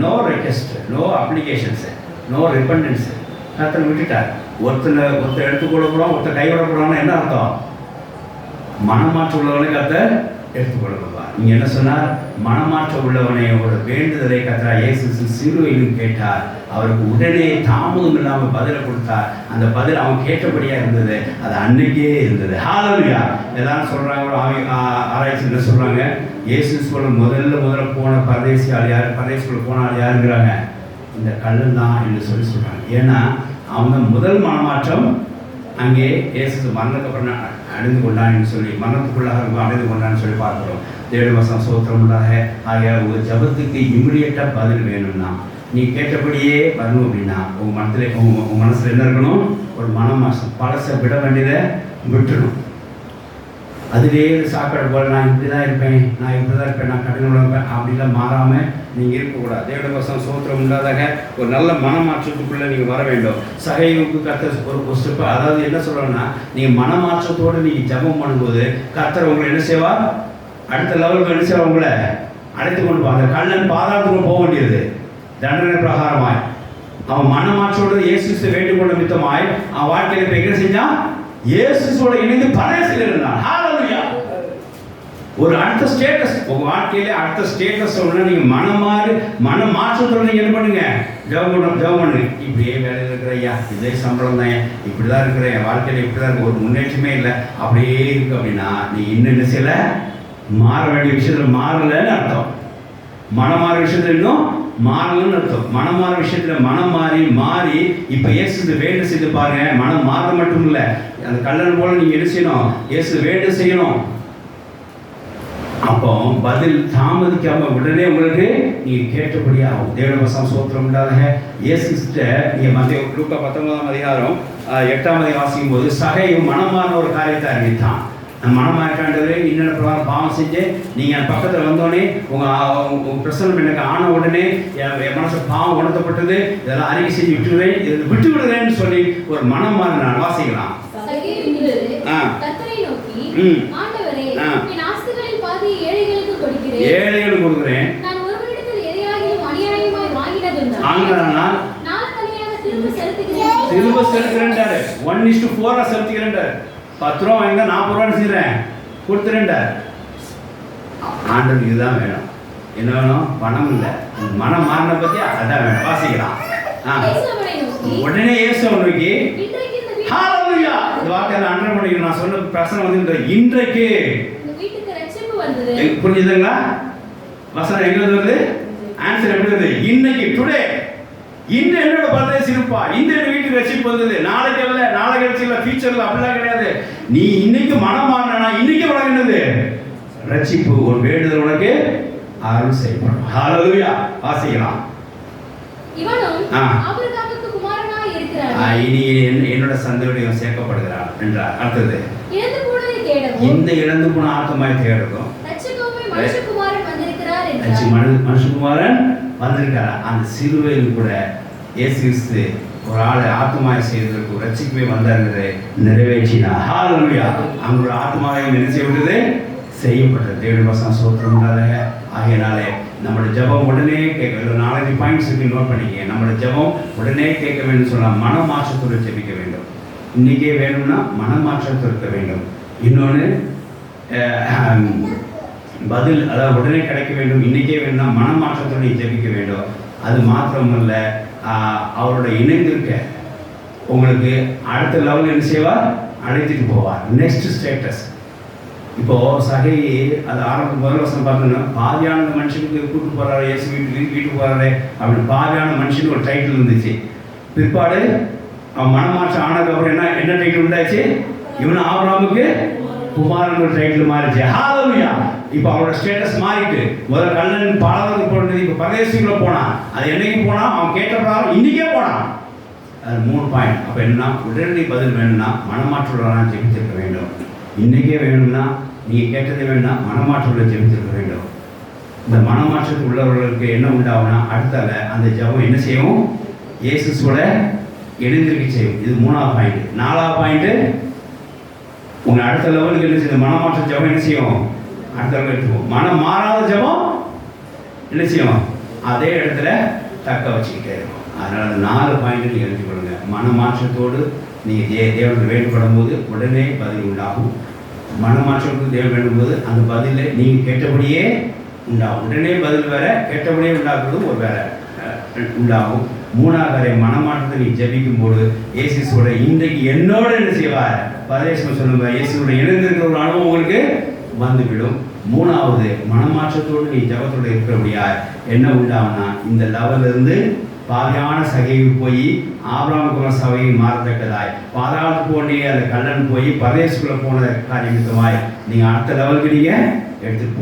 no request, no applications, no repentance. கர்த்தர் விட்டுட்டார். ஒருத்தர் எடுத்துக்கொள்ள போகிறோம், ஒருத்தர் கைவிட போகிறான்னு என்ன அர்த்தம், மனமாற்றம் உள்ளவனை கர்த்தர் எடுத்துக்கொள்ள போவார். நீங்கள் என்ன சொன்னார், மனமாற்ற உள்ளவனையோட வேண்டுதலை கர்த்தர் இயேசு சிலுவையிலும் கேட்டார். அவருக்கு உடனே தாமதம் இல்லாமல் பதிலை கொடுத்தார். அந்த பதில் அவன் கேட்டபடியாக இருந்தது, அது அன்னைக்கே இருந்தது. ஹல்லேலூயா. எல்லாரும் சொல்கிறாங்க, ஆராய்ச்சி என்ன சொல்கிறாங்க, இயேசு சொல்ல முதல்ல போன பரதேசி ஆள் யார், பரதேசிக்குள்ள போன ஆள் யாருங்கிறாங்க, இந்த கல்லன் தான் என்று சொல்கிறாங்க. ஏன்னா அவங்க முதல் மனமாற்றம் அங்கே இயேசு மரணத்துக்கு அப்புறம் அடைந்து கொண்டான்னு சொல்லி, மரணத்துக்குள்ளாக அடைந்து கொண்டான்னு சொல்லி பார்க்குறோம். தேவ வசனம் சோத்திரம் உண்டாக. ஆகிய ஒரு ஜபத்துக்கு இமிடியேட்டாக பதில் வேணும்னா, நீ கேட்டபடியே வரணும் அப்படின்னா உங்கள் மனசில் என்ன இருக்கணும், ஒரு மனமாசம். பழசை விட வேண்டியதை விட்டுணும். அதுவே சாக்கடை போல் நான் இப்படி தான் இருப்பேன், நான் கடினம் இருப்பேன் அப்படிலாம் மாறாமல் நீங்கள் இருக்கக்கூடாது. தேவ வசனம் சோத்திரம் உண்டாதாக ஒரு நல்ல மனமாற்றத்துக்குள்ளே நீங்கள் வர வேண்டும். சகைவுக்கு கர்த்தர் ஒரு ஸ்டெப், அதாவது என்ன சொல்கிறோன்னா, நீங்கள் மனமாற்றத்தோடு நீங்கள் ஜபம் பண்ணும்போது கர்த்தர் உங்களை என்ன செய்வார், அடுத்த லெவலுக்கு என்ன செய்வார், உங்களை அழைத்து கொண்டு போவார். அந்த கள்ளன் பாதாளத்துக்குள்ள போக வேண்டியது தண்டனை பிரகாரமாய் அவன் மனமாற்றோடு இயேசு வேண்டிக் கொண்ட மித்தமாய் அவன் வாழ்க்கையில் இப்போ என்ன செஞ்சான், இயேசுவோட இணைந்து பரதேசில் இருந்தான். ஹல்லேலூயா. ஒரு அடுத்த ஸ்டேட்டஸ் உங்கள் வாழ்க்கையிலே அடுத்த ஸ்டேட்டஸ் ஒன்று நீங்கள் மனம் மாற்றத்தோடு நீங்கள் என்ன பண்ணுங்க, ஜெபம் பண்ணுங்க. இப்படியே வேலையில் இருக்கிற ஐயா, இதே சம்பளம் தான், இப்படி தான் இருக்கிற என் வாழ்க்கையில் இப்படி தான் ஒரு முன்னேற்றமே இல்லை அப்படியே இருக்கு அப்படின்னா நீ இன்னும் என்ன செய்யலை, மாற வேண்டிய விஷயத்தில் மாறலைன்னு அர்த்தம். மனம் மாற விஷயத்தில் இன்னும் மாறலன்னு அர்த்தம். மனம் மாற விஷயத்தில் மனம் மாறி இப்போ இயேசு வேண்டு செய்து பாருங்க. மனம் மாற மட்டும் இல்லை, அந்த கல்லன் போல நீங்கள் என்ன செய்யணும், இயேசு வேண்டு செய்யணும். அப்போ பதில் தாமதிக்காம உடனே உங்களுக்கு நீங்கள் கேட்டபடியே ஆகும். தேவ வசனம் சோத்திரம் உண்டாக. இயேசுகிட்ட நீங்கள் லூக்கா 19ஆம் அதிகாரம் 8ஆம் அதிகாரம் வாசிக்கும் போது சகையும் மனமான ஒரு காரியத்தை அறிவித்தான். நான் மனமாக்காண்டது இன்னொரு பிரகாரம் பாவம் செஞ்சு நீங்கள் என் பக்கத்தில் வந்தோடனே உங்கள் பிரசனம் எனக்கு ஆன உடனே என் மனசு பாவம் உணர்த்தப்பட்டது, இதெல்லாம் அறிக்கை செஞ்சு விட்டு விடுறேன்னு சொல்லி ஒரு மனம் மாறி நான் வாசிக்கலாம். ஏழைகளுக்கு கொடுக்கிறேன், திரும்ப செலுத்துகிறேன். 1:4 செலுத்துகிறேன். 10 ரூபா வாங்கினா 40 ரூபான்னு செய்கிறேன் கொடுத்துறேன்டா. ஆண்டவருக்கு இதுதான் வேணும். என்ன வேணும், பணம் இல்லை, மனம் மாறின பற்றி அதான் வேணும். வாசிக்கலாம். உடனே இயேசு நோக்கி ஹல்லேலூயா. இந்த வார்த்தையில அண்டர் பண்ணிக்கணும். நான் சொன்ன பிரச்சனை இன்றைக்கு புரிஞ்சுதுங்களா? வசனம் எங்க வருது, ஆன்சர் எப்படி வருது, இன்னைக்கு, டுடே. இந்த என்னோட பரதேசி இருப்பா, இந்த வீட்டுக்கு ரட்சிப்பு வந்தது, நாளைக்கு இல்லை, நாளை கழிச்சு இல்லை, ஃபியூச்சர்ல அப்படிலாம் கிடையாது. நீ இன்னைக்கு மனம் மாறினா இன்னைக்கு உனக்கு என்னது ரட்சிப்பு, ஒரு வேண்டுதல் உனக்கு அருள் செய்யப்படும். ஹல்லேலூயா. வாசிக்கலாம். இனி என்னோட சந்ததியுடைய சேர்க்கப்படுகிறார் என்றார். அடுத்தது, இந்த இழந்து போன ஆத்மாவை தேடுறோம். மனுஷகுமாரன் வந்திருக்காரு. அந்த சிலுவையில் கூட இயேசு கிறிஸ்து ஒரு ஆளை ஆத்மாவை செய்வதற்கு ரட்சிக்கவே வந்தாருங்கிறதை நிறைவேற்றினார். ஹல்லேலூயா. அவங்களோட ஆத்மாவை என்ன செய்யப்பட்டது? செய்யப்பட்டது. தேவனுடைய வசனம் சோத்திரம்னால ஆகையினாலே நம்மளோட ஜெபம் உடனே கேட்க வேண்டும். 4 பாயிண்ட்ஸ் இருக்கு, நோட் பண்ணிக்க. நம்மளோட ஜெபம் உடனே கேட்க வேண்டும் சொன்னால் மனமாற்றத்தோடு ஜெபிக்க வேண்டும். இன்றைக்கே வேணும்னா மனமாற்றத்தோடு இருக்க வேண்டும். இன்னொன்று பதில், அதாவது உடனே கிடைக்க வேண்டும். இன்றைக்கே வேணும்னா மனமாற்றத்தோடு ஜெபிக்க வேண்டும். அது மாத்திரமல்ல, அவரோட இணைந்திருக்க உங்களுக்கு அடுத்த லெவலில் என்ன செய்வார்? அழைத்துட்டு போவார். Next status. இப்போ சகை அது முதல் வசனம் பார்த்தோன்னா பாவியான மனுஷனுக்கு கூட்டு போறாரு, இயேசு வீட்டுக்கு போறாரு அப்படின்னு பாவியான மனுஷனுக்கு ஒரு டைட்டில் இருந்துச்சு. பிற்பாடு அவன் மனமாற்றம் ஆனதுக்கப்புறம் என்ன டைட்டில் உண்டாச்சு? இவன் ஆபிரகாமுக்கு குமாரன் ஒரு டைட்டில் மாறிச்சு. ஹல்லேலூயா. இப்போ அவனோட ஸ்டேட்டஸ் மாறிட்டு முதல்ல கல்லன் பாலத்துக்கு போனது, இப்போ பரதேசிக்குள்ள போனான். அது என்னைக்கு போனான்? அவன் கேட்ட பிரகாரம் இன்னைக்கே போனான். அது 3 பாயிண்ட். அப்போ என்னன்னா உடனடி பதில் வேணும்னா மனமாற்றத்துடன் ஜெபித்திருக்க வேண்டும். இன்றைக்கே வேணும்னா நீங்கள் கேட்டதே வேணும்னா மனமாற்றத்துடன் ஜெபித்திருக்க வேண்டும். இந்த மனமாற்றத்தில் உள்ளவர்களுக்கு என்ன உண்டாகும்னா அடுத்தால அந்த ஜெபம் என்ன செய்யும்? இயேசுவோட இணைந்திருக்க செய்யும். இது 3ஆவது பாயிண்ட். 4ஆவது பாயிண்ட்டு உங்கள் அடுத்த லெவலுக்கு என்ன செய்யும்? மனமாற்ற ஜெபம் என்ன செய்யும்? அடுத்த லெவலுக்கு எடுத்துக்கும். மனம் மாறாத ஜெபம் என்ன செய்யும்? அதே இடத்துல தக்க வச்சுக்கிட்டே இருக்கும். அதனால் அந்த 4 பாயிண்ட்டு நீங்கள் எழுதி கொடுங்க. மனமாற்றத்தோடு நீங்கள் தேவனுக்கு வேண்டுபடும் போது உடனே பதில் உண்டாகும். மனமாற்றத்துக்கு தேவன் வேண்டும்போது அந்த பதிலை நீங்கள் கேட்டபடியே உண்டாகும். உடனே பதில் வேற, கேட்டபடியே உண்டாக்குறதும் ஒரு வேற உண்டாகும். 3ஆவது மனமாற்றத்தை நீ ஜெபிக்கும் போது இயேசுவோட இன்றைக்கு என்னோட என்ன செய்வார்? பரதேசம் சொல்லுங்க. இயேசுவோட இணைந்திருக்கிற ஒரு அனுபவம் உங்களுக்கு வந்துவிடும். 3ஆவது மனமாற்றத்தோடு நீ ஜெபத்தோடு இருக்கிறபடியா என்ன உண்டாகும்னா இந்த லெவலிருந்து பாவியான சகைக்கு போய் ஆபிரகாமுக்கு சபையை மாறத்தக்கதாய் பாதாளத்துக்கு போண்டிய அந்த கல்லன் போய் பரதேசுக்குள்ளே போன காரியமாய் நீங்கள் அடுத்த லெவலுக்கு நீங்கள் எடுத்துட்டு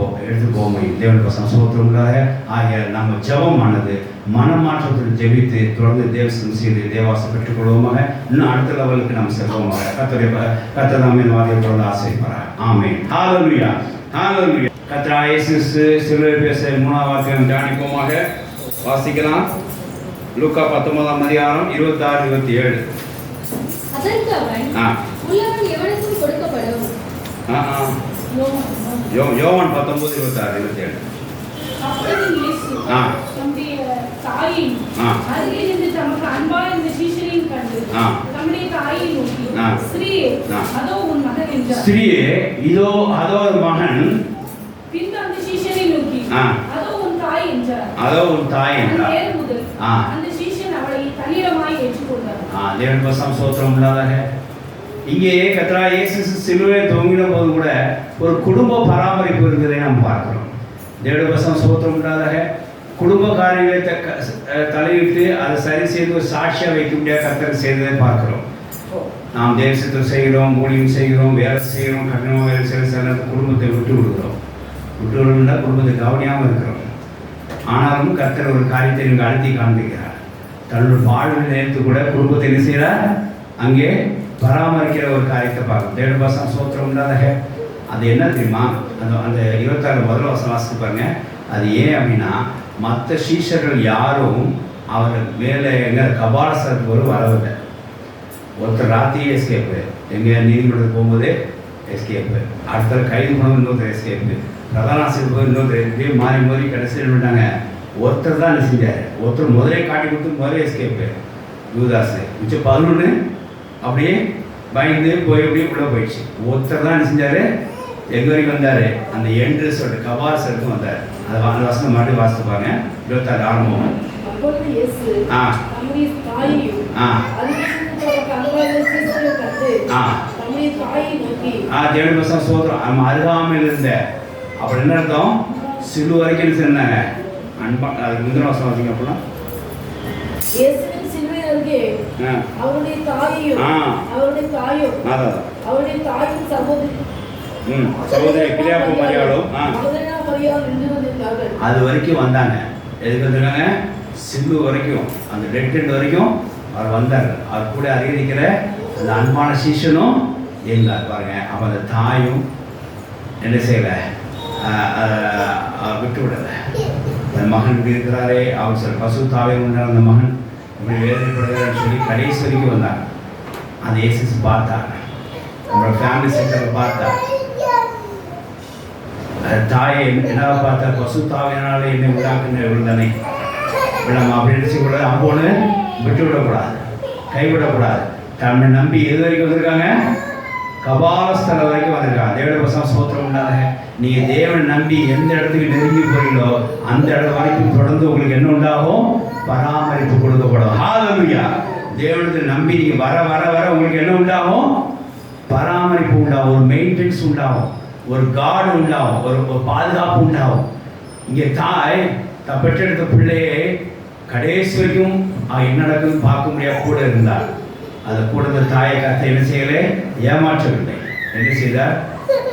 போக முடியும். தேவனுக்கு சந்தோஷமாக ஆகிய நம்ம ஜெபமானது மனமாற்றத்துடன் ஜெபித்து தொடர்ந்து தேவசனம் செய்து தேவாசம் பெற்றுக்கொள்வோமாக. இன்னும் அடுத்த லெவலுக்கு நம்ம செல்வோமாக. கர்த்தர் நம்மை வாதியோடு ஆசைப்படுறார். ஆமென். ஹல்லேலூயா. ஹல்லேலூயா. கர்த்தராகிய இயேசு சிலுவை பேச 3ஆவது வாக்கியம் தியானிப்போமாக. வாசிக்கலாம். லூக்கா 19ஆம் அதிகாரம் 26-27. அதற்கு அவன் உள்ளவன் எவனுக்கும் கொடுக்கப்படும். யோவான் 19:26-27. அப்பொழுது இயேசு தம்முடைய தாயின் அருகே நின்று தமக்கு அன்பாய் இருந்த சீஷரையும் கண்டு தம்முடைய தாயை நோக்கி, ஸ்திரீயே, அதோ உன் மகன் என்றார். ஸ்திரீயே, இதோ அதோ மகன். பின்பு அந்த சீஷரை நோக்கி, அதோ உன் தாய் என்றார். அதோ உன் தாய் என்றார். அந்த சீஷன் அவளை தன்னிடமாய் ஏற்றுக்கொண்டார். தேவனுக்கு சந்தோஷம் உள்ளதாக. இங்கே கர்த்தராகிய இயேசு சிலுவை தொங்கின போது கூட ஒரு குடும்ப பராமரிப்பு இருக்கிறதை நாம் பார்க்கிறோம். தேவனுக்கு சந்தோஷம் உள்ளதாக. குடும்ப காரியங்களை தலையிட்டு அதை சரி செய்து ஒரு சாட்சியாக வைக்க முடியாத கர்த்தர் செய்ததை பார்க்கிறோம். நாம் தேவசத்தை செய்கிறோம், ஊழியம் செய்கிறோம், வேலை செய்கிறோம், கடினமாக வேலை செய்கிற குடும்பத்தை விட்டு விடுகிறோம். விட்டு விடும்னா குடும்பத்தை கவனியாமல் இருக்கிறோம். ஆனாலும் கர்த்தர் ஒரு காரியத்தை நீங்கள் அழுத்தி காண்பிக்கிறார். தன்னுடைய வாழ்வு நேரத்து கூட குடும்பத்தை என்ன செய்கிறார்? அங்கே பராமரிக்கிற ஒரு காரியத்தை பார்க்கணும். தேவபாசம் சோத்திரம் இல்லாத அது என்ன தெரியுமா? அந்த 26 முதல் வசனம் வாசித்து பாருங்க. அது ஏன் அப்படின்னா மற்ற சீஷர்கள் யாரும் அவர் மேலே எங்கே கபாலசத்துக்கு ஒரு வரவில்லை. ஒருத்தர் ராத்திரி எஸ்கேப்பு, எங்கே நீதிமன்றத்துக்கு போகும்போதே எஸ்கேப்பு, அடுத்த கைது போனது இன்னொருத்தர் எஸ்கேப்பு, பிரதானாசிரியர் போது இன்னொருத்தர் எப்படியே மாறி மாறி கடைசியில் விட்டாங்க. ஒருத்தர் தான் என்ன செஞ்சார்? ஒருத்தர் முதலே காட்டி கொடுத்து முதலே எஸ்கேப்பு யூதாசு. மிச்சம் 11 அப்படியே பயந்து போய் அப்படியே உள்ளே போயிடுச்சு. ஒருத்தர் தான் என்ன செஞ்சார்? எங்கே வரைக்கும் வந்தார்? அந்த எண்டு சொல்லிட்டு கபாலசத்துக்கு வந்தார். அதை அந்த வசனம் மறுபடியும் வாசிப்பாங்க. 26 ஆரம்பம். தேவன் சோதரம் அருகாமையில் இருந்த அப்படி என்ன அர்த்தம்? சிலு வரைக்கும் என்ன சொன்னாங்க? அன்பா அதுக்கு முந்தின வசனம் வச்சிங்க அப்படின்னா அவருடைய தாயும் சகோதரி கிரியாப்பு மரியாளும் அது வரைக்கும் வந்தாங்க. எதுக்கு வந்திருக்காங்க? சிலு வரைக்கும், அந்த டெட் எண்ட் வரைக்கும் அவர் வந்தார். அவர் கூட அறிவிக்கிற அந்த அன்பான சீஷனும் இருந்தார் பாருங்க. அப்போ அந்த தாயும் என்ன செய்யலை? விட்டு விடலை. தன் மகன் இப்படி இருக்கிறாரே, அவர் சில பசுத்தாவே உண்டான அந்த மகன் இப்படி வேதனைப்படுகிறான்னு சொல்லி கடைசி வரைக்கும் வந்தாங்க. அந்த இயேசு பார்த்தார், நம்மளோட ஃபேமிலி சென்டரை பார்த்தார். தாயை என்ன பார்த்தா, பசுத்தாவினால என்னை உண்டாக்குன்னு விழுந்தானே, நம்ம அப்படி நினைச்சக்கூடாது, அம்போன்னு விட்டு விடக்கூடாது, கைவிடக்கூடாது. தன்னை நம்பி எது வரைக்கும் வந்திருக்காங்க? கபாலஸ்தலம் வரைக்கும் வந்திருக்காங்க. தேவனுடைய வசனம் ஸ்தோத்திரம் உண்டாக. நீங்கள் தேவனை நம்பி எந்த இடத்துக்கு நெருங்கி போறீங்களோ அந்த இடம் வரைக்கும் தொடர்ந்து உங்களுக்கு என்ன உண்டாகும்? பராமரிப்பு கொடுக்கப்படும். ஹல்லேலூயா. தேவனத்தை நம்பி நீங்கள் வர வர வர உங்களுக்கு என்ன உண்டாகும்? பராமரிப்பு உண்டாகும், ஒரு மெயின்டெனன்ஸ் உண்டாகும், ஒரு கார்டு உண்டாகும், ஒரு பாதுகாப்பு உண்டாகும். இங்கே தாய் பெற்றெடுத்த பிள்ளையை கடைசி வரைக்கும் என்ன நடக்குதுன்னு பார்க்க முடியாது கூட இருந்தார். அதை கூட இந்த தாயை கத்தை என்ன செய்யலை? ஏமாற்றவில்லை. என்ன செய்தார்?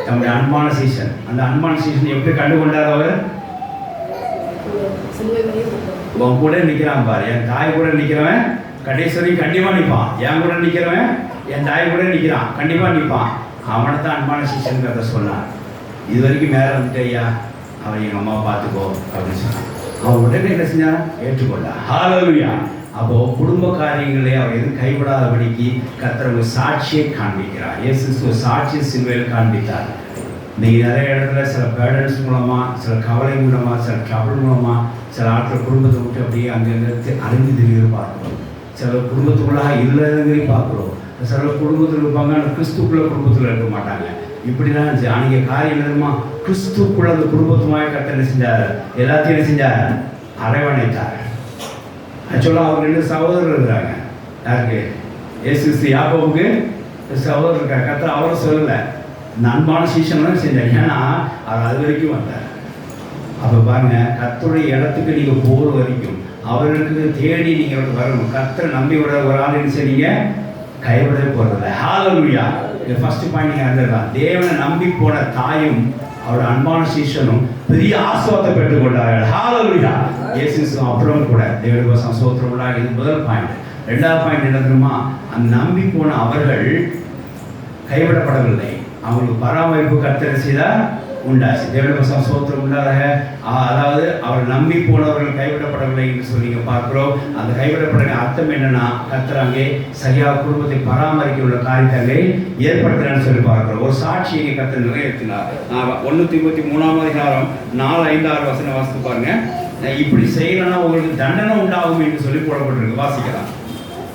தம்முடைய அன்பான சீசன், அந்த அன்பான சீசன் எப்படி கண்டு கொண்டார்? அவர் உன் கூட நிற்கிறான் பாரு, என் தாய் கூட நிற்கிறவன் கடைசி வரைக்கும் கண்டிப்பாக நிற்பான். என் கூட நிற்கிறவன் என் தாய் கூட நிற்கிறான், கண்டிப்பாக நிற்பான். அவனை தான் அன்பான சீசன் கதை சொன்னார். இது வரைக்கும் மேலே வந்துட்டு ஐயா, அவன் எங்கள் அம்மா பார்த்துக்கோ அப்படின்னு சொன்னான். அவன் உடனே என்ன செஞ்சான்? ஏற்றுக்கொண்டான். ஹல்லேலூயா. அப்போ குடும்ப காரியங்களே அவர் எதுவும் கைவிடாதபடிக்கு கர்த்தர் ஒரு சாட்சியை காண்பிக்கிறார். இயேசு சாட்சியை சிலுவையில் காண்பித்தார். இன்னைக்கு நிறைய இடத்துல சில பேரண்ட்ஸ் மூலமாக, சில கவலை மூலமாக, சில ட்ரபிள் மூலமாக சில ஆட்கள் குடும்பத்தை விட்டு அப்படியே அங்கங்கே அறிந்து தெரியுது பார்க்குறோம். சில குடும்பத்துக்குள்ளாக இல்லைங்கிறதையும் பார்க்குறோம். சில குடும்பத்தில் இருப்பாங்க, ஆனால் கிறிஸ்துக்குள்ள குடும்பத்தில் இருக்க மாட்டாங்க. இப்படிலாம் இருந்துச்சு. அன்றைக்கி காரியம் என்னமா? கிறிஸ்துக்குள்ள அந்த குடும்பத்துமாக கர்த்தர் என்ன செஞ்சார்? எல்லாத்தையும் என்ன செஞ்சார்? அரவணைத்தார். ஆக்சுவலாக அவர் 2 சகோதரர் இருக்கிறாங்க. யாருக்கு? இயேசு யாக்கோபுக்கு சகோதரர் இருக்கார். கர்த்தர் அவரை சொல்லலை, இந்த அன்பான சீசன் செஞ்சார். ஏன்னா அவர் அது வரைக்கும் வந்தார். அப்போ பாருங்க, கர்த்தருடைய இடத்துக்கு நீங்கள் போகிற வரைக்கும் அவர்களுக்கு தேடி நீங்கள் வரணும். கர்த்தரை நம்பி விட ஒரு ஆள் என்ன செய்றீங்க? கைவிடவே போகிறதில்ல. ஹல்லேலூயா. இது ஃபர்ஸ்ட் பாயிண்ட் நீங்கள் அறிஞ்சிடலாம். தேவனை நம்பி போன தாயும் அவரோட அன்பான சீசனும் பெரிய ஆசீர்வாதத்தை பெற்றுக்கொண்டார்கள். ஹல்லேலூயா. இயேசு அப்புறம் கூட தேவனுடைய வசனம் ஸ்தோத்திரம் உண்டாக. இது முதல் பாயிண்ட். 2வது பாயிண்ட் என்ன தெரியுமா? அந்த நம்பி போன அவர்கள் கைவிடப்படவில்லை. அவங்களுக்கு பராமரிப்பு கர்த்தர் செய்தார், உண்டாச்சு. தேவனுடைய வசனம் ஸ்தோத்திரம் உண்டாக. அதாவது அவர் நம்பி போனவர்கள் கைவிடப்படவில்லை என்று சொல்லி பார்க்கிறோம். அந்த கைவிடப்பட அர்த்தம் என்னன்னா, கர்த்தர் அங்கே சரியாக குடும்பத்தை பராமரிக்க உள்ள காரியத்தை அங்கே ஏற்படுத்துறான்னு சொல்லி பார்க்கிறோம். ஒரு சாட்சியை இங்கே கர்த்தர் நிறைவேற்றினார். 1 தீமோத்தேயு 3 4, 5, 6 வசனம் வாசித்து பாருங்க. இப்படி செய்யலன்னா உங்களுக்கு தண்டனை உண்டாகும் என்று சொல்லி போடப்பட்டிருக்கு. வாசிக்கலாம்.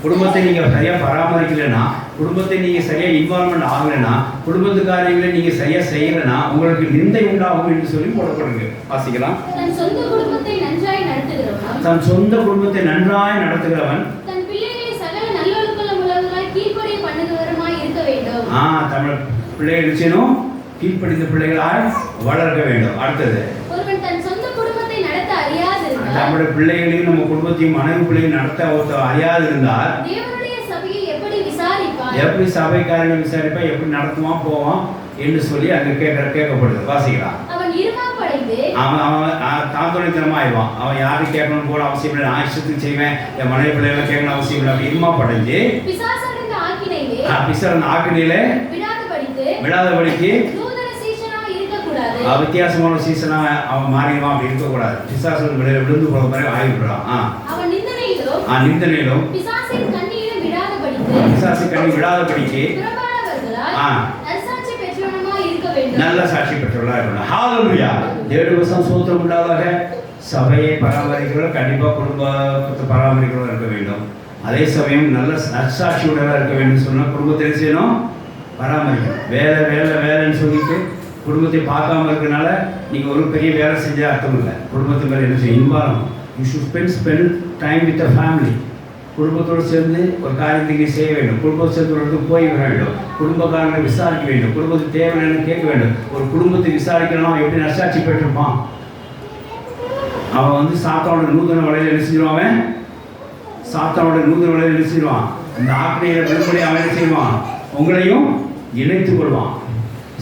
குடும்பத்தை நீங்கள் சரியாக பராமரிக்கலைன்னா, குடும்பத்தை நீங்கள் சரியாக இன்வால்மெண்ட் ஆகலைன்னா, குடும்பத்து காரியங்களை நீங்கள் சரியாக செய்யலைன்னா உங்களுக்கு நிந்தை உண்டாகும் என்று சொல்லி போடப்படுங்க. வாசிக்கலாம். தன் சொந்த குடும்பத்தை நன்றாய் நடத்துகிறவன் தன் பிள்ளைகளை சகல நல்லொழுக்கம் உள்ளவர்களாய் கீழ்ப்படிய பண்ணுகிறவருமாய் இருக்க வேண்டும். தமிழ் பிள்ளைகள் செய்யணும், கீழ்ப்படிந்த பிள்ளைகளாய் வளர்க்க வேண்டும். அடுத்தது, ஒருவன் தன் சொந்த குடும்பத்தை நடத்த அறியாது இருந்தால், நம்முடைய பிள்ளைகளையும் நம்ம குடும்பத்தையும் மனைவி பிள்ளையும் நடத்த அறியாது இருந்தால் தேவனுடைய சபையை எப்படி விசாரிப்பான்? எப்படி சபைக்காரங்க விசாரிப்பா? எப்படி நடத்துவான் போவான் என்று சொல்லி அங்கே கேட்கப்படுது. வாசிக்கலாம். அவன் இருமாப்படைந்து அவன் தாந்தோணித்தனமா ஆயிடுவான். அவன் யாரும் கேட்கணும் போல அவசியம் இல்லை, நான் இஷ்டத்துக்கு செய்வேன், என் மனைவி பிள்ளைகளை கேட்கணும் அவசியம் இல்லை. அப்படி இருமாப்படைஞ்சு பிசாசன் ஆக்கினையிலே விடாதபடிக்கு வித்தியாசமான சீசனா அவன் மாறிடுவான். அப்படி இருக்கக்கூடாது. பிசாசன் விழுந்து போற மாதிரி ஆகிவிடுறான். நிந்தனையிலும் பிசாசு கண்ணி விடாதபடிக்கு நல்ல சாட்சி பெற்றவர்களாக இருக்கணும். ஹல்லேலூயா. தேவனுடைய வசனம் ஸ்தோத்திரம் உண்டாதாக. சபையை பராமரிக்கிறவர்கள் கண்டிப்பாக குடும்பத்தை பராமரிக்கிறவர்கள் இருக்க வேண்டும். அதே சமயம் நல்ல நற்சாட்சியுடனாக இருக்க வேண்டும். சொன்னால் குடும்பத்தை செய்யணும், பராமரிக்கணும். வேலைன்னு சொல்லிட்டு குடும்பத்தை பார்க்காம இருக்கிறனால நீங்கள் ஒரு பெரிய வேலை செஞ்ச அர்த்தம் இல்லை. குடும்பத்து மேலே என்ன செய்யும்? Involve. You should spend time with the family. குடும்பத்தோடு சேர்ந்து ஒரு காரியத்தை செய்ய வேண்டும். குடும்பத்தோடு சேர்ந்து ஒரு இடத்துக்கு போய் வேண்டும். குடும்பக்காரங்களை விசாரிக்க வேண்டும். குடும்பத்துக்கு தேவையான கேட்க வேண்டும். ஒரு குடும்பத்தை விசாரிக்கணும். அவன் எப்படி நற்சாட்சி பெற்றிருப்பான்? அவன் சாத்தானோட நூதன வலையில் என்ன செஞ்சிருவான்? சாத்தானோட நூதன வலையில் என்ன செய்வான்? இந்த ஆக்கினையை விடுபடி அவன் என்ன செய்வான்? உங்களையும் இணைத்துக் கொள்வான்.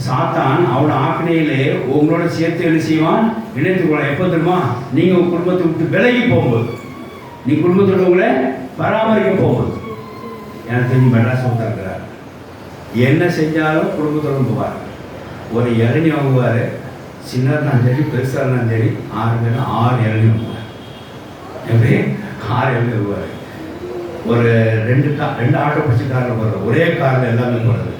சாத்தான் அவனோட ஆக்கினையிலே உங்களோட சேர்த்து என்ன செய்வான்? இணைத்துக் கொள்ள. எப்போ தெரியுமா? நீங்கள் உங்கள் குடும்பத்தை விட்டு விலகி போகும்போது, நீ குடும்பத்தோட உங்களை பராமரிக்க போகும்போது. எனக்கு தெரிஞ்சு மெட்ராஸ் இருக்கிறார். என்ன செஞ்சாலும் குடும்பத்தோடு போவார். ஒரு இளநி வாங்குவார், சின்னதாக இருந்தாலும் சரி பெருசாக இருந்தாலும் சரி 6 பேரும் 6 இளநீ வாங்குவார். எப்படி 6 இளநீ வருவார். ஒரு 2 ஆட்டோ பிடிச்சி காரில் போகிறது, ஒரே காரில் எல்லாமே போகிறது.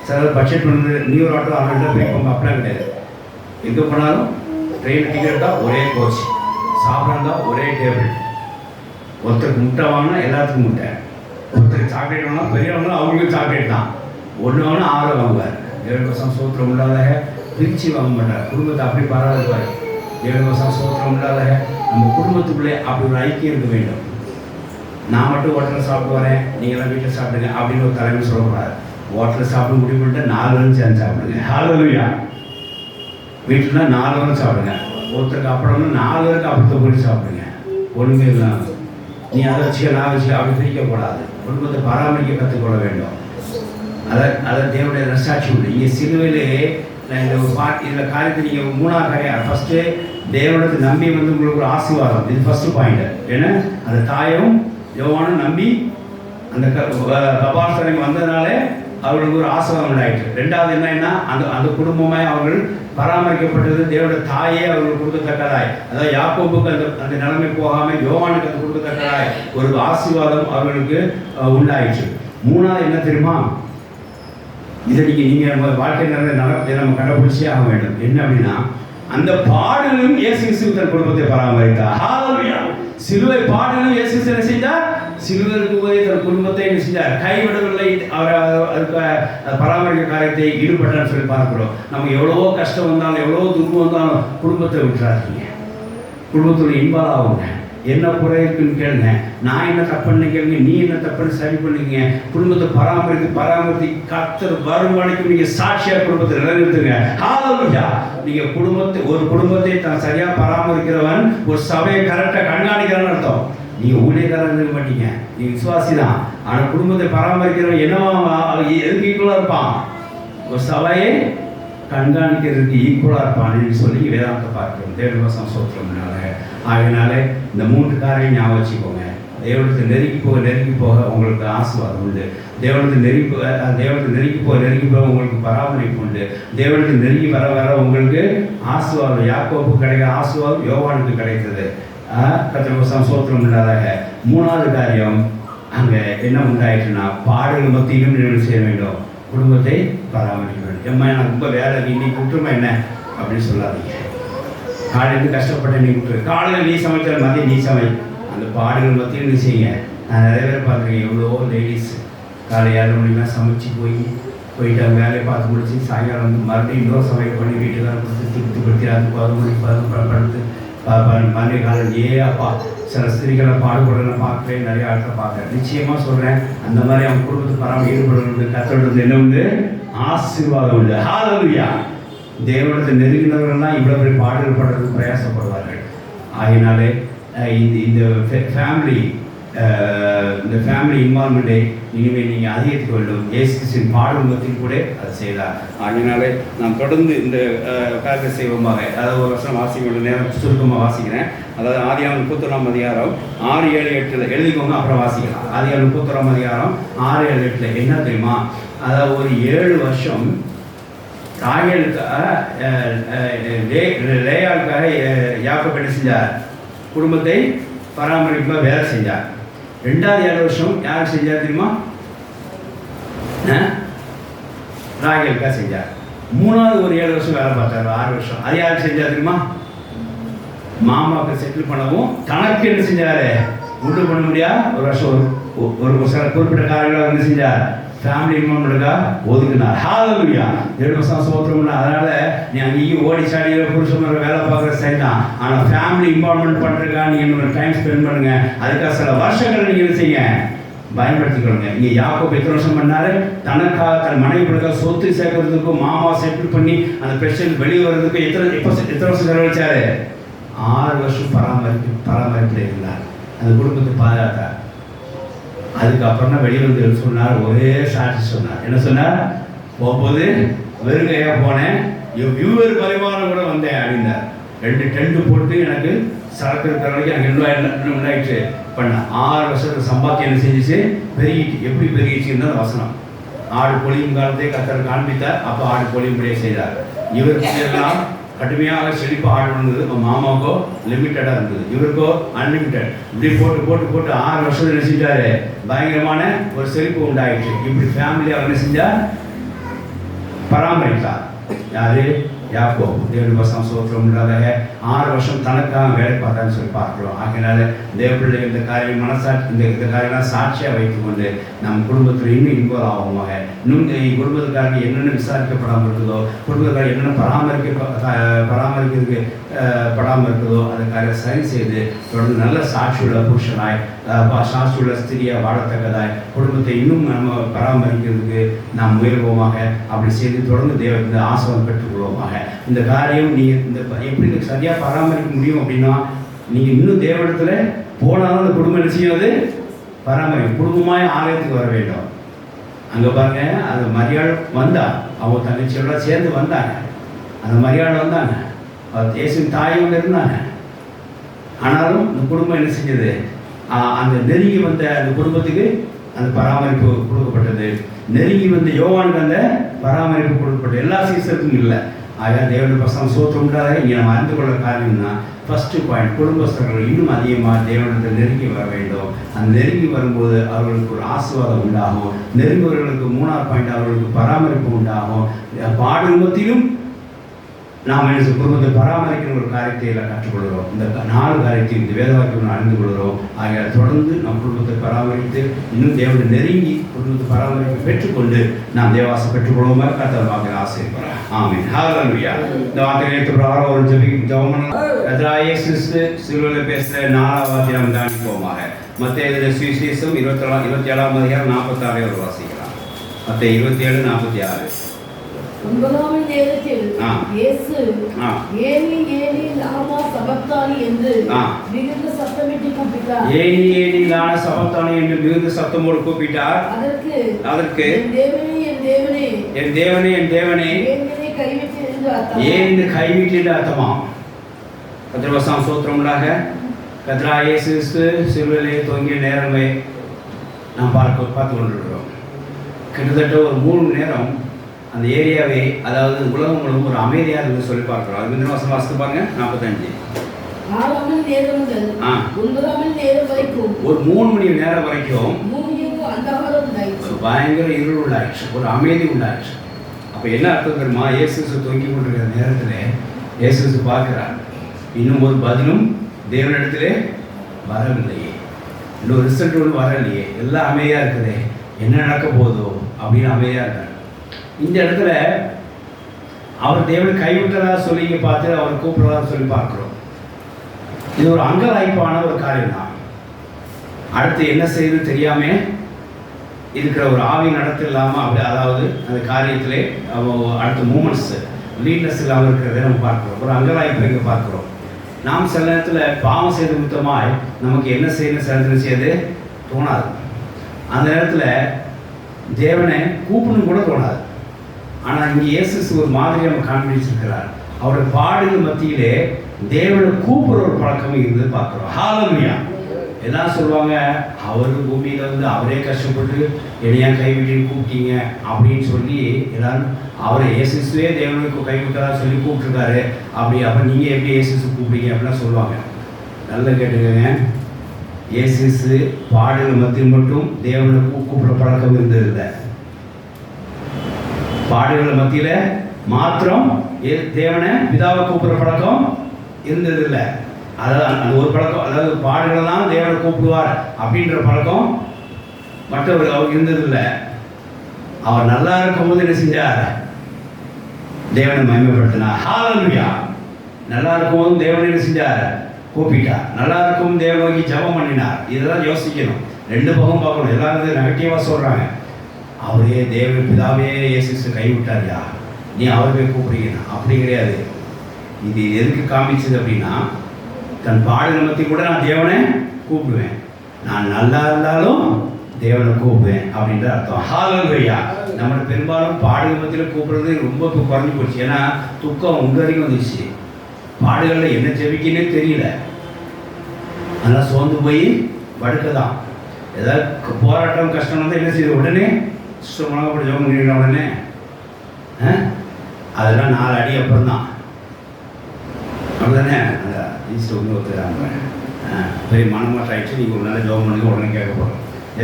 சில பட்ஜெட் வந்து நியூ ஆட்டோ 6 போய் அவங்க அப்படிலாம் கிடையாது. எங்கே போனாலும் ட்ரெயின் டிக்கெட் தான் ஒரே கோச், சாப்பிட்றா ஒரே டேபிள். ஒருத்தருக்கு முட்டை வாங்கினா எல்லாத்துக்கும் முட்டை, ஒருத்தருக்கு சாக்லேட் வாங்கினா பெரியவங்களும் அவங்களுக்கும் சாக்லேட் தான். ஒன்று வாங்கினா 6 வாங்குவார். 7 சோத்திரம் இல்லாத பிரித்து வாங்க மாட்டார். குடும்பத்தை அப்படி பராமரிப்பார். 7 சோத்திரம் இல்லாத நம்ம குடும்பத்துக்குள்ளே அப்படி ஒரு ஐக்கியம் இருக்க வேண்டும். நான் மட்டும் ஹோட்டலில் சாப்பிட்டு வரேன், நீங்களாம் வீட்டில் சாப்பிடுங்க அப்படின்னு ஒரு தலைமை சொல்லக்கூடாது. ஹோட்டலில் சாப்பிட முடிவு பண்ணிட்டு 4 பேரும் சேர்ந்து சாப்பிடுங்க. ஹல்லேலூயா. வீட்டில்னா 4 பேரும் சாப்பிடுங்க. ஒருத்தருக்கு அப்புறம் 4 பேருக்கு அப்பத்தை போட்டு சாப்பிடுங்க. ஒன்றுமே இல்லாமல் நீ அதை வச்சுக்க நான் வச்சுக்க அப்படி பிரிக்கக்கூடாது. குடும்பத்தை பராமரிக்க கற்றுக்கொள்ள வேண்டும். அதை தேவனுடைய ரசாட்சி உண்டு. இங்கே சிலுவையிலே நான் இந்த ஒரு இதில் காரியத்தை நீங்கள் 3ஆவது காரியம், ஃபஸ்ட்டு தேவனத்தை நம்பி வந்து உங்களுக்கு ஒரு ஆசீர்வாதம். இது ஃபஸ்ட்டு பாயிண்ட். ஏன்னா அந்த தாயும் யோவானும் நம்பி அந்த கபாலஸ்தலத்துக்கு வந்ததுனாலே அவர்களுக்கு ஒரு ஆசீர்வாதம் உண்டாயிற்று. 2வது என்னன்னா அந்த குடும்பமாய் அவர்கள் பராமரிக்கப்பட்டது. தேவனுடைய தாயே அவர்கள் கொடுக்கத்தக்கதாய், அதாவது யாக்கோபுக்கு அந்த நிலைமை போகாமல் யோவானுக்கு அது கொடுக்கத்தக்கதாய் ஒரு ஆசீர்வாதம் அவர்களுக்கு உண்டாயிற்று. 3வது என்ன தெரியுமா? இதை நீங்கள் நம்ம வாழ்க்கை நடத்தை நம்ம கண்டுபிடிச்சே ஆக வேண்டும். என்ன அப்படின்னா, அந்த பாடலும் இயேசு கிறிஸ்து தன் குடும்பத்தை பராமரித்தார். ஹல்லேலூயா. சிலுவை பாடலும் இயேசு கிறிஸ்து என்ன செஞ்சார்? சிலுவைக்கு போய் தன் குடும்பத்தை என்ன செஞ்சார்? கைவிடவில்லை. அவர் அதுக்கு பராமரிக்க காரியத்தை ஈடுபட்டான்னு சொல்லி பார்க்கிறோம். நமக்கு எவ்வளவோ கஷ்டம் வந்தாலும் எவ்வளவோ துன்பம் வந்தாலும் குடும்பத்தை விட்டுறாதீங்க. குடும்பத்தோட இன்வால்வ் ஆகுங்க. என்ன குறை இருக்குன்னு கேளுங்க. நான் என்ன தப்புன்னு கேளுங்க, நீ என்ன தப்புன்னு சரி பண்ணிங்க. குடும்பத்தை பராமரித்து கர்த்தர் வரும் வரைக்கும் நீங்கள் சாட்சியாக குடும்பத்தை நிலைநிறுத்துங்க. ஹல்லேலூயா. நீங்கள் ஒரு குடும்பத்தை தான் சரியாக பராமரிக்கிறவன் ஒரு சபையை கரெக்டாக கண்காணிக்கிறவன் அர்த்தம். நீங்கள் ஊழியக்காரன் இருக்க மாட்டீங்க, நீங்கள் விசுவாசி தான். ஆனால் குடும்பத்தை பராமரிக்கிறவன் என்னவா எதுக்கு ஈக்குவலாக இருப்பான்? ஒரு சபையை கண்காணிக்கிறதுக்கு ஈக்குவலாக இருப்பான்னு சொல்லி வேதாந்தத்தை பார்க்கிறோம். தேவவசம் சோத்திரம்னால ஆகினாலே இந்த 3 காரையும் ஞாபகம் வச்சுக்கோங்க. தேவனத்தை நெருங்கி போக உங்களுக்கு ஆசீர்வாதம் உண்டு. தேவனத்தை நெருங்கி போக உங்களுக்கு பராமரிப்பு உண்டு. தேவனத்தை நெருங்கி வர உங்களுக்கு ஆசீர்வாதம். யாக்கோபு கிடைக்கிற ஆசீர்வாதம் யோவானுக்கு கிடைத்தது. கர்த்தருக்கு சோத்திரம் இல்லாதாக. 3வது காரியம் அங்கே என்ன உண்டாயிட்டுன்னா, பாடல்கள் மத்தியிலும் நீங்கள் செய்ய வேண்டும். குடும்பத்தை பராமரிக்க வேண்டும். எம்மா எனக்கு ரொம்ப வேலை, இன்னைக்கு குற்றமா என்ன அப்படின்னு சொல்லாதீங்க. காலையிலேருந்து கஷ்டப்பட்ட நீ விட்டுரு. காலையில் நீ சமைச்சால் மதியம் நீ சமை. அந்த பாடுகள் மத்தியும் நீ செய்யுங்க. நான் நிறைய பேர் பார்த்துருக்கேன். எவ்வளோ லேடிஸ் காலை 7 மணிக்கெலாம் சமைச்சு போயிட்டு அவங்க வேலையை பார்த்து முடிச்சு சாயங்காலம் வந்து மறுபடியும் இன்னொரு சமையல் பண்ணி வீட்டுக்கார கொடுத்து திருப்திப்படுத்தி அது 10 மணிக்கு படுத்து மறுபடியும் காலையில் அப்பா சில ஸ்திரிகளை பாடுபடுறத பார்க்குறேன். நிறைய ஆட்களை பார்க்குறேன். நிச்சயமாக சொல்கிறேன், அந்த மாதிரி அவங்க குடும்பத்தை பராமரி ஈடுபடுறது கத்தோடு என்ன உண்டு? ஆசீர்வாதம் உண்டு. ஹல்லேலூயா. தேவனத்தை நெருங்கினவர்கள்லாம் இவ்வளோ பெரிய பாடல்கள் படுறதுக்கு பிரயாசப்படுவார்கள். ஆகினாலே இந்த ஃபேமிலி இன்வால்மெண்ட்டை இனிமேல் நீங்கள் அதிகரிக்க வேண்டும். இயேசு கிறிஸ்துவின் பாடுமுகத்தில் கூட அதை செய்தார். ஆகினாலே நாம் தொடர்ந்து இந்த காரியத்தை செய்வோமாக. அதாவது ஒரு வருஷம் வாசிக்க நேரம் சுருக்கமாக வாசிக்கிறேன். அதாவது ஆதியாகமம் 31ஆம் அதிகாரம் 6, 7, 8 எழுதிக்கோங்க, அப்புறம் வாசிக்கலாம். ஆதியாகமம் 31ஆம் அதிகாரம் 6, 7, 8 என்ன தெரியுமா? அதாவது ஒரு 7 வருஷம் லேயாளுக்காக யாக்கோபு என்ன செஞ்சார்? குடும்பத்தை பராமரிக்க வேலை செஞ்சார். 2வது 7 வருஷம் யார் செஞ்சார் தெரியுமா? ராகேலுக்காக செஞ்சார். 3வது ஒரு 7 வருஷம் வேலை பார்த்தார். 6 வருஷம் அது யாருக்கு செஞ்சார் தெரியுமா? மாமாவுக்கு செட்டில் பண்ணவும் தனக்கு என்ன செஞ்சார்? உண்டு பண்ண முடியாது. ஒரு வருஷம் ஒரு சில குறிப்பிட்ட காரியங்களை என்ன செஞ்சார்? ஃபேமிலி இன்வால்மெண்ட்டுக்காக ஒதுக்குனார். ஹல்லேலூயா. 7 வருஷம் சோத்திரம். அதனால நீ அங்கேயும் ஓடி சாடி புருஷன் வேலை பார்க்குற சரி தான். ஆனால் ஃபேமிலி இன்வால்மெண்ட் பண்ணுறதுக்காக நீங்கள் டைம் ஸ்பெண்ட் பண்ணுங்க. அதுக்காக சில வருஷங்கள் நீங்கள் என்ன செய்யுங்க? பயன்படுத்திக்கொள்ளுங்க. இங்கே யாக்கோபு எத்தனை வருஷம் பண்ணாரு? தனக்காக தன் மனைவிகளுக்காக சொத்து சேர்க்கறதுக்கும் மாமா செட்டில் பண்ணி அந்த பிரச்சனை வெளியே வர்றதுக்கும் எத்தனை வருஷம் செலவழிச்சாரு? 6 வருஷம் பராமரிப்பில் இருந்தார். அந்த குடும்பத்தை பாதுகாத்தார். அதுக்கப்புறம் தான் வெளியே வந்து சொன்னார். ஒரே சாட்சி சொன்னார். என்ன சொன்னார்? போகும்போது வெறுங்கையாக போனேன், வியூவர் பரிமாணம் கூட வந்தேன் அப்படின்னார். 2 டென்ட் போட்டு எனக்கு சரக்கு இருக்கிற வரைக்கும் எனக்கு உண்டாயிடுச்சு பண்ண 6 வருஷத்துக்கு சம்பாத்தி என்ன செஞ்சிச்சு? பெருகிட்டு. எப்படி பெருகிச்சுன்னு வசனம். ஆடு பொழியும் காலத்தை கத்தர் காண்பித்தார். அப்போ ஆடு பொழியும்படியே செய்தார். இவர் எல்லாம் கடுமையாக செழிப்பு ஆடு இருந்தது. மாமாவுக்கோ லிமிட்டடாக இருந்தது, இவருக்கோ அன்லிமிட்டட். இப்படி போட்டு போட்டு போட்டு 6 வருஷம் என்ன செஞ்சாரு, பயங்கரமான ஒரு செழிப்பு உண்டாயிடுச்சு. இப்படி ஃபேமிலி அவர் என்ன செஞ்சா, பராமரித்தார். யாரு? யாக்கோபு. தேவனுடைய வசனம் ஸ்தோத்திரம் உண்டாக 6 வருஷம் தனக்காக வேலை பார்த்தான்னு சொல்லி பார்க்கிறோம். ஆகையினால தேவப்பிள்ளை இந்த காரியம் மனசாட்சி இந்த காரியம்லாம் சாட்சியாக வைத்துக்கொண்டு நம் குடும்பத்தில் இன்னும் இன்வால்வ் ஆகுமாக, இன்னும் குடும்பத்துக்காரங்க என்னென்ன விசாரிக்கப்படாமல் இருக்குதோ, குடும்பத்துக்காரங்க என்னென்ன பராமரிக்கிறதுக்கு படாமல் இருக்குதோ அதுக்காக சரி செய்து தொடர்ந்து நல்ல சாட்சியுள்ள புருஷனாய் சாட்சியுள்ள ஸ்திரியாக வாழத்தக்கதாய் குடும்பத்தை இன்னும் நம்ம பராமரிக்கிறதுக்கு நாம் முயல்வோமாக. அப்படி செய்து தொடர்ந்து இந்த ஆசீர்வாதம் பெற்றுக்கொள்வோமாக. இந்த காரியம் நீங்கள் இந்த எப்படி சரியாக பராமரிக்க முடியும் அப்படின்னா, நீங்கள் இன்னும் தேவனிடத்தில் போனாலும் அந்த குடும்பம் என்ன செய்யாது, பராமரிக்கும். குடும்பமாய் ஆலயத்துக்கு வர வேண்டும். அங்கே பாருங்க, அந்த மரியாள் வந்தா, அவங்க தங்கச்சியோட சேர்ந்து வந்தாங்க. அந்த மரியாள் வந்தாங்க, இயேசுவின் தாயும் இருந்தாங்க. ஆனாலும் இந்த குடும்பம் என்ன செஞ்சது, அந்த நெருங்கி வந்த அந்த குடும்பத்துக்கு அந்த பராமரிப்பு கொடுக்கப்பட்டது. நெருங்கி வந்த யோவானுக்கு அந்த பராமரிப்பு கொடுக்கப்பட்டது. எல்லா சீசருக்கும் இல்லை. ஆக தேவனுடைய வசனம் ஸ்தோத்திரம் உண்டாக இங்கே நம்ம அறிந்து கொள்ள காரணம்னா, ஃபஸ்ட்டு பாயிண்ட், குடும்பஸ்தர்கள் இன்னும் அதிகமாக தேவனிடத்தில் நெருங்கி வர வேண்டும். அந்த நெருங்கி வரும்போது அவர்களுக்கு ஒரு ஆசீர்வாதம் உண்டாகும். நெருங்குவர்களுக்கு 3ஆவது பாயிண்ட், அவர்களுக்கு பராமரிப்பு உண்டாகும். பாடுமத்திலும் நாம் என்ன குடும்பத்தை பராமரிக்கிற ஒரு காரியத்தை கற்றுக்கொள்கிறோம். இந்த 4 காரியத்தையும் இந்த வேதவாக்கியம் அறிந்து கொள்கிறோம். ஆகிய தொடர்ந்து நம் குடும்பத்தை பராமரித்து இன்னும் தேவனை நெருங்கி குடும்பத்தை பராமரிப்பு பெற்றுக்கொண்டு நாம் தேவாசம் பெற்றுக்கொள்வோம். கர்த்தர் வாக்கு ஆசீர்வதிப்பார். ஆமென். ஹல்லேலூயா. இந்த வார்த்தையை ஏற்றுக்கொள்ளாத ஒரு ஜெபம் இயேசு சிலுவையில் பேசுகிற 4ஆவது வாக்கியம் தியானிப்போமாக. மத்தேயு சுவிசேஷம் 27ஆம் அதிகாரம் 46 வாசிக்கலாம். மத்தேயு 27:46. 9ஆம் நேரத்தில் இயேசு ஏலி ஏலி லாமா சபக்தானி என்று மிகுந்த சத்தமிட்டு கூப்பிட்டார். ஏலி ஏலி லாமா சபக்தானி என்று மிகுந்த சத்தமோடு கூப்பிட்டார். அதற்கு என் தேவனே என் தேவனே என் தேவனே என் தேவனே என்னை கைவிட்டு என்று அர்த்தம். ஏன் கைவிட்டு என்று அர்த்தமாம். கர்த்தர் வசனம் ஸ்தோத்திரம் உண்டாக. கர்த்தர் இயேசு சிலுவையிலே தொங்கிய நேரமே நாம் பார்த்து கொண்டிருக்கிறோம். கிட்டத்தட்ட ஒரு 3 மணி நேரம் அந்த ஏரியாவே, அதாவது உலகம் முழுவதும் ஒரு அமைதியாக இருந்து சொல்லி பார்க்குறோம். அது இந்த வருஷம் வாசித்து பாருங்க. 45 ஒரு 3 மணி நேரம் வரைக்கும் பயங்கர இருள் உண்டாயிடுச்சு, ஒரு அமைதி உண்டாயிடுச்சு. அப்போ என்ன அர்த்தம் தெரியுமா, இயேசு தொங்கி கொண்டிருக்கிற நேரத்தில் இயேசு பார்க்குறார், இன்னும் ஒரு பதிலும் தேவனிடத்திலே வரவில்லையே, இன்னொரு ரிசல்ட் ஒன்று வரலையே, எல்லாம் அமைதியாக இருக்குதே, என்ன நடக்க போதோ அப்படின்னு அமைதியாக இருக்கார். இந்த இடத்துல அவர் தேவனை கைவிட்டதாக சொல்லி பார்த்து அவர் கூப்பிடுறதா சொல்லி பார்க்குறோம். இது ஒரு அங்கலாய்ப்பான ஒரு காரியம் தான். அடுத்து என்ன செய்யுது தெரியாம இருக்கிற ஒரு ஆவி நடத்த இல்லாமல் அப்படி, அதாவது அந்த காரியத்திலே அடுத்த மூமெண்ட்ஸ் லீட்னஸ் இல்லாமல் இருக்கிறத நம்ம பார்க்குறோம். ஒரு அங்கலாய்ப்பு இங்கே பார்க்குறோம். நாம் சில நேரத்தில் பாவம் செய்த முத்தமாய் நமக்கு என்ன செய்யணும் சில நேரத்தில் செய்யது தோணாது. அந்த நேரத்தில் தேவனை கூப்பிடணும் கூட தோணாது. ஆனால் இங்கே இயேசு ஒரு மாதிரி நம்ம காண்பிச்சிருக்கிறார். அவருடைய பாடுகள் மத்தியிலே தேவனை கூப்பிடுற ஒரு பழக்கம் இருந்து பார்க்குறோம். ஹல்லேலூயா. எல்லாம் சொல்லுவாங்க, அவர் பூமியில் வந்து அவரே கஷ்டப்பட்டு என்னையா கைவிட்டு கூப்பிட்டீங்க அப்படின்னு சொல்லி எல்லாரும் அவரை இயேசுவே தேவனுக்கு கைவிட்டதா சொல்லி கூப்பிட்டுருக்காரு. அப்போ நீங்கள் எப்படி இயேசு கூப்பிட்டீங்க அப்படிலாம் சொல்லுவாங்க. நல்லா கேட்டுக்கங்க, இயேசு பாடுகள் மத்தியில் மட்டும் தேவனை கூப்பிடுற பழக்கம் இருந்ததில்லை. பாடுகள் மத்தியில் மாத்திரம் தேவனை பிதாவை கூப்பிடுற பழக்கம் இருந்ததில்லை. அதாவது அந்த ஒரு பழக்கம், அதாவது பாடுகளை தான் தேவனை கூப்பிடுவார் அப்படின்ற பழக்கம் மற்றவர் அவர் இருந்ததில்லை. அவர் நல்லா இருக்கும்போது என்ன செஞ்சார், தேவனை மகிமைப்படுத்தினார். ஹல்லேலூயா. நல்லா இருக்கும்போது தேவனை என்ன செஞ்சார், கூப்பிட்டார். நல்லா இருக்கும் தேவனை நோக்கி ஜெபம் பண்ணினார். இதெல்லாம் யோசிக்கணும், 2 பக்கம் பார்க்கணும். எல்லாரும் நெகட்டிவாக சொல்கிறாங்க, அவரே தேவன் பிதாவே இயேசு கைவிட்டாரியா, நீ அவரை கூப்பிடுறீங்க. அப்படி கிடையாது. இது எதுக்கு காமிச்சது அப்படின்னா, தன் பாடுகளை மத்தி கூட நான் தேவனை கூப்பிடுவேன், நான் நல்லா இருந்தாலும் தேவனை கூப்பிடுவேன் அப்படின்ற அர்த்தம். ஹல்லேலூயா. நம்ம பெரும்பாலும் பாடுகள் மத்தியில் கூப்பிடுறது ரொம்ப குறைஞ்சி போச்சு. ஏன்னா துக்கம் உங்க வரைக்கும் வந்துச்சு. பாடுகளில் என்ன ஜெபிக்கனே தெரியல, அதெல்லாம் சோர்ந்து போய் படுக்க தான். ஏதாவது போராட்டம் கஷ்டம் வந்து என்ன செய்யுது, உடனே சும்மாப்படி ஜெபம் பண்ணிடுற உடனே அதெல்லாம் 4 அடி அப்புறம் தான். அப்படிதானே? அந்த ஈஸ்ட் ஒன்று ஒத்துக்கிறாங்க. பெரிய மனமாற்றம் ஆகிடுச்சு. நீங்கள் ஒரு நல்ல ஜோம் பண்ணி உடனே கேட்க போகிறோம்.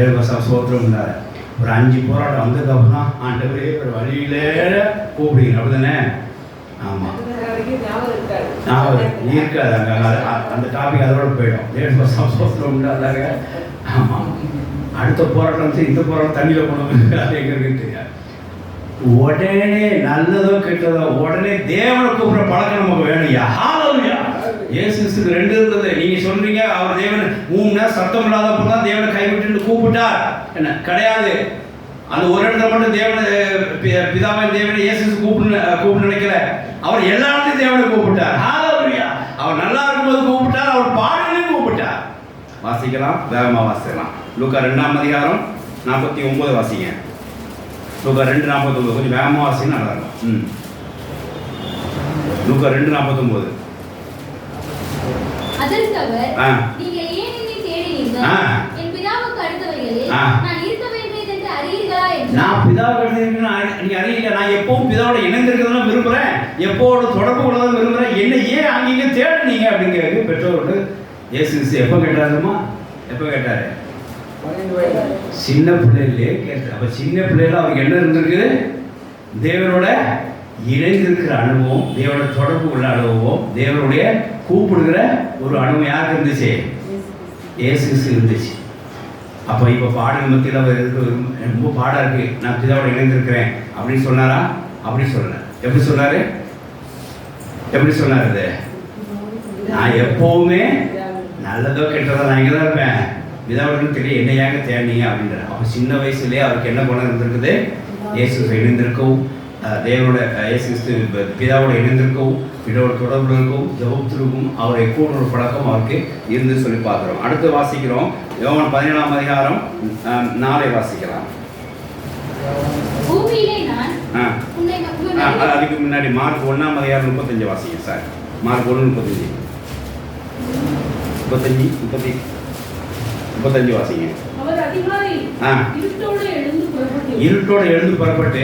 7 சோத்திரம் இருந்தார். ஒரு 5 போராட்டம் வந்ததுக்கப்புறம் தான் ஆண்டவரே ஒரு வழியிலே கூப்பிடுங்க. அப்படிதானே? ஆமாம், இருக்காது அங்கே. அந்த டாபிக் அதோட போயிடும். 7 சோத்திரம் உண்டாதாங்க. ஆமாம், அடுத்த போராட்டம் இந்த போராட்டம் தண்ணியில் போனோம். அது எங்கே இருக்குன்னு தெரியாது. உடனே நல்லதோ கெட்டதோ உடனே தேவனை கூப்பிட்ற பழக்கம் நமக்கு வேணும்யா. ஹalleluya. இயேசுக்கு 2 இருந்தது. நீங்க சொல்றீங்க அவர் தேவன் 3 நேரம் சத்தம் இல்லாதப்போ தான் தேவனை கைவிட்டு கூப்பிட்டார். என்ன கிடையாது. அந்த ஒரு இடத்துல மட்டும் தேவனை பிதாவின் தேவனை இயேசு கூப்பிட்டு நினைக்கல. அவர் எல்லா இடத்தையும் தேவனை கூப்பிட்டார். ஹalleluya. அவர் நல்லா இருக்கும்போது கூப்பிட்டார், அவர் பாடலையும் கூப்பிட்டார். வாசிக்கலாம், வேகமா வாசிக்கலாம். லூக்கா 2ஆம் அதிகாரம் 49 வாசிங்க. லூக்கா 2:49 கொஞ்சம் வேகமாக வாசிங்க, நல்லா இருக்கும். லூக்கா 2:49. அதற்கு அவர், நீங்கள் ஏன் என்னை தேடினீர்கள்? என் பிதாவுக்கு அடுத்தவைகளே நான் இருக்க வேண்டியது என்று அறியீர்களா என்றார். நான் பிதாவுக்கு அடுத்தவைகள் நீங்க அறியீங்க. நான் எப்பவும் பிதாவோட இணைந்திருக்கிறதா விரும்புறேன், எப்போட தொடர்பு கொள்ளதான் விரும்புறேன். என்ன ஏன் அங்கீங்க தேடினீங்க அப்படிங்கிறது பெற்றோர்கள் இயேசு எப்போ கேட்டாருமா? எப்போ கேட்டாரு? சின்ன பிள்ளைகளே கேட்டார். அப்ப சின்ன பிள்ளைல அவருக்கு என்ன இருந்திருக்கு? தேவனோட இணைந்திருக்கிற அனுபவம், தேவனோட தொடர்பு உள்ள அனுபவம், தேவனுடைய கூப்பிடுகிற ஒரு அனுபவம் யாருக்கு இருந்துச்சு? இயேசுக்கு இருந்துச்சு. அப்போ இப்போ பாடல் மத்தியில் அவர் ரொம்ப பாடாக இருக்கு, நான் பிதாவோட இணைந்திருக்கிறேன் அப்படின்னு சொன்னாரா? அப்படி சொல்லல. எப்படி சொன்னாரு? எப்படி சொன்னார்? அது நான் எப்பவுமே நல்லதோ கெட்டதோ நான் இங்கே தான் இருப்பேன், பிதாவுடன் தெரியும் என்ன ஏங்க தேடினீங்க அப்படின்ற. அப்போ சின்ன வயசுலேயே அவருக்கு என்ன குணம் இருந்திருக்குது? இயேசு இணைந்திருக்கவும், தேவனோட இயேசு பிதாவோட இணைந்திருக்கவும், பிதாவோட தொடர்பு இருக்கவும், ஜெபத்திற்கும் அவரை கூடுற பழக்கம் அவருக்கு இருந்து சொல்லி பார்க்குறோம். அடுத்து வாசிக்கிறோம் யோவான் 17ஆம் அதிகாரம் 4 வாசிக்கலாம். அதுக்கு முன்னாடி மார்க் 1ஆம் அதிகாரம் 35 வாசிங்க சார். மார்க் 1:35 35 வாசிங்க. அவர் அதிகாலை இருட்டோட எழுந்து புறப்பட்டு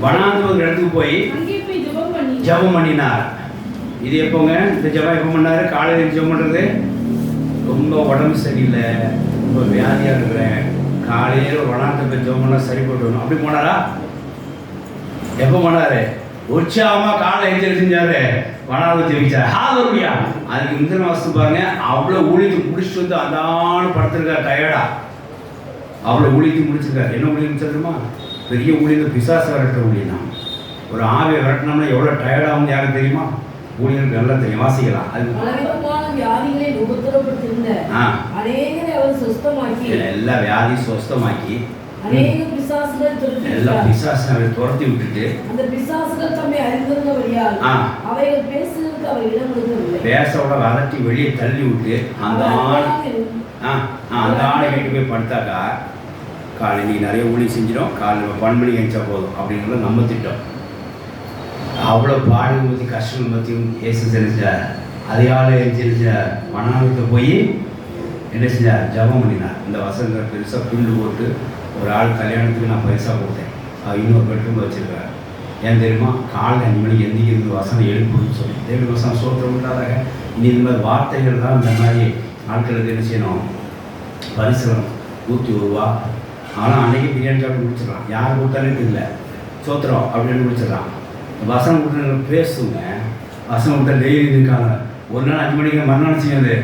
வனாந்தர ஒரு இடத்துக்கு போய் ஜெபம் பண்ணினார். இது எப்போங்க? இந்த ஜெபம் எப்போ பண்ணாரு? காலையில் ஜெபம் பண்ணுறது. ரொம்ப உடம்பு சரியில்லை, ரொம்ப வியாதியாக இருக்கிறேன், காலையில் வனாந்தரத்தில் ஜெபம் பண்ணால் சரிப்பட்டு அப்படி போனாரா? எப்போ போனாரு? உற்சாகமாக காலை எஞ்சி செஞ்சாரு, வனாந்தரத்தை ஜெபிச்சார். ஹalleluya. அதுக்கு முந்தின வாசம் பாருங்க, அவ்வளோ ஊழியத்தை முடிச்சுட்டு வந்து அந்தான்னு படுத்திருக்காரு டயர்டா. அவ்வளோ ஊழியத்தை முடிச்சிருக்காரு. என்ன ஊழியம் முடிச்சிருக்குமா? பெரிய ஊழியர் பிசாசு விரட்டுற ஊழியம் தான். ஒரு ஆவியை விரட்டினோம்னா எவ்வளோ டயர்டாகும் யாருக்கு தெரியுமா? ஊழியருக்கு நல்லா தெரியும். வாசிக்கலாம். அது எல்லா வியாதி சுஸ்தமாக்கி எல்லா பிசாசுகளை துரத்தி விட்டுட்டு பேசோட வரட்டி வெளியே தள்ளி விட்டு அந்த ஆடை வீட்டு போய் படுத்தாக்கா காலை நீ நிறைய ஊழி செஞ்சிடும், காலையில் 12 மணிக்கு எழுந்தா போதும் அப்படிங்கிறத நம்ம திட்டம். அவ்வளோ பாடுகள் பற்றி கஷ்டங்கள் பற்றியும் இயேசு தெரிஞ்சார். அதிகாலை எழுந்திருச்ச வனாந்தரத்தை போய் என்ன செஞ்சார்? ஜெபம் பண்ணினார். இந்த வசனங்களை பெருசாக பிண்டு போட்டு ஒரு ஆள் கல்யாணத்துக்கு நான் பைசா கொடுத்தேன், இன்னொரு பெட்ரூம் வச்சுருக்காரு. ஏன் தெரியுமா? காலையில் 5 மணிக்கு எந்திரிக்கிறது வசனம் எழுப்புன்னு சொல்லி தேவ வசனம் சோத்திரம் விட்டாதாக. இனி இந்த மாதிரி வார்த்தைகள் தான் இந்த மாதிரி ஆட்களுக்கு என்ன செய்யணும்? பரிசலம் ஊற்றி வருவா. ஆனால் அன்றைக்கி பிரியாணி சாப்பிட்டு முடிச்சிடலாம், யார் கொடுத்தாலே தெரியல, சோத்திரம் அப்படின்னு முடிச்சிடலாம். வசனம் கொடுத்து பேசுங்க, வசனம் கொடுத்தா டெய்லி இருக்காங்க. ஒரு நாள் 5 மணிக்கு மறுநாள் செய்யாது.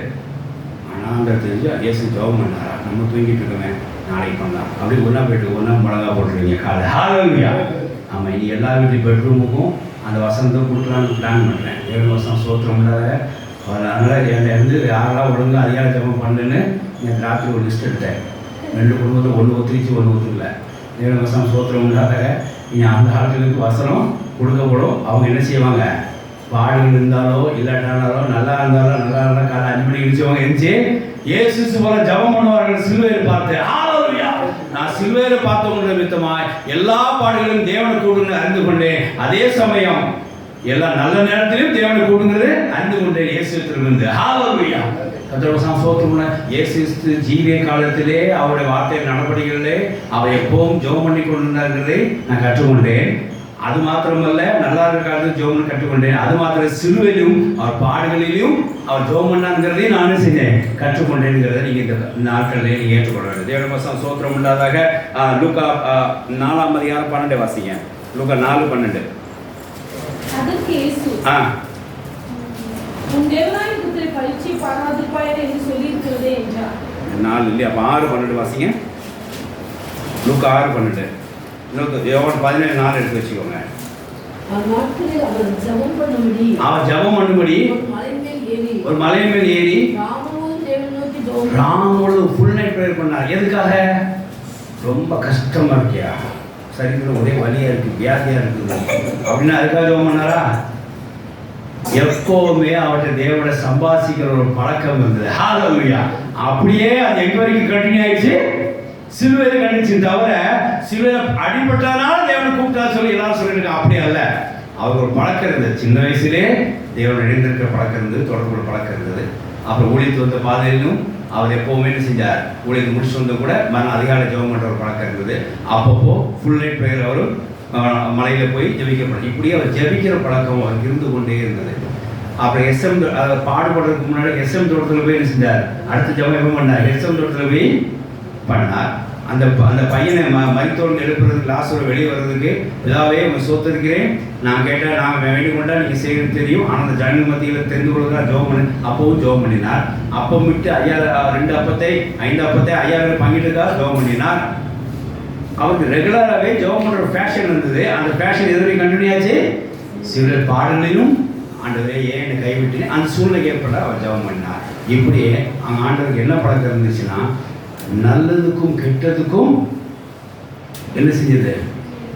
ஆனால் அந்த தெரிஞ்சு இயேசு ஜெபம் பண்ணாரா? நம்ம தூங்கிட்டு இருக்கோமே, நாளைக்கு பண்ணலாம் அப்படி ஒன்றா போய்ட்டு ஒன்றா மிளகா போட்டுருவீங்க காலை. ஹalleluya. ஆமாம், இனி எல்லா வீட்டு பெட்ரூமுக்கும் அந்த வசனத்தை கொடுக்கலான்னு பிளான் பண்ணுறேன். 7 வருஷம் சோத்திரம் இல்லாத. அதனால் இருந்து யாரெல்லாம் ஒழுங்காக அதிகார ஜெபம் பண்ணுன்னு நேற்று ராத்திரி ஒரு லிஸ்ட் எடுத்தேன். 2 குடும்பத்தில் 1 ஒத்துரிச்சு 1 ஒத்துக்கல. 7 வருஷம் சோத்திரம் இல்லாத இனி அந்த ஆட்களுக்கு வசனம் கொடுக்கப்படும். அவங்க என்ன செய்வாங்க? பாடுகள் இருந்தாலோ இல்லாட்டாலோ நல்லா இருந்தாலும் நல்லா இருந்தால் காலை 5 மணிக்கு எழுந்திரிச்சவங்க எழுந்துச்சு இயேசு போல ஜெபம் பண்ணுவார்கள். சிலுவையில் பார்த்து ஹalleluya. நான் சிலுவையில் பார்த்தவங்க நிமித்தமாய் எல்லா பாடுகளும் தேவனை கூடுன்னு அறிந்து கொண்டேன். அதே சமயம் எல்லா நல்ல நேரத்திலும் தேவனை கூடுங்கிறது அறிந்து கொண்டேன் இயேசுவிலிருந்து. ஹalleluya. கர்த்தருடைய சோத்திரம். இயேசு ஜீவிய காலத்திலே அவருடைய வார்த்தை நடவடிக்கைகளிலே அவர் எப்பவும் ஜெபம் பண்ணி கொண்டிருந்தார்களே நான் கற்றுக்கொண்டேன். அது மாத்திரமல்ல நல்லா இருக்காது ஜோமன் கற்றுக்கொண்டேன். அது மாத்திரம் சிலுவையிலும் அவர் பாடுகளிலும் அவர் ஜோமன்னாங்கிறதையும் நானும் செஞ்சேன் கற்றுக்கொண்டேங்கிறத நீங்கள் இந்த நாட்களில் நீங்கள் ஏற்றுக்கொள்ள வேண்டும். தேவனுடைய சோத்திரம் இல்லாதாக லூக்கா 4ஆம் அதிகாரம் 12 வாசிங்க. லூக்கா 4:12. அதற்கு இயேசு உன் தேவனாய புத்திரை பரீட்சை பாராதிருப்பாயாக என்று சொல்லியிருக்கிறதே என்றார். 4 இல்லையா? அப்போ 6:12 வாசிங்க. லூக்கா 6:12. யோவான் 17:4 எடுத்து வச்சுக்கோங்க. அவர் ஜெபம் பண்ணும்படி ஒரு மலையின் மேல் ஏறி ராமோடு ஃபுல் நைட் ப்ரேயர் பண்ணார். எதுக்காக? ரொம்ப கஷ்டமா இருக்கியா, சரீரம் ஒரே வலியா இருக்கு, வியாதியா இருக்குது அப்படின்னா அதுக்காக ஜெபம் பண்ணாரா? எப்பவுமே அவர்கிட்ட தேவனை சம்பாதிக்கிற ஒரு பழக்கம் இருந்தது. ஹalleluya. அப்படியே அது எங்க வரைக்கும் கண்டினியூ ஆயிடுச்சு? சிலுவையில கண்டிச்சு தவிர சிலுவையில அடிபட்டதுனால தேவனை கூப்பிட்டா சொல்லி எல்லாரும் சொல்லியிருக்காங்க. அப்படியே அல்ல. அவர் ஒரு பழக்கம் இருந்தது. சின்ன வயசுலே தேவன் இணைந்திருக்கிற பழக்கம் இருந்தது, தொடர்புள்ள பழக்கம் இருந்தது. அப்புறம் ஊழியத்து வந்த பாதையிலும் அவர் எப்போவுமே என்ன செஞ்சார்? ஊழியத்தை முடிச்சு வந்து கூட அதிகாலை ஜெபம் பண்ணுற ஒரு பழக்கம் இருந்தது. அப்பப்போ ஃபுல் நைட் ப்ரேயர் அவர் மலையில் போய் ஜெபிக்கப்படும். இப்படியே அவர் ஜெபிக்கிற பழக்கம் அவருக்கு இருந்து கொண்டே இருந்தது. அப்புறம் SM பாடுபடுறதுக்கு முன்னாடி SM தோட்டத்தில் போய் என்ன செஞ்சார்? அடுத்த ஜெபம் எப்போ பண்ணார்? SM தோட்டத்தில் போய் பண்ணார். அந்த பையனை மரித்தோடு எழுப்புறதுக்கு, லாசரு வெளியே வர்றதுக்கு, பிதாவே உங்க சோத்திருக்கிறேன், நான் கேட்டேன், நான் வேண்டிக் கொண்டா நீங்கள் செய்யறது தெரியும், ஆனால் அந்த ஜனங்கள் மத்தியில் தெரிந்து கொள்ளுறதா ஜெபம் பண்ணி அப்பவும் ஜெபம் பண்ணினார். அப்பம் விட்டு 2 அப்பத்தை 5 அப்பத்தை 5000 பங்கிட்டுக்காக ஜெபம் பண்ணினார். அவருக்கு ரெகுலராகவே ஜெபம் பண்ணுற ஒரு ஃபேஷன் இருந்தது. அந்த ஃபேஷன் எதுவரை கண்டினியூ ஆச்சு? சில பாடலிலும் ஆண்டவரே ஏன் என்னை கைவிட்டு அந்த சூழ்நிலை ஏற்பட அவர் ஜெபம் பண்ணினார். இப்படியே அங்கே ஆண்டவருக்கு என்ன பழக்கம் இருந்துச்சுன்னா, நல்லதுக்கும் கெட்டதுக்கும் என்ன செஞ்சது?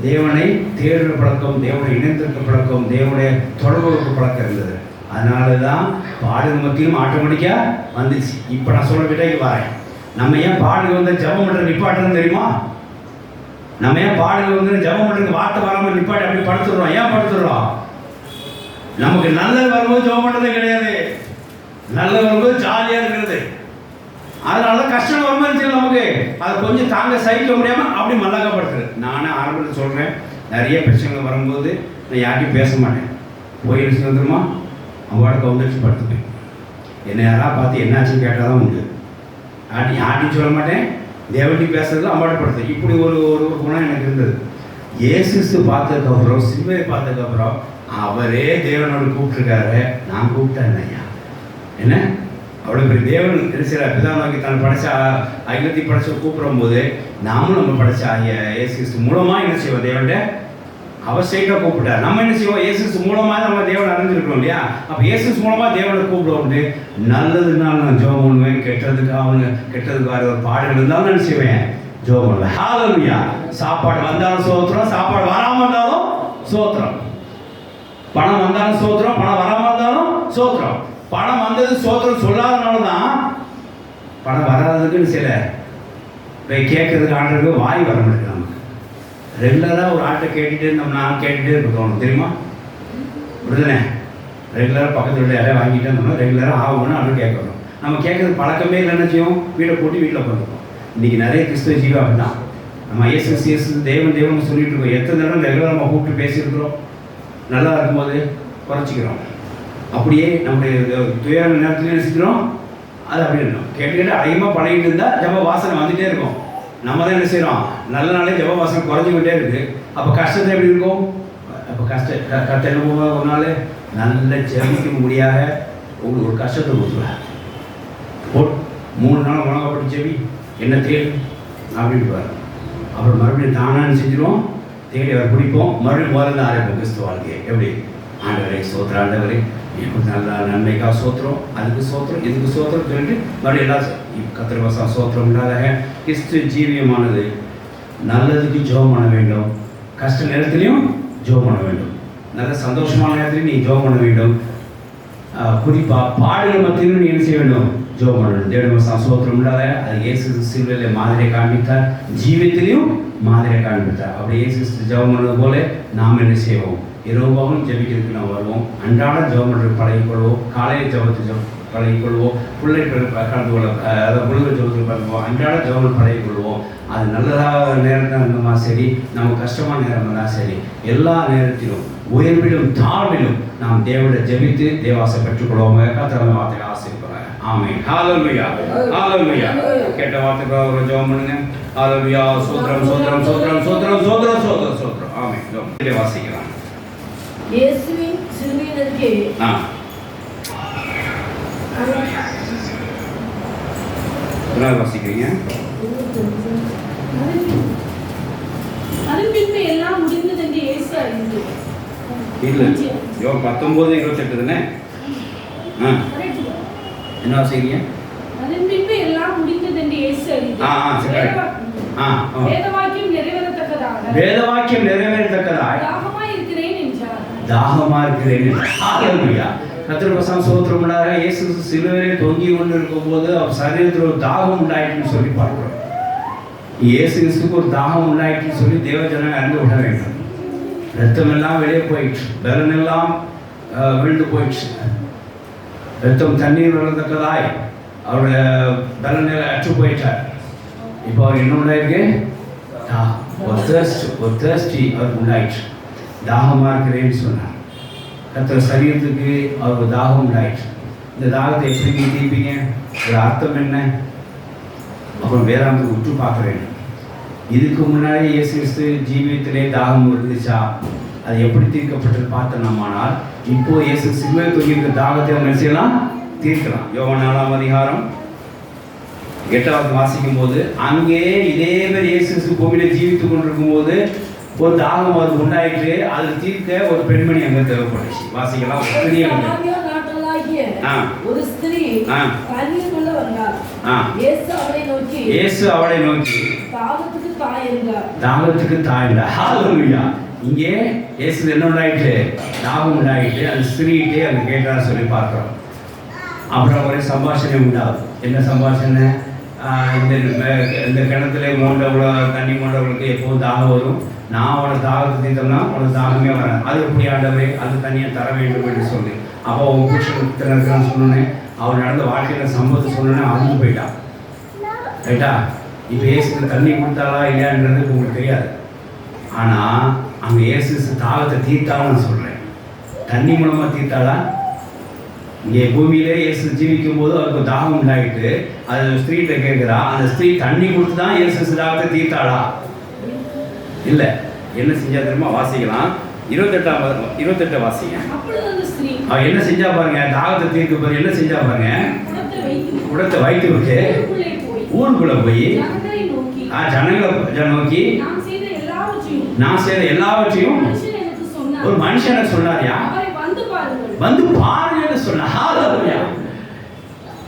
தேவனை தேடுற பழக்கம், தேவனை இணைந்திருக்க பழக்கம், தேவனுடைய தொடர்பு பழக்கம் இருந்தது. அதனால தான் பாடல் மத்தியும் ஆட்டோமேட்டிக்காக வந்துச்சு. இப்போ நான் சொல்ல விட்டாக்கி வரேன். நம்ம ஏன் பாடல் வந்து ஜெபம் பண்ணுற நிப்பாட்டுன்னு தெரியுமா? நம்ம ஏன் பாடல் வந்து ஜெபம் பண்ணுறதுக்கு வார்த்தை வராமல் நிப்பாட்டி அப்படி படுத்துடுறோம்? ஏன் படுத்துடுறோம்? நமக்கு நல்லது வரும்போது ஜெபம் பண்ணுறதே கிடையாது. நல்லது வரும்போது ஜாலியாக இருக்கிறது. அதனால கஷ்டம் வரும்போது நமக்கு அதை கொஞ்சம் தாங்க சகிக்க முடியாமல் அப்படி மல்லாக்கப்படுத்துது. நானே ஆரம்பத்தில் சொல்கிறேன், நிறைய பிரச்சனைகள் வரும்போது நான் யார்ட்டையும் பேச மாட்டேன். போய் என்ன வந்துருமா அவங்களோட கவுந்தடிச்சு படுத்துப்பேன். என்னை யாராவது பார்த்து என்னாச்சுன்னு கேட்டால் தான் உண்டு. யார்ட்டையும் சொல்ல மாட்டேன், தேவன்கிட்ட பேசுறது அவங்களோட படுத்து. இப்படி ஒரு குணம் எனக்கு இருந்தது. இயேசு பார்த்ததுக்கப்புறம், சிலுவையை பார்த்ததுக்கப்புறம் அவரே தேவனோட கூப்பிட்டுருக்காரு. நான் கூப்பிட்டேன் ஐயா என்ன அவ்வளோ பெரிய தேவன் சில பிதா நோக்கி தான் படைச்ச அகிலத்தை படைச்ச கூப்பிடும் போது நாமும் நம்ம படைச்ச இயேசு மூலமாக என்ன செய்வோம்? தேவன்கிட்ட அவசியமாக கூப்பிட்டார். நம்ம என்ன செய்வோம்? இயேசு மூலமாக நம்ம தேவனை அறிஞ்சிருக்கோம் இல்லையா? அப்போ இயேசு மூலமாக தேவனை கூப்பிடுவோம். நல்லதுனாலும் நான் ஜெபம் பண்ணுவேன், கெட்டதுக்காக ஒரு பாடுகள் இருந்தாலும் என்ன செய்வேன்? ஜெபம் பண்ணுவேன். ஹalleluya. சாப்பாடு வந்தாலும் சோத்திரம், சாப்பாடு வராமல் இருந்தாலும் சோத்திரம். பணம் வந்தாலும் சோத்திரம், பணம் வராமல் இருந்தாலும் சோத்திரம். பணம் வந்தது சோத்திரம் சொல்லாதனால தான் பணம் வராததுக்குன்னு சில கேட்கறதுக்கு ஆண்டுக்கு வாய் வர மாட்டேங்குது. நமக்கு ரெகுலராக ஒரு ஆட்டை கேட்டுகிட்டே இருந்தோம்னா கேட்டுகிட்டே இருக்க தோணும் தெரியுமா? விடுதலை ரெகுலராக பக்கத்தில் உள்ள யாரையா வாங்கிட்டே இருந்தோம்னா ரெகுலராக ஆகணும்னு அப்படி கேட்கணும். நம்ம கேட்கறது பழக்கமே இல்லைன்னு செய்யும், வீட்டை போட்டு வீட்டில் உட்காந்துருக்கோம். இன்றைக்கி நிறைய கிறிஸ்துவ ஜீவா அப்படின்னா நம்ம இயேசு தேவன் சொல்லிட்டு இருக்கோம். எத்தனை தடவை ரெகுலராக நம்ம கூப்பிட்டு பேசியிருக்கிறோம். நல்லா இருக்கும்போது குறைச்சிக்கிறோம். அப்படியே நம்முடைய துயர நேரத்துலேயும் நினைச்சிக்கிறோம். அது அப்படி இருக்கணும். கேட்டு அதிகமாக பழகிட்டு இருந்தால் ஜப வாசனை வந்துகிட்டே இருக்கும். நம்ம தான் என்ன செய்கிறோம்? நல்ல நாளே ஜப வாசனை குறைஞ்சிக்கிட்டே இருக்குது. அப்போ கஷ்டத்தை எப்படி இருக்கும்? அப்போ கஷ்டம் என்ன போக ஒரு நாள் நல்ல ஜெபிக்க முடியாத உங்களுக்கு ஒரு கஷ்டத்தை கொடுத்துருவேன். 3 நாள் உணவப்பட்டு ஜெபி என்ன தேடி அப்படின்ட்டு வர. அப்புறம் மறுபடியும் தானான்னு செஞ்சிடுவோம். தேடி அவர் பிடிப்போம். மறுபடியும் முதல்ல ஆரம்பிப்போம் கிறிஸ்துவ வாழ்க்கையை. எப்படி? ஆண்டவரே சோத்திரம், ஆண்டவரே நல்ல நன்மைக்காக சோத்திரம், அதுக்கு சோத்திரம், இதுக்கு சோத்திரம் சொல்லிட்டு மறுபடியும் எல்லாம் கத்திரவசா சோத்திரம் இல்லாத கிறிஸ்து ஜீவியமானது. நல்லதுக்கு ஜெபம் பண்ண வேண்டும், கஷ்ட நேரத்துலையும் ஜெபம் பண்ண வேண்டும், நல்ல சந்தோஷமான நேரத்துலையும் நீ ஜெபம் பண்ண வேண்டும். குறிப்பாக பாடுகள் மத்தியிலும் நீ என்ன செய்ய வேண்டும்? ஜெபம் பண்ண வேண்டும். தேவவசா சோத்திரம் இல்லாத அது இயேசு சிலுவையில் மாதிரியை காண்பித்தார், ஜீவியத்திலையும் மாதிரியை காண்பித்தார். அப்படி இயேசு ஜெபம் பண்ணது போல நாம் என்ன செய்வோம்? இரவு பகலும் ஜெபிக்கிறதுக்கு நாம் வருவோம். அன்றாட ஜெபம் பண்ணுறது பழகிக்கொள்வோம். காலையில் ஜெபத்தை பழகிக்கொள்வோம். பிள்ளை கலந்து கொள்ள அதாவது முழுக ஜோதில் பழகுவோம். அன்றாட ஜோதில் பழகிக்கொள்வோம். அது நல்லதாக நேரத்தில் இருந்தால் சரி, நம்ம கஷ்டமான நேரம் இருந்தால் சரி, எல்லா நேரத்திலும் உயர்விலும் தாழ்விலும் நாம் தேவனை ஜெபித்து தேவாசை பெற்றுக்கொள்வோம். கர்த்தர் வார்த்தையை ஆசீர்வதிப்பார். ஆமென். ஹல்லேலூயா. ஹல்லேலூயா. கேட்ட வார்த்தைக்கு ஒரு ஜெபம் பண்ணுங்க. ஹல்லேலூயா. ஸ்தோத்திரம் ஸ்தோத்திரம் ஸ்தோத்திரம் ஸ்தோத்திரம் ஸ்தோத்திரம் ஸ்தோத்திரம் ஸ்தோத்திரம். ஆமென். ஜெபம் வாசிக்கலாம். இயேசுவின் சிலுவையினருக்கே என்ன வாசிக்கிறீங்க? அதன் பின்பு எல்லாம் முடிந்தது என்று இயேசு அறிந்து. இல்ல யோவான் 19:28 தானே? என்ன வாசிக்கிறீங்க? அதன் பின்பு எல்லாம் முடிந்தது என்று இயேசு அறிந்து. வேதவாக்கியம் நிறைவேறத்தக்கதாக. வேதவாக்கியம் நிறைவேறத்தக்கதாக. தாகமாய் இருக்கிறேன் என்றார். தாகமா இருக்கிறேன். ஹல்லேலூயா. கர்த்தருக்கு ஸ்தோத்திரம் உண்டாக. இயேசு சிலுவையிலே தொங்கிக் கொண்டிருக்கும் போது அவர் சரீரத்தில் ஒரு தாகம் உண்டாயிட்டுன்னு சொல்லி பார்க்கிறோம். இயேசு கிறிஸ்துக்கு ஒரு தாகம் உண்டாயிட்டுன்னு சொல்லி தேவ ஜனங்கள் அறிந்து விட வேண்டும். ரத்தம் எல்லாம் வெளியே போயிடுச்சு, பலன் எல்லாம் விழுந்து போயிடுச்சு. ரத்தம் தண்ணீர் வளர்ந்தக்கதாய் அவருடைய பலன் அற்று போயிட்டார். இப்போ அவர் என்ன உண்டாயிருக்கு? ஒரு தேர்ஸ்டி அவருக்கு உண்டாயிடுச்சு. தாகமாக இருக்கிறேன்னு சொன்னார். கர்த்தர் சரீரத்துக்கு அவருக்கு தாகம் உண்டாயிடுச்சு. இந்த தாகத்தை எப்படி தீர்ப்பீங்க? ஒரு அர்த்தம் என்ன? அப்புறம் வேதாந்தத்துக்கு உற்று பார்க்குறேன். இதுக்கு முன்னாடி இயேசு கிறிஸ்து ஜீவியத்திலே தாகம் இருந்துச்சா? அது எப்படி தீர்க்கப்பட்டு பார்த்தோம்னால், இப்போ இயேசு சிலுவை தொங்கியிருக்க தாகத்தை அவங்க செய்யலாம், தீர்க்கலாம். யோவான் 4:8 வாசிக்கும் போது, அங்கே இதே மாதிரி இயேசு கிறிஸ்து பூமியில ஜீவித்து கொண்டிருக்கும் போது ஒரு தாகம் அவருக்கு உண்டாயிட்டு அது தீர்க்க ஒரு பெண்மணி அங்கே தேவைப்பட்டுச்சு. வாசிக்கலாம். ஒரு ஸ்திரீ தண்ணீர் கொண்டு வந்தார். இயேசு அவளை நோக்கி தாகத்துக்கு தாய் என்றார். தாகத்துக்கு தாய் என்றார். ஹல்லேலூயா. இங்கே இயேசு என்ன உண்டாயிட்டு? தாகம் உண்டாயிட்டு அந்த ஸ்திரீட்டே அங்கே கேட்டார் சொல்லி பார்க்கிறோம். அப்புறம் ஒரு சம்பாஷணை உண்டாகும். என்ன சம்பாஷணை? இந்த கிணத்துல தண்ணி மோண்டவர்களுக்கு எப்போது தாகம் வரும், நான் அவனை தாகத்தை தீர்த்தோம்னா அவனுக்கு தாகமே வரேன். அது எப்படி ஆண்டவரே அந்த தண்ணியை தர வேண்டும் என்று சொல்லி அப்போ அவன் புருஷன் இருக்கிறான்னு சொன்னோன்னே அவன் நடந்த வாழ்க்கையில் சம்பவத்தை சொன்னோன்னே அறிஞ்சு போயிட்டான். ரைட்டா? இப்போ இயேசுக்கு தண்ணி கொடுத்தாளா இல்லையான்றது உங்களுக்கு தெரியாது. ஆனால் அங்கே இயேசு தாகத்தை தீர்த்தாலும் நான் சொல்கிறேன். தண்ணி மூலமாக தீர்த்தாளா? இங்கே பூமியிலே இயேசு ஜீவிக்கும் போது அவருக்கு தாகம் உண்டாயிட்டு அது ஸ்திரீட்ட கேட்குறா. அந்த ஸ்திரீ தண்ணி கொடுத்து தான் இயேசு தாகத்தை தீர்த்தாளா? இல்லை. என்ன செஞ்சா தெரியுமா? வாசிக்கலாம். 28 வாசிங்க. அவன் என்ன செஞ்சா பாருங்க, தாகத்தை தீர்க்க பாருங்க. என்ன செஞ்சா பாருங்க, குடத்தை வைத்து விட்டு ஊருக்குள்ள போய் ஜனங்களை நோக்கி நான் செய்த எல்லாவற்றையும் ஒரு மனுஷனை சொன்னாரியா, வந்து பாருங்கன்னு சொன்னார்.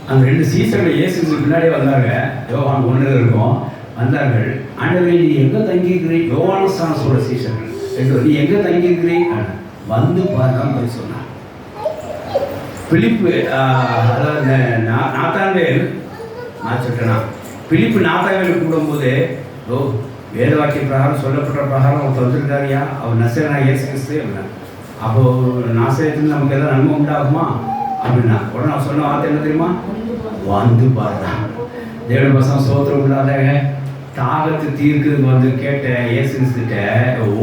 அந்த 2 சீசர்கள் இயேசுக்கு பின்னாடியே வந்தாங்க. யோவான் 1 இருக்கும். வந்தார்கள். ஆண்டவரே நீ எங்கே தங்கியிருக்கிறீங்க? யோவான் ஸ்நானனோட சீசர்கள் நீ எங்கே தங்கியிருக்கிறீங்க? வந்து பாருன்னு போய் சொன்னார். பிலிப்பு அதாவது நாத்தான்வேல் நான் சொல்லிட்டேனா, பிலிப்பு நாத்தான்வேல் கூடும்போது வேத வாக்கிய பிரகாரம் சொல்லப்பட்ட பிரகாரம் அவர் வந்திருக்காரியா, அவர் நசரேனா இயேசு கிறிஸ்து அப்படின்னா. அப்போது நாசரேத்துலேருந்து நமக்கு எதாவது நன்மை உண்டாகுமா அப்படின்னா உடனே அவர் சொன்ன வார்த்தை என்ன தெரியுமா? வந்து பாருங்க. தேவ பசங்க சோத்திரம் இல்லாத தாகத்தை தீர்க்கிறதுக்கு வந்து கேட்ட இயேசு கிறிஸ்துட்ட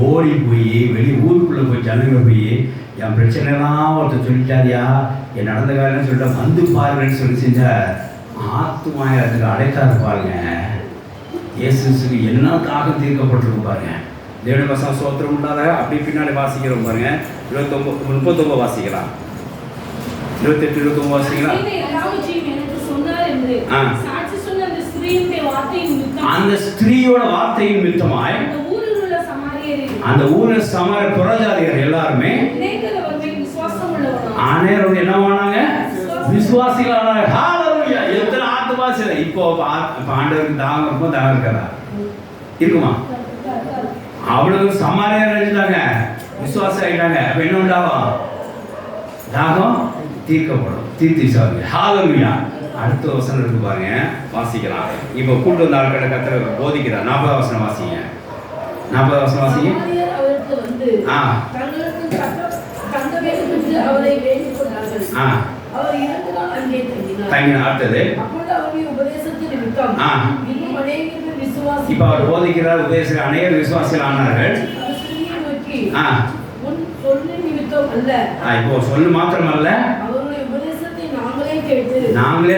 ஓடி போய் ஊருக்குள்ளே போய் ஜனங்களை போய் என் பிரச்சனைலாம் ஒருத்தர் சொல்லிட்டாரியா, என் நடந்த காலம் சொல்லிட்டா வந்து பாருங்கன்னு சொல்லி செஞ்ச ஆத்துமாயத்துக்கு அடைத்தாரு பாருங்க. இயேசுக்கு என்ன தாகம் தீர்க்கப்பட்டிருக்கு பாருங்க. தேவ பசங்க சோத்திரம் இல்லாத அப்படி பின்னாடி வாசிக்கிறோம் பாருங்க. 39 வாசிக்கலாம். 28 29 வாசிக்கலாம். அந்த ஸ்திரீயோட வார்த்தையின் மித்தமாய் அந்த ஊரில் சமாரிய புறஜாதிகள் எல்லாருமே அனைவரும் என்னவானாங்க? விசுவாசிகளானாங்க. ஹல்லேலூயா. எத்தனை ஆத்துமாசில இப்போ ஆண்டவருக்கு தாகம் இருக்கும், தாகம் இருக்காதா? இருக்குமா? அவ்வளவு சமாரியர் நினைச்சாங்க, விசுவாசி ஆகிட்டாங்க. அப்ப என்ன உண்டாகும்? தாகம் தீர்க்கப்படும். தீர்த்திச்சாங்க. ஹல்லேலூயா. அடுத்த வசனம் இருக்கு பாருங்க, வாசிக்கலாம். இப்போ கூட்டு வந்த ஆட்களை கர்த்தர் போதிக்கிறார். 40 வசனம் வாசிங்க. 40 வசனம் வாசிங்க. தங்கின அடுத்தது அப்பொழுது அவருடைய உபதேசத்தின் நிமித்தம் இன்னும் அநேகர் விசுவாசி. இப்ப அவர் போதிக்கிறார், உபதேச அநேகர் விசுவாசிகள் ஆனார்கள். உன் சொல்லு நிமித்தம் அல்ல, இப்போ சொல்லு மாத்திரம் அல்ல, அவருடைய உபதேசத்தை நாங்களே கேட்டு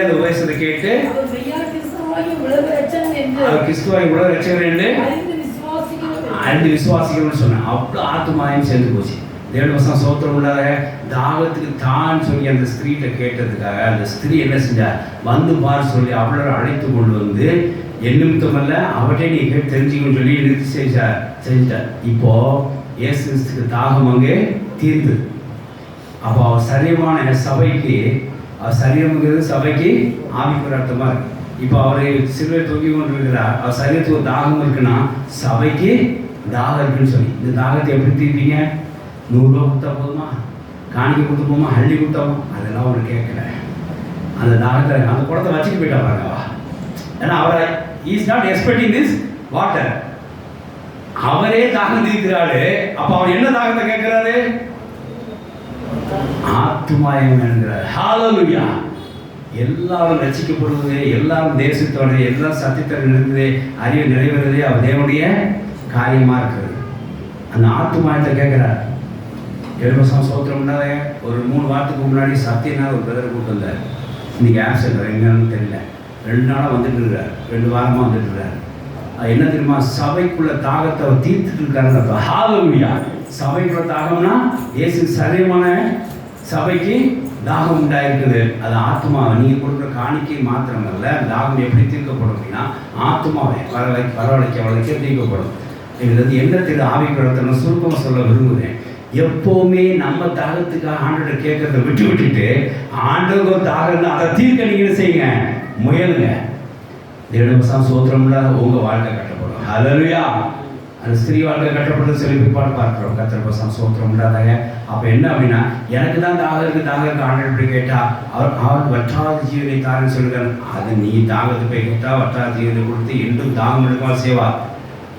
அந்த உபதேசத்தை கேட்டு அவர் மெய்யா கிறிஸ்துவாகிய உலக ரட்சகன் என்று உலக ரட்சகர் என்று அறிந்து விசுவாசிகள் சொன்னேன். அவ்வளோ ஆத்மாயம் சேர்ந்து போச்சு. தேவனுடைய வசனம் சோத்திரம் உள்ளாத தாகத்துக்கு தான் சொல்லி அந்த ஸ்திரீட்ட கேட்டதுக்காக அந்த ஸ்திரீ என்ன செஞ்சார், வந்து பார் சொல்லி அவளை அழைத்து கொண்டு வந்து நிமித்தமல்ல அவட்டே நீ கேட்டு தெரிஞ்சுக்கணும்னு சொல்லி நிறுத்தி செஞ்சார். இப்போ இயேசு கிறிஸ்துக்கு தாகம் அங்கே தீர்ந்து. அப்போ அவர் சரீரமான சபைக்கு, அவர் சரீரம்ங்கிறது சபைக்கு ஆவிக்குரிய அர்த்தமா இருக்கு. இப்போ அவரை சிலுவை தொங்கி கொண்டு இருக்கிறார். அவர் சரீரத்துக்கு ஒரு தாகம் இருக்குன்னா சபைக்கு தாகம் இருக்குன்னு சொல்லி இந்த தாகத்தை எப்படி தீர்ப்பீங்க? 100 ரூபா கொடுத்தா போதுமா, காணிக்க கொடுத்து போமா, அள்ளி கொடுத்தாவும் அதெல்லாம் அவர் கேட்கல. அந்த தாகத்தை அந்த குடத்தை வச்சுட்டு போயிட்டா பாருங்கவா. ஏன்னா அவரை is not expecting this water. அவரே தாகம் தீர்க்கிறாரு. அப்ப அவர் என்ன தாகத்தை கேட்கிறாரு? ஆத்துமாயம் என்கிறார். ஹalleluya. எல்லாரும் ரட்சிக்கப்படுவது, எல்லாரும் தேசத்தோட எல்லாம் சத்தியத்தை நிறுத்துது, அறிவு நிறைவேறது அவர் தேவனுடைய காரியமா இருக்கிறது. அந்த ஆத்துமாயத்தை கேட்கிறார். 7 வருஷம் சோத்திரம்னா ஒரு 3 வாரத்துக்கு முன்னாடி சத்தியனா ஒரு பிரதர் கூட்டம் இல்லை, இன்னைக்கு ஆப்சன்ட் எங்கன்னு தெரியல, 2 நாளாக வந்துட்டு இருக்கிறார், 2 வாரமாக வந்துட்டு இருக்கிறார். அது என்ன தெரியுமா? சபைக்குள்ள தாகத்தை அவர் தீர்த்துட்டு இருக்காரு. ஹalleluya. சபைக்குள்ள தாகம்னா இயேசு சரீரமான சபைக்கு தாகம் உண்டாயிருக்குது. அது ஆத்மாவை நீங்கள் கொடுக்குற காணிக்கை மாத்திரமல்ல, தாகம் எப்படி தீர்க்கப்படும் அப்படின்னா ஆத்மாவை வரவழைக்க தீர்க்கப்படும். இது என்ன தெரியும்? ஆவிக்குறத்தை சுருக்கமாக சொல்ல விரும்புகிறேன். எப்போவுமே நம்ம தாகத்துக்காக ஆண்டோட கேட்கறத விட்டுட்டு ஆண்டோட தாகம் அதை தீர்க்க நீங்கள் செய்யுங்க, முயலுங்க. தேவனுடைய சோத்திரம்ல உங்கள் வாழ்க்கை கட்டப்படும். ஹalleluya. அந்த ஸ்திரீ வாழ்க்கை கட்டப்பட்டு சொல்லி பிற்பாடு பார்க்கிறோம். கர்த்தர் சோத்திரம் இல்லாதாங்க. அப்போ என்ன அப்படின்னா, எனக்கு தான் தாகம் இருக்கு ஆண்டு எப்படி கேட்டா அவர் வற்றாத ஜீவனை தாருன்னு சொல்லுங்கள். அது நீ தாகத்தை போய் கேட்டா வற்றாத ஜீவனை கொடுத்து என்றும் தாகம் எடுக்காம செய்வார்.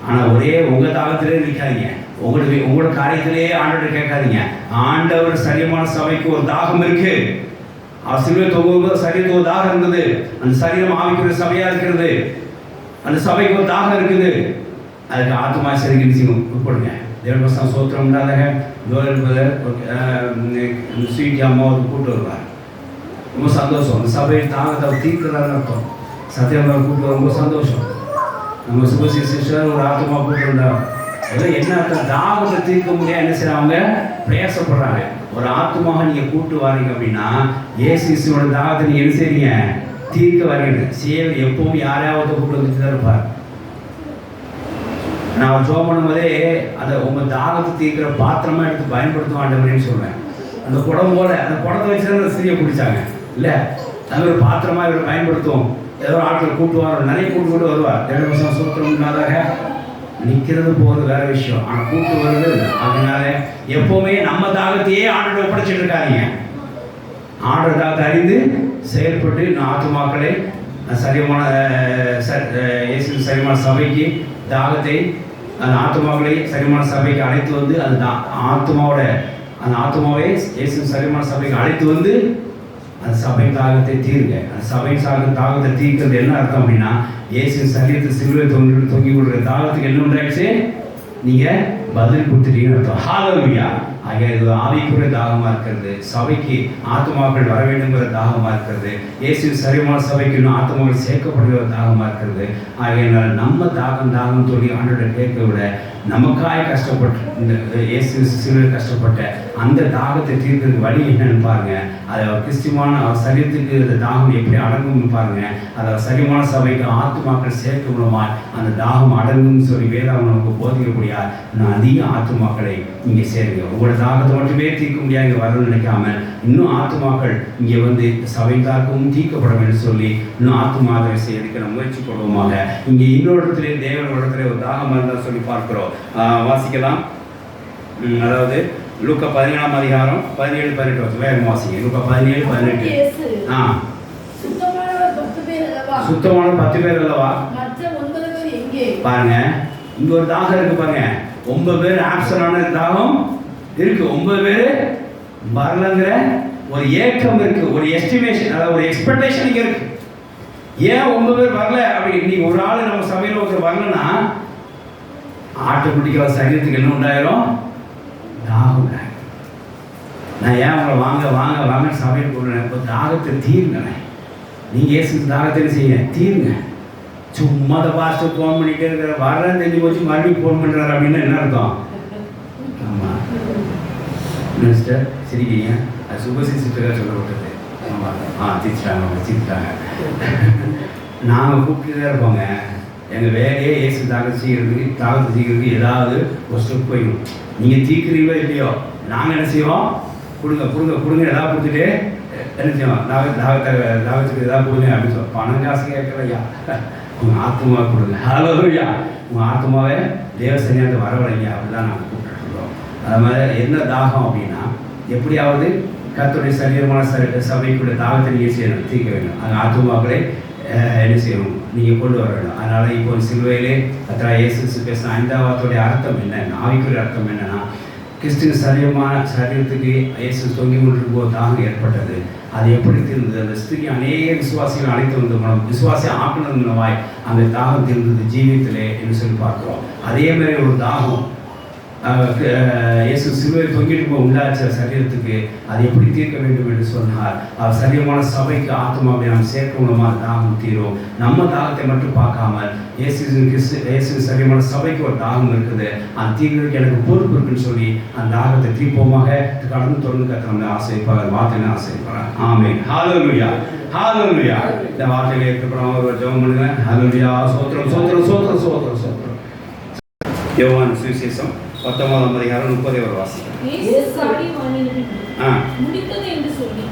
ஆனால் ஒரே உங்கள் தாகத்திலே நிற்காதீங்க, உங்களோட காரியத்திலேயே ஆண்டோட கேட்காதீங்க. ஆண்டவர் சரியமான சபைக்கு ஒரு தாகம் இருக்கு. அவர் சிலுவை தொகும்போது சரீரத்துக்கு ஒரு தாகம் இருந்தது. அந்த சரீரம் ஆவிக்குரிய சபையா இருக்கிறது. அந்த சபைக்கு ஒரு தாகம் இருக்குது. அதுக்கு ஆத்மா சரிக்கு உட்படுங்க. தேவனுடைய சோத்திரம் இல்லாதங்க. ஸ்வீட் அம்மாவுக்கு கூப்பிட்டு வருவார், ரொம்ப சந்தோஷம். அந்த சபையை தாகத்தை தீர்க்கிறாருன்னு அர்த்தம். சத்தியமாக கூப்பிட்டு ரொம்ப சந்தோஷம். நம்ம சுபசி சிஸ்டர் ஒரு ஆத்மா கூப்பிட்டு இருந்தார். அதெல்லாம் என்ன அர்த்தம்? தாகத்தை தீர்க்க முடியாது என்ன செய்யறாங்க, பிரயாசப்படுறாங்க. ஒரு ஆத்மாக நீங்கள் கூப்பிட்டு வாரீங்க அப்படின்னா ஏசியோட தாகத்தை நீங்கள் என்ன செய்றீங்க, தீர்க்க வரீங்க. சேவை எப்பவும் யாரையாவது கூப்பிட்டு வந்துட்டு தான் இருப்பார். நான் அவர் ஜோம் பண்ணும்போதே அதை உங்கள் தாகத்தை தீர்க்கிற பாத்திரமாக எடுத்து பயன்படுத்த வேண்டாம்னு சொல்லுவேன். அந்த குடம் போல அந்த குடத்தை வச்சு தான் அந்த ஸ்திரியை பிடிச்சாங்க இல்லை, அது ஒரு பாத்திரமாக இவரை பயன்படுத்துவோம். ஏதோ ஆட்கள் கூப்பிட்டு நிறைய கூப்பிட்டு வருவார். 2 வருஷம் சூத்திரம்னாதாக நிற்கிறது போகிறது வேற விஷயம், ஆனால் கூப்பிட்டு வருது இல்லை. அதனால எப்போவுமே நம்ம தாகத்தையே ஆண்டோட ஒப்படைச்சிட்டு இருக்காதீங்க. ஆண்டோட தாகத்தை அறிந்து செயல்பட்டு ஆத்துமாக்களை சரியமான சரியமான சபைக்கு தாகத்தை அந்த ஆத்மாக்களை சரிமான சபைக்கு அழைத்து வந்து அந்த ஆத்மாவை இயேசு சரிமான சபைக்கு அழைத்து வந்து அந்த சபை தாகத்தை தீர்க்க. அந்த சபை தாகத்தை தீர்க்கிறது என்ன அர்த்தம் அப்படின்னா, இயேசு சரீரத்தை சிலுவை தொங்கி கொடுக்குற தாகத்துக்கு என்ன உண்டாயிடுச்சு, நீங்கள் பதில் கொடுத்துட்டீங்கன்னு அர்த்தம். ஹalleluya. ஆக இது ஆவிக்குரிய தாகமாக இருக்கிறது, சபைக்கு ஆத்மாக்கள் வர வேண்டுங்கிற தாகமாக இருக்கிறது, இயேசு சரிமான சபைக்கு இன்னும் ஆத்மாக்கள் சேர்க்கப்படுகிற தாகமாக இருக்கிறது. ஆகையினால் நம்ம தாகம் சொல்லி ஆண்டோட கேட்க விட நமக்காய் கஷ்டப்பட்டு இந்த இயேசு சிலுவை கஷ்டப்பட்ட அந்த தாகத்தை தீர்க்கிறதுக்கு வழி என்னன்னு பாருங்க. அதை கிறிஸ்துவான அவர் சரீரத்துக்கு அந்த தாகம் எப்படி அடங்கும்னு பாருங்க. அதை சரிமான சபைக்கு ஆத்மாக்கள் சேர்க்க மூலமாக அந்த தாகம் அடங்கும்னு சொல்லி வேதாகம் நமக்கு போதிக்கக்கூடிய அதிக ஆத்மாக்களை இங்கே சேருங்க. உங்களோட தாகத்தை மட்டுமே தீர்க்க முடியாது இங்கே வரணும்னு நினைக்காம இன்னும் ஆத்மாக்கள் இங்கே வந்து சபை தாக்கமும் தீர்க்கப்பட வேண்டும் சொல்லி இன்னும் ஆத்மாவை செய்யறதுக்கு நம்ம முயற்சி கொள்வோமாக. இங்கே இன்னொரு இடத்துல தேவன் இடத்துல ஒரு தாகம் இருந்தால் சொல்லி பார்க்கிறோம். வாசிக்கலாம். அதாவது லூக்கா 17ஆம் அதிகாரம் 17-18 வேகம் வாசிங்க. லூக்கா 17-18. சுத்தமான 10 பேர் அல்லவா பாருங்க. இங்க ஒரு தாகம் இருக்கு பாருங்க. 9 பேர் ஆப்சனான தாகம் இருக்கு, 9 பேர் வரலங்கிற ஒரு ஏக்கம் இருக்கு, ஒரு எஸ்டிமேஷன், அதாவது ஒரு எக்ஸ்பெக்டேஷன் இங்கே இருக்கு. ஏன் 9 பேர் வரல அப்படி? இன்னைக்கு ஒரு ஆள் நம்ம சபையில் ஒருத்தர் வரலன்னா ஆட்டோமேட்டிக்காக சரீரத்துக்கு என்ன உண்டாயிரும்? தாகம் உண்டாயிரும். நான் ஏன் உங்களை வாங்க வாங்க வாங்கன்னு சபையில் போடுறேன். இப்போ தாகத்தை தீருங்க. நீங்கள் ஏசு தாகத்தை செய்ய தீருங்க. சும்மா அந்த பாஸ்டர் ஃபோன் பண்ணிகிட்டே இருக்கிற வரேன்னு தெரிஞ்சு போச்சு மறுபடியும் ஃபோன் பண்ணுறாரு அப்படின்னா என்ன அர்த்தம்? ஆமாம் மினிஸ்டர் சிரிக்கிறீங்க, அது சுபசி சிஸ்டராக சொல்லப்பட்டது. ஆமாம் சிரிச்சிட்டாங்க. நாங்கள் கூப்பிட்டு தான் இருப்போங்க. எங்கள் வேலையே ஏசு தாகத்தை செய்கிறதுக்கு ஏதாவது ஒரு ஸ்டெப் போயிடும். நீங்கள் தீர்க்கிறீங்களோ இல்லையோ நாங்கள் என்ன செய்வோம்? கொடுங்க ஏதாவது கொடுத்துட்டு என்ன செய்வோம்? தாகத்துக்கு ஏதாவது கொடுங்க அப்படின்னு சொல்லுவோம். பணம் காசு கேட்கலையா, உங்கள் ஆத்மாவை கொடுங்க. ஹல்லேலூயா. உங்கள் ஆத்மாவை தேவசனியாவது வரவழைங்க அப்படிதான் நாங்கள் கூப்பிட்டுருக்கோம். அது மாதிரி என்ன தாகம் அப்படின்னா, எப்படியாவது கர்த்தருடைய சரீரமான சபைக்குள்ள தாகத்தை நீங்கள் செய்யணும், தீர்க்க வேண்டும். அந்த ஆத்மாக்களை என்ன செய்யணும்? நீங்கள் கொண்டு வர வேண்டும். அதனால் இப்போ சிலுவையிலே கர்த்தராகிய இயேசு பேசின 5ஆம் வார்த்தையுடைய அர்த்தம் என்ன, ஆவிக்குரிய அர்த்தம் என்னன்னா, கிறிஸ்துவின் சரீரத்துக்கு இயேசு தொங்கி கொண்டிருக்கும் போது தாகம் ஏற்பட்டது. அது எப்படி தீர்ந்தது? அந்த ஸ்திரீ அநேக விசுவாசிகள் அழைத்து வந்த மூலம் விசுவாசி ஆக்கினது மூலமாய் அந்த தாகம் தீர்ந்தது ஜீவியத்திலே என்று சொல்லி பார்க்கிறோம். அதே மாதிரி ஒரு தாகம் இயேசு சிலுவை தொங்கிட்டு உண்டாச்ச சரீரத்துக்கு அது எப்படி தீர்க்க வேண்டும் என்று சொன்னார். அவர் சரீரமான சபைக்கு ஆத்மாவை நாம் சேர்க்க மூலமாக தாகம் தீரும். நம்ம தாகத்தை மட்டும் பார்க்காமல் இயேசு சரீரமான சபைக்கு ஒரு தாகம் இருக்குது, அந்த தீர்வுக்கு எனக்கு பொறுப்பு இருக்குன்னு சொல்லி அந்த தாகத்தை தீர்ப்போமாக கடந்து தொடர்ந்து கர்த்தர் ஆசைப்பார், வார்த்தையை ஆசைப்பார். ஆமென். ஹல்லேலூயா. ஹல்லேலூயா. இந்த வார்த்தையில ஏற்கப்படாம ஒரு ஜெபம் பண்ணுங்க. ஹல்லேலூயா. சோத்திரம் சோத்திரம் சோத்திரம் சோத்திரம் சோத்திரம். யோவான் சுவிசேஷம் 19ஆம் அதிகாரம் 30 வரை வாசிக்கிறேன். இயேசு சாடி வாணினார். முடித்தது என்று சொல்லி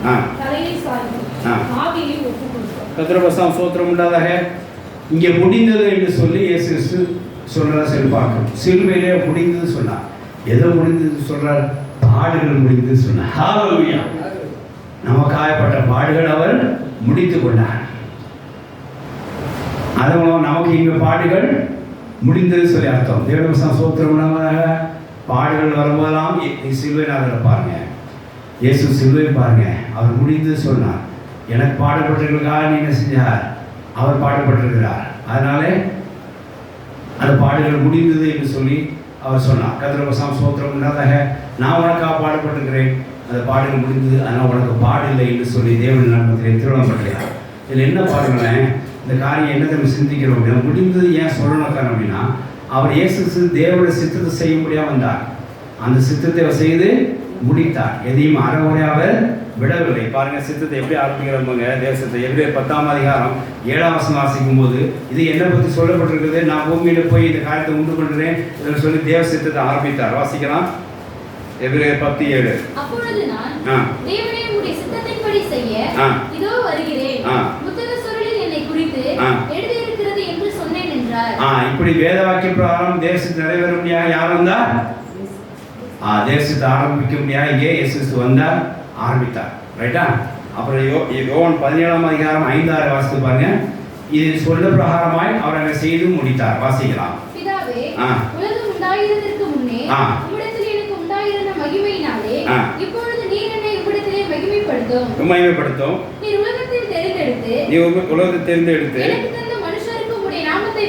தலையை சாய்த்து ஆவியை ஒப்புக்கொடுத்தார். கர்த்தருக்கு ஸ்தோத்திரம் உண்டாதாக. இங்கே முடிந்தது என்று சொல்லி இயேசு கிறிஸ்து சொல்றதா சொல்லி பார்க்கணும். சிலுவையிலே முடிந்தது சொன்னார். எதோ முடிந்தது சொல்றார்? பாடுகள் முடிந்தது சொன்னார். ஹல்லேலூயா. நமக்காகப்பட்ட பாடுகள் அவர் முடித்து கொண்டார். அது மூலம் நமக்கு இங்கே பாடுகள் முடிந்தது சொல்லி அர்த்தம். தேவனுக்கு ஸ்தோத்திரம். பாடுகள் வரும்போதெல்லாம் சிலுவை நாதரை பாருங்க, இயேசு சிலுவை பாருங்க. அவர் முடிந்தது சொன்னார். எனக்கு பாடுபட்டிருக்கிறதுக்காக நீ என்ன செஞ்சார்? அவர் பாடுபட்டிருக்கிறார். அதனாலே அந்த பாடுகள் முடிந்தது என்று சொல்லி அவர் சொன்னார். கர்த்தருக்கு ஸ்தோத்திரம் உண்டாதாக. நான் உனக்காக பாடுபட்டிருக்கிறேன், அந்த பாடுகள் முடிந்தது, அதனால் உனக்கு பாடு இல்லை என்று சொல்லி தேவன் நாமத்திலே திருமணம் பண்ணுறார். இதில் என்ன பாருங்களேன், இந்த காரியம் என்ன நம்ம சிந்திக்கிறோம் அப்படின்னா, முடிந்தது ஏன் சொல்லணும் காரணம் அப்படின்னா, அவர் இயேசு தேவனுடைய சித்தத்தை செய்ய முடியாமல் வந்தார். அந்த சித்தத்தை அவர் செய்து முடித்தார். எதையும் அறவுரை அவர் விடவில்லை. பாருங்க சித்தத்தை எப்படி ஆரம்பிக்கிறவங்க தேசத்தை எப்படி 10ஆம் அதிகாரம் 7ஆம் வசனம் வாசிக்கும் போது இது என்னை பற்றி சொல்லப்பட்டிருக்கிறது. நான் பூமியில் போய் இந்த காரியத்தை உண்டு பண்ணுறேன் இதில் சொல்லி தேவ சித்தத்தை ஆரம்பித்தார். வாசிக்கலாம். எபிரேயர் 10:7. அப்பொழுது நான் தேவனே உம்முடைய சித்தத்தின்படி செய்ய இதோ வருகிறேன், புத்தக சுருளில் என்னை குறித்து எழுதியிருக்கிறது என்று சொன்னேன் என்றார். இப்படி வேத வாக்கிய பிரகாரம் தேசத்தை நிறைவேற முடியாது. யார் வந்தார்? தேசத்தை ஆரம்பிக்க முடியாது. இங்கே இயேசு வந்தார், ஆரம்பித்தார். ரைட்டா? அப்புறம் யோவான் 17ஆம் அதிகாரம் 5-6 வாசித்து பாருங்க. இது சொல்ல பிரகாரமாய் அவர் அங்கே செய்து முடித்தார். வாசிக்கலாம். பிதாவே, உலகம் உண்டாகிறதற்கு முன்னே உம்மிடத்தில் எனக்கு உண்டாயிருந்த மகிமையினாலே இப்பொழுது நீர் என்னை உம்மிடத்திலே மகிமைப்படுத்தும். நீர் உலகத்தில் தெரிந்தெடுத்து எனக்கு தந்த மனுஷருக்கு உம்முடைய நாமத்தை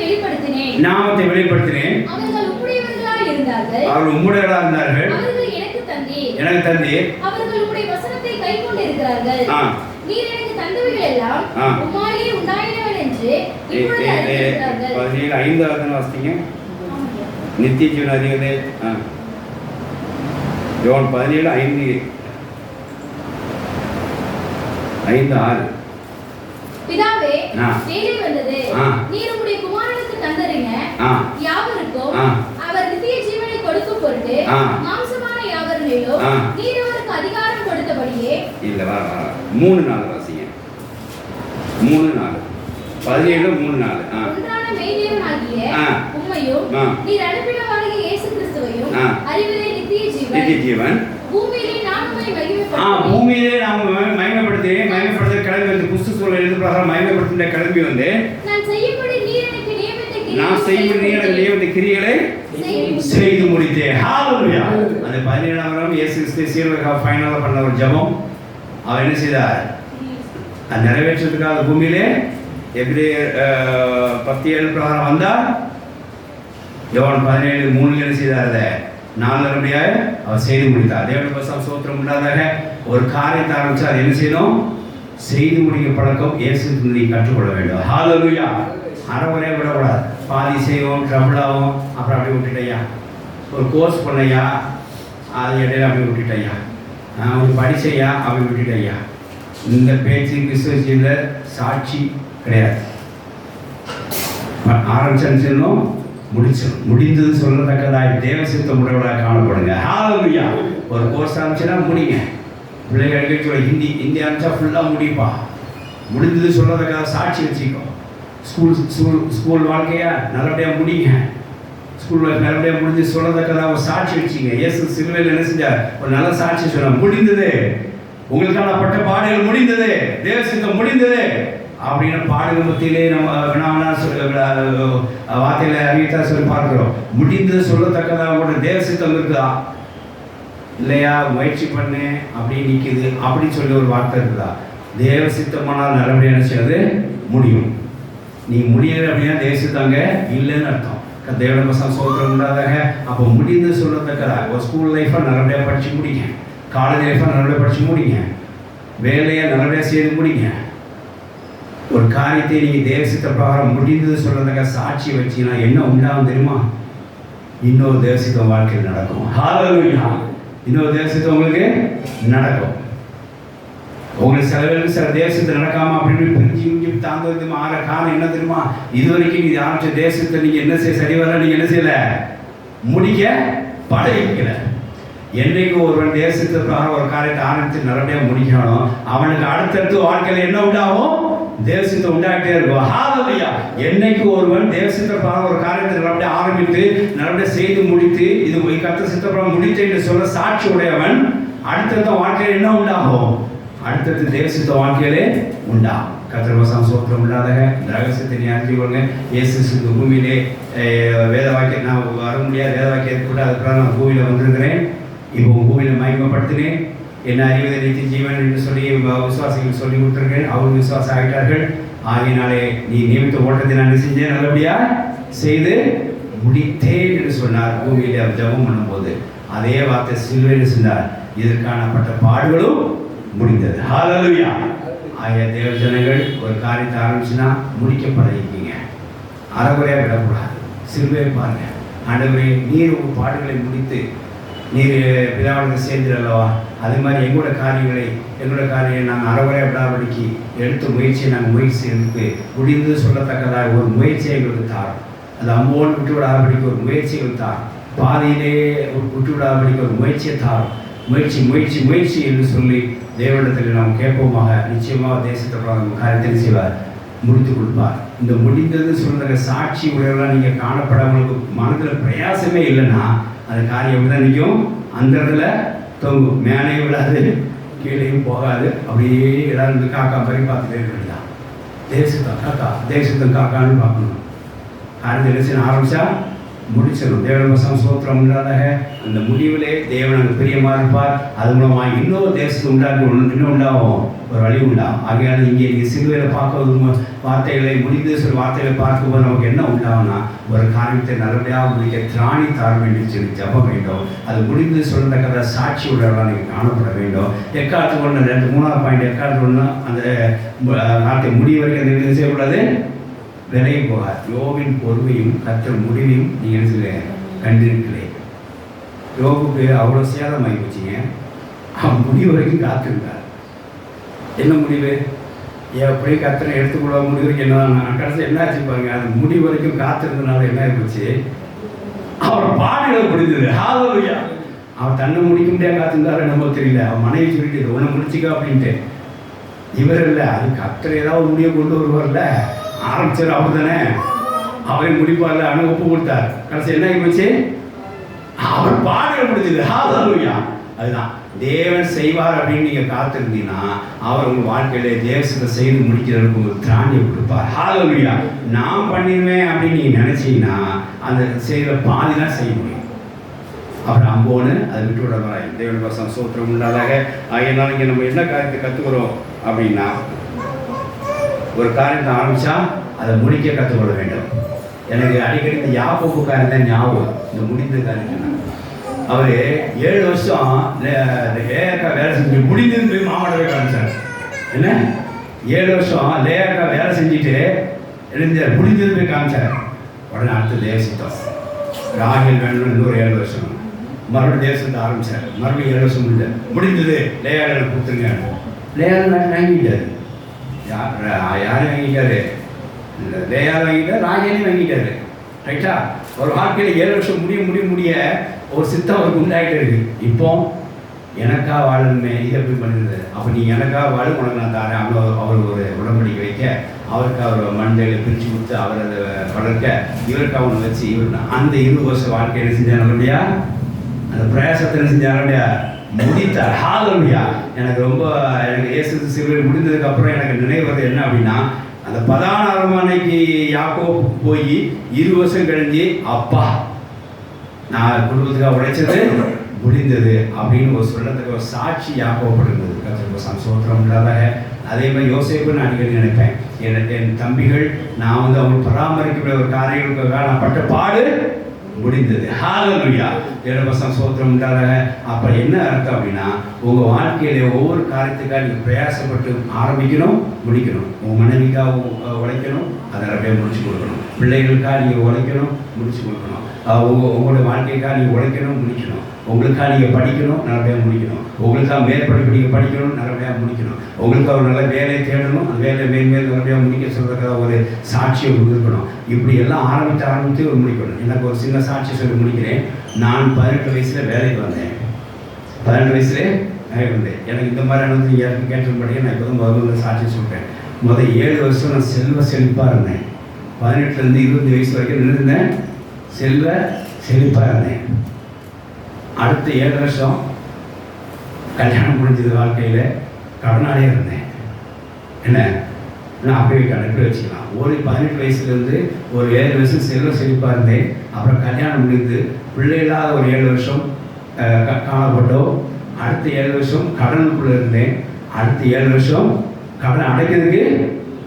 வெளிப்படுத்தினேன். அவர்கள் உம்முடையவர்களாய் இருந்தார்கள். அவர்கள் எனக்கு தந்தீர். அவர்கள் உம்முடைய வசனத்தை கைக்கொண்டிருக்கிறார்கள். நீர் எனக்கு தந்தவைகள் எல்லாம் உம்மாலே உண்டாயினவன் என்று இப்பொழுது அறிந்திருக்கிறார்கள். 17:5 வாசிங்க. நித்திய ஜீவன் அறிவதே. யோவான் 17:5-6. பிதாவே, வேலை வந்தது. நீர் உம்முடைய குமாரனுக்கு தந்தறின யாவருக்கும் அவர் நித்திய ஜீவனை கொடுக்கும் பொருட்டு மாம்சமான யாவரிலும் நீர் அவருக்கு அதிகாரம் கொடுத்தபடியே. இல்ல வர 3-4 வாசிங்க. 3-4 17:3-4. ஒன்றான மெய்தேவனாகிய உம்மையும் நீர் அனுப்பினவராகிய இயேசு கிறிஸ்துவையும் அறிவதே நித்திய ஜீவன். பூமியிலே நாம் மகிமைப்படுத்த கிளம்பி வந்து புஸ்தக சூழல் எழுது பிரகாரம் மகிமைப்படுத்த கிளம்பி வந்து நான் செய்யும்படி நீர் எனக்கு நியமித்த கிரியைகளை செய்து முடித்தேன். ஹல்லேலூயா. அந்த 17ஆம் இயேசு கிறிஸ்து சீர்வக ஃபைனலா பண்ண ஒரு ஜெபம் அவர் என்ன செய்தார்? அது நிறைவேற்றத்துக்காக பூமியிலே எபிரேயர் 10:7 பிரகாரம் வந்தார். யோவான் 17:3 என்ன செய்தார்? அதை 4 அவர் செய்து முடித்தார். தேவனுடைய பரிசுத்த ஸ்தோத்திரம் உண்டாதாக. ஒரு காரியத்தை ஆரம்பிச்சா அது என்ன செய்யணும்? செய்து முடிக்க பழக்கம் இயேசுக்கு நீ கற்றுக்கொள்ள வேண்டும். ஹalleluya. அறவரே விடக்கூடாது. பாதி செய்வோம், ட்ரபிள் ஆகும், அப்புறம் அப்படியே விட்டுட்டையா. ஒரு கோர்ஸ் பண்ணையா, அது இடையில அப்படி விட்டுட்டையா. ஒரு படிச்சையா, அப்படி விட்டுட்டையா. இந்த பேச்சு கிறிஸ்துவ சாட்சி கிடையாது. ஆரம்பிச்சோம் முடிச்சிடும். முடிந்தது சொல்லத்தக்கதாய் தேவ சித்தம் உடையவராக காணப்படுங்க. ஹalleluya. ஒரு கோர்ஸ் ஆரம்பிச்சுன்னா முடிங்க. பிள்ளைகளுக்கு ஹிந்தி ஆரம்பிச்சா ஃபுல்லாக முடிப்பா. முடிந்தது சொல்லத்தக்கதாக சாட்சி வச்சுக்கோ. ஸ்கூல் வாழ்க்கையா நல்லபடியாக முடிங்க. ஸ்கூல் லைஃப் நல்லபடியாக முடிஞ்சு சொல்லத்தக்கதாக ஒரு சாட்சி வச்சுங்க. இயேசு சிலுவையில் என்ன செஞ்சார்? ஒரு நல்ல சாட்சி சொன்னார். முடிந்தது, உங்களுக்கான பட்ட பாடுகள் முடிந்தது, தேவ சித்தம் முடிந்தது அப்படின்னு பாடுகள் மத்தியிலே நம்ம வார்த்தையில அறிவித்தா சொல்லி பார்க்கிறோம். முடிந்தது சொல்லத்தக்கதாக கூட தேவ சித்தம் இருக்குதா இல்லையா? முயற்சி பண்ணு அப்படி நிற்குது அப்படின்னு சொல்லி ஒரு வார்த்தை இருக்குதா? தேவ சித்தமானால் நல்லபடியாக நினைச்சது முடியும். நீ முடியலை அப்படின்னா தேவ சித்தங்க இல்லைன்னு அர்த்தம். தேவனுடைய பரிசுத்த ஸ்தோத்திரம் உண்டாதாக. அப்போ முடிந்து சொல்லத்தக்கதா ஒரு ஸ்கூல் லைஃபை நல்லபடியாக படித்து முடிங்க, காலேஜ் லைஃபை நல்லபடியாக படித்து முடிங்க, வேலையை நல்லபடியாக செய்து முடிங்க. ஒரு காரியத்தை நீங்கள் தேவ சித்த பிரகாரம் முடிந்தது சொல்லத்தக்க சாட்சி வச்சீங்கன்னா என்ன உண்டாகும் தெரியுமா? இன்னொரு தேவ சித்தம் வாழ்க்கையில் நடக்கும். ஹalleluya. இன்னொரு தேவ சித்தம் உங்களுக்கு நடக்கும். உங்களுக்கு சில தேவ சித்தம் நடக்காம அப்படின்னு பிரிஞ்சு தாங்க ஆற காரணம் என்ன தெரியுமா? இது வரைக்கும் நீங்க ஆரம்பிச்ச தேசத்தை நீங்க என்ன செய்ய சரி வர நீங்க என்ன செய்யல, முடிக்க பழகிக்கல. என்னைக்கு ஒருவன் தேசத்துக்காக ஒரு காரியத்தை ஆரம்பித்து நல்லபடியாக முடிக்கணும், அவனுக்கு அடுத்தடுத்து வாழ்க்கையில் என்ன உண்டாகும்? தேசத்தை உண்டாகிட்டே இருக்கும். ஹalleluya. என்னைக்கு ஒருவன் தேசத்துக்காக ஒரு காரியத்தை நல்லபடியாக ஆரம்பித்து நல்லபடியாக செய்து முடித்து இது கர்த்தர் சித்தப்படம் முடித்து என்று சொல்ல சாட்சி உடையவன் அடுத்தடுத்த வாழ்க்கையில் என்ன உண்டாகும்? அடுத்தடுத்து தேசத்த வாழ்க்கையிலே உண்டாகும். கர்த்தர் வசனம் ஸ்தோத்திரம் உண்டாதாக. இந்த ரகசியத்தை நீ அறிஞ்சு கொள்ளுங்க. இயேசு பூமியிலே வேத வாக்கியம் நான் வர முடியாது, வேத வாக்கியம் கூட அதுக்காக நான் பூமியில் வந்திருக்கிறேன். இப்போ பூமியில் மகிமைப்படுத்தினேன். என்ன அறிவதை நித்திய ஜீவன் என்று சொல்லி விசுவாசிகள் சொல்லி கொடுத்துருக்கேன். அவங்க விசுவாசம் ஆகிட்டார்கள். ஆகினாலே நீ நியமித்த ஓட்டத்தை நான் செஞ்சேன், நல்லபடியாக செய்து முடித்தேன் என்று சொன்னார். பூமியில் அவர் ஜெபம் பண்ணும்போது அதே வார்த்தை சிலுவையில் சொன்னார். இதற்கானப்பட்ட பாடுகளும் முடிந்தது. ஹalleluya. ஆகிய தேவ ஜனங்கள் ஒரு காரியத்தை ஆரம்பிச்சுன்னா முடிக்க பழகிக்கீங்க. அறகுறையாக விடக்கூடாது. சிலுவையை பாருங்க. ஆண்டவரே நீர் உங்கள் பாடுகளை முடித்து நீர் பிதாவுக்கு சேர்ந்துடல்லவா, அதே மாதிரி எங்களோட காரியம் நாங்கள் அறகுறையாக விடாபடிக்கு எடுத்த முயற்சியை நாங்கள் முயற்சி எடுத்து முடிந்து சொல்லத்தக்கதாக ஒரு முயற்சியை எங்களுக்கு தாரும். அது அம்மோடு விட்டு விடாபடிக்கு ஒரு முயற்சிகள் தாரும். பாதியிலே விட்டு விடாபடிக்கு ஒரு முயற்சியை தாரும். முயற்சி என்று சொல்லி தேவனிடத்தில் நாம் கேட்போமாக. நிச்சயமாக தேசத்தை காரியத்தை செய்வார், முடித்து கொடுப்பார். இந்த முடிந்தது சொல்கிற சாட்சி உடையவர்களாக நீங்கள் காணப்பட உங்களுக்கு மனதில் பிரயாசமே இல்லைன்னா அந்த காரியம் தான் நிற்கும். அந்த இடத்துல தொங்கும். மேலே விடாது, கீழேயும் போகாது. அப்படியே எல்லாரும் காக்கா மாதிரி பார்த்துட்டே இருக்க வேண்டியதான். தேசத்தை காக்கான்னு பார்க்கணும். காரியத்தை என்ன செய்ய ஆரம்பித்தா முடிச்சிடும். தேவனுடைய ஸ்தோத்திரம் உண்டாதாக. அந்த முடிவிலே தேவன் அங்கே பிரியமாக இருப்பார். அது மூலமாக இன்னொரு தேசத்தை இன்னும் உண்டாகும், ஒரு வழி உண்டாகும். ஆகையால் இங்கே நீங்கள் சிலுவையில் பார்க்க வார்த்தைகளை முடிந்து சில வார்த்தைகளை பார்க்கும்போது நமக்கு என்ன உண்டாகும்னா ஒரு காரியத்தை நல்லபடியாக முடிக்க திராணி தார வேண்டும் சொல்லி ஜெபம் வேண்டும். அது முடிந்து சொல்லத்தக்கத சாட்சி உடையவர்களாக நீங்கள் காணப்பட வேண்டும். எக்காலத்துக்கு ஒன்று 3ஆவது பாயிண்ட் எக்காலத்துக்கு ஒன்று அந்த வார்த்தை முடிவு வரைக்கும் அந்த இது செய்யக்கூடாது, விலையை போகாது. யோபின் பொறுமையும் கர்த்தர் முடிவையும் நீங்கள் கண்டிருக்கிறேன். யோபுக்கு அவ்வளோ சேதமாகி போச்சுங்க. அவன் முடிவு வரைக்கும் காத்திருந்தார். என்ன முடிவு? எப்படி கர்த்தரை எடுத்துக்கூட முடிவு வரைக்கும் என்ன கடைசி என்ன ஆச்சு பாருங்க. அது முடிவு வரைக்கும் காத்திருந்தனால என்ன ஆயிடுச்சு? அவர் பாடுகளை முடிந்தது. ஹalleluya. அவன் தன்னை முடிக்க முடியாது காத்திருந்தாரு, நம்ம தெரியல. அவன் மனைவி சொல்லிட்டு ஒன்று முடிச்சுக்கா அப்படின்ட்டு. இவர் இல்லை, அது கர்த்தர் ஏதாவது முடிவை கொண்டு வருவார்ல. ஆரம்பிச்சார் அவர் தானே, அவரை முடிப்பார்ல. ஆனால் ஒப்பு கொடுத்தார். கடைசி என்ன ஆகி போச்சு? அவர் பாடுகள் முடிஞ்சது. ஹalleluya. அதுதான் தேவன் செய்வார் அப்படின்னு நீங்கள் காத்திருந்தீங்கன்னா அவர் உங்கள் வாழ்க்கையில தேவசத்தை செய்து முடிக்கிறதுக்கு உங்களுக்கு திராணியை கொடுப்பார். ஹalleluya. நான் பண்ணிடுவேன் அப்படின்னு நீங்கள் நினச்சிங்கன்னா அந்த செய்கிற பாதி தான் செய்ய முடியும். அப்புறம் அம்போன்னு அதை விட்டு விட வராங்க. தேவனுடைய வசனம் ஸ்தோத்திரம் உண்டாதாக. ஆகையினால இங்கே நம்ம என்ன காரியத்தை கற்றுக்கிறோம் அப்படின்னா, ஒரு காரியத்தை ஆரம்பித்தா அதை முடிக்க கற்றுக்கொள்ள வேண்டும். எனக்கு அடிக்கடி இந்த யாக்கோபு காரியம் தான் ஞாபகம், இந்த முடிந்த காரியம். அவர் 7 வருஷம் லேயாக்கா வேலை செஞ்சு முடிந்தது போய் மாமாட்டவே காமிச்சார். என்ன 7 வருஷம் லேயாக்கா வேலை செஞ்சுட்டு எழுந்தார், முடிஞ்சது போய் காமிச்சார். உடனே அடுத்து தேவசித்தம் ராகில் வேணும், இன்னொரு 7 வருஷம் மறுபடியும் தேவசத்தை ஆரம்பித்தார். மறுபடியும் 7 வருஷம் முடிந்தது லேயாவில் கொடுத்துருங்க. லேயாவில் வாங்கிட்டார். யாரும் வாங்கிட்டாரு? லேயாவில் வாங்கிட்டார், ராகிலையும் வாங்கிட்டாரு. ரைட்டா? ஒரு வாழ்க்கையில் 7 வருஷம் முடிய ஒரு சித்தம் அவருக்கு உண்டாகிட்டு இருக்கு. இப்போ எனக்கா வாழணுமே, இதை எப்படி பண்ணுறது? அப்போ நீ எனக்கா வாழ, உனக்கு நான் தரேன். அவ்வளோ அவர் ஒரு உடம்படிக்கை வைக்க, அவருக்கு அவர் மண்டையில் பிரித்து கொடுத்து அவர் அதை வளர்க்க, இவருக்கு அவனை வச்சு இவர் அந்த 20 வருஷம் வாழ்க்கை என்ன செஞ்சாங்க இல்லையா? அந்த பிரயாசத்தை என்ன செஞ்சாங்க இல்லையா? முடித்தார். ஹalleluya. எனக்கு இயேசு சிலுவையில் முடிந்ததுக்கப்புறம் எனக்கு நினைவு வருது என்ன அப்படின்னா, அந்த 16ஆம் அன்னைக்கு யாக்கோபு போய் 20 வருஷம் கழிஞ்சு, அப்பா நான் குடும்பத்துக்காக உழைச்சது முடிந்தது அப்படின்னு ஒரு சொல்லத்துக்கு ஒரு சாட்சி யாக்கோபப்படுகிறது. கர்த்தருக்கு ஸ்தோத்திரம் இல்லாத. அதே மாதிரி யோசேப்பு நான் அடிக்கடி நினைப்பேன், என் தம்பிகள் நான் அவங்க பராமரிக்கிற ஒரு காரியங்களுக்காக நான் பட்ட பாடு முடிந்தது. ஹalleluya. தேவனுடைய ஸ்தோத்திரம் உண்டாக. அப்போ என்ன அர்த்தம் அப்படின்னா, உங்கள் வாழ்க்கையில ஒவ்வொரு காரியத்துக்காக நீங்கள் பிரயாசப்பட்டு ஆரம்பிக்கணும், முடிக்கணும். உங்கள் மனைவிக்காக உழைக்கணும், அதை அப்படியே முடிச்சு கொடுக்கணும். பிள்ளைகளுக்காக நீங்கள் உழைக்கணும், முடிச்சு கொடுக்கணும். உங்களுடைய வாழ்க்கைக்காக நீங்கள் உழைக்கணும், முடிக்கணும். உங்களுக்காக நீங்கள் படிக்கணும், நல்லபடியாக முடிக்கணும். உங்களுக்காக மேற்படிப்பு நீங்கள் படிக்கணும், நல்லபடியாக முடிக்கணும். உங்களுக்காக ஒரு நல்ல வேலையை தேடணும், அந்த வேலையை மேன்மேல் நல்லபடியாக முடிக்க சொல்கிறதுக்காக ஒரு சாட்சியை இருக்கணும். இப்படி எல்லாம் ஆரம்பித்து ஒரு முடிக்கணும். எனக்கு ஒரு சின்ன சாட்சி சொல்லி முடிக்கிறேன். நான் 18 வயசில் வேலைக்கு வந்தேன். 18 வயசுலேயே வேலைக்கு வந்தேன். எனக்கு இந்த மாதிரி அனுபவம் யாருக்கும் கேட்டபடியே நான் இப்போ முதல்ல சாட்சி சொல்கிறேன். 7 வருஷம் நான் செல்வ செழிப்பாக இருந்தேன். 18லேருந்து 20 வயசு வரைக்கும் இருந்தேன், செல்வ செழிப்பாக இருந்தேன். அடுத்த 7 வருஷம் கல்யாணம் முடிஞ்சது, வாழ்க்கையில் கடனாலே இருந்தேன். என்ன நான் அப்படியே எப்படி வச்சுக்கலாம். ஒரு 18 வயசுலேருந்து ஒரு 7 வருஷம் செல்வ செழிப்பாக இருந்தேன். அப்புறம் கல்யாணம் முடிந்து பிள்ளைகளாக ஒரு 7 வருஷம் காணப்பட்டோம். அடுத்த 7 வருஷம் கடனுக்குள்ளே இருந்தேன். அடுத்த 7 வருஷம் கடன் அடைக்கிறதுக்கு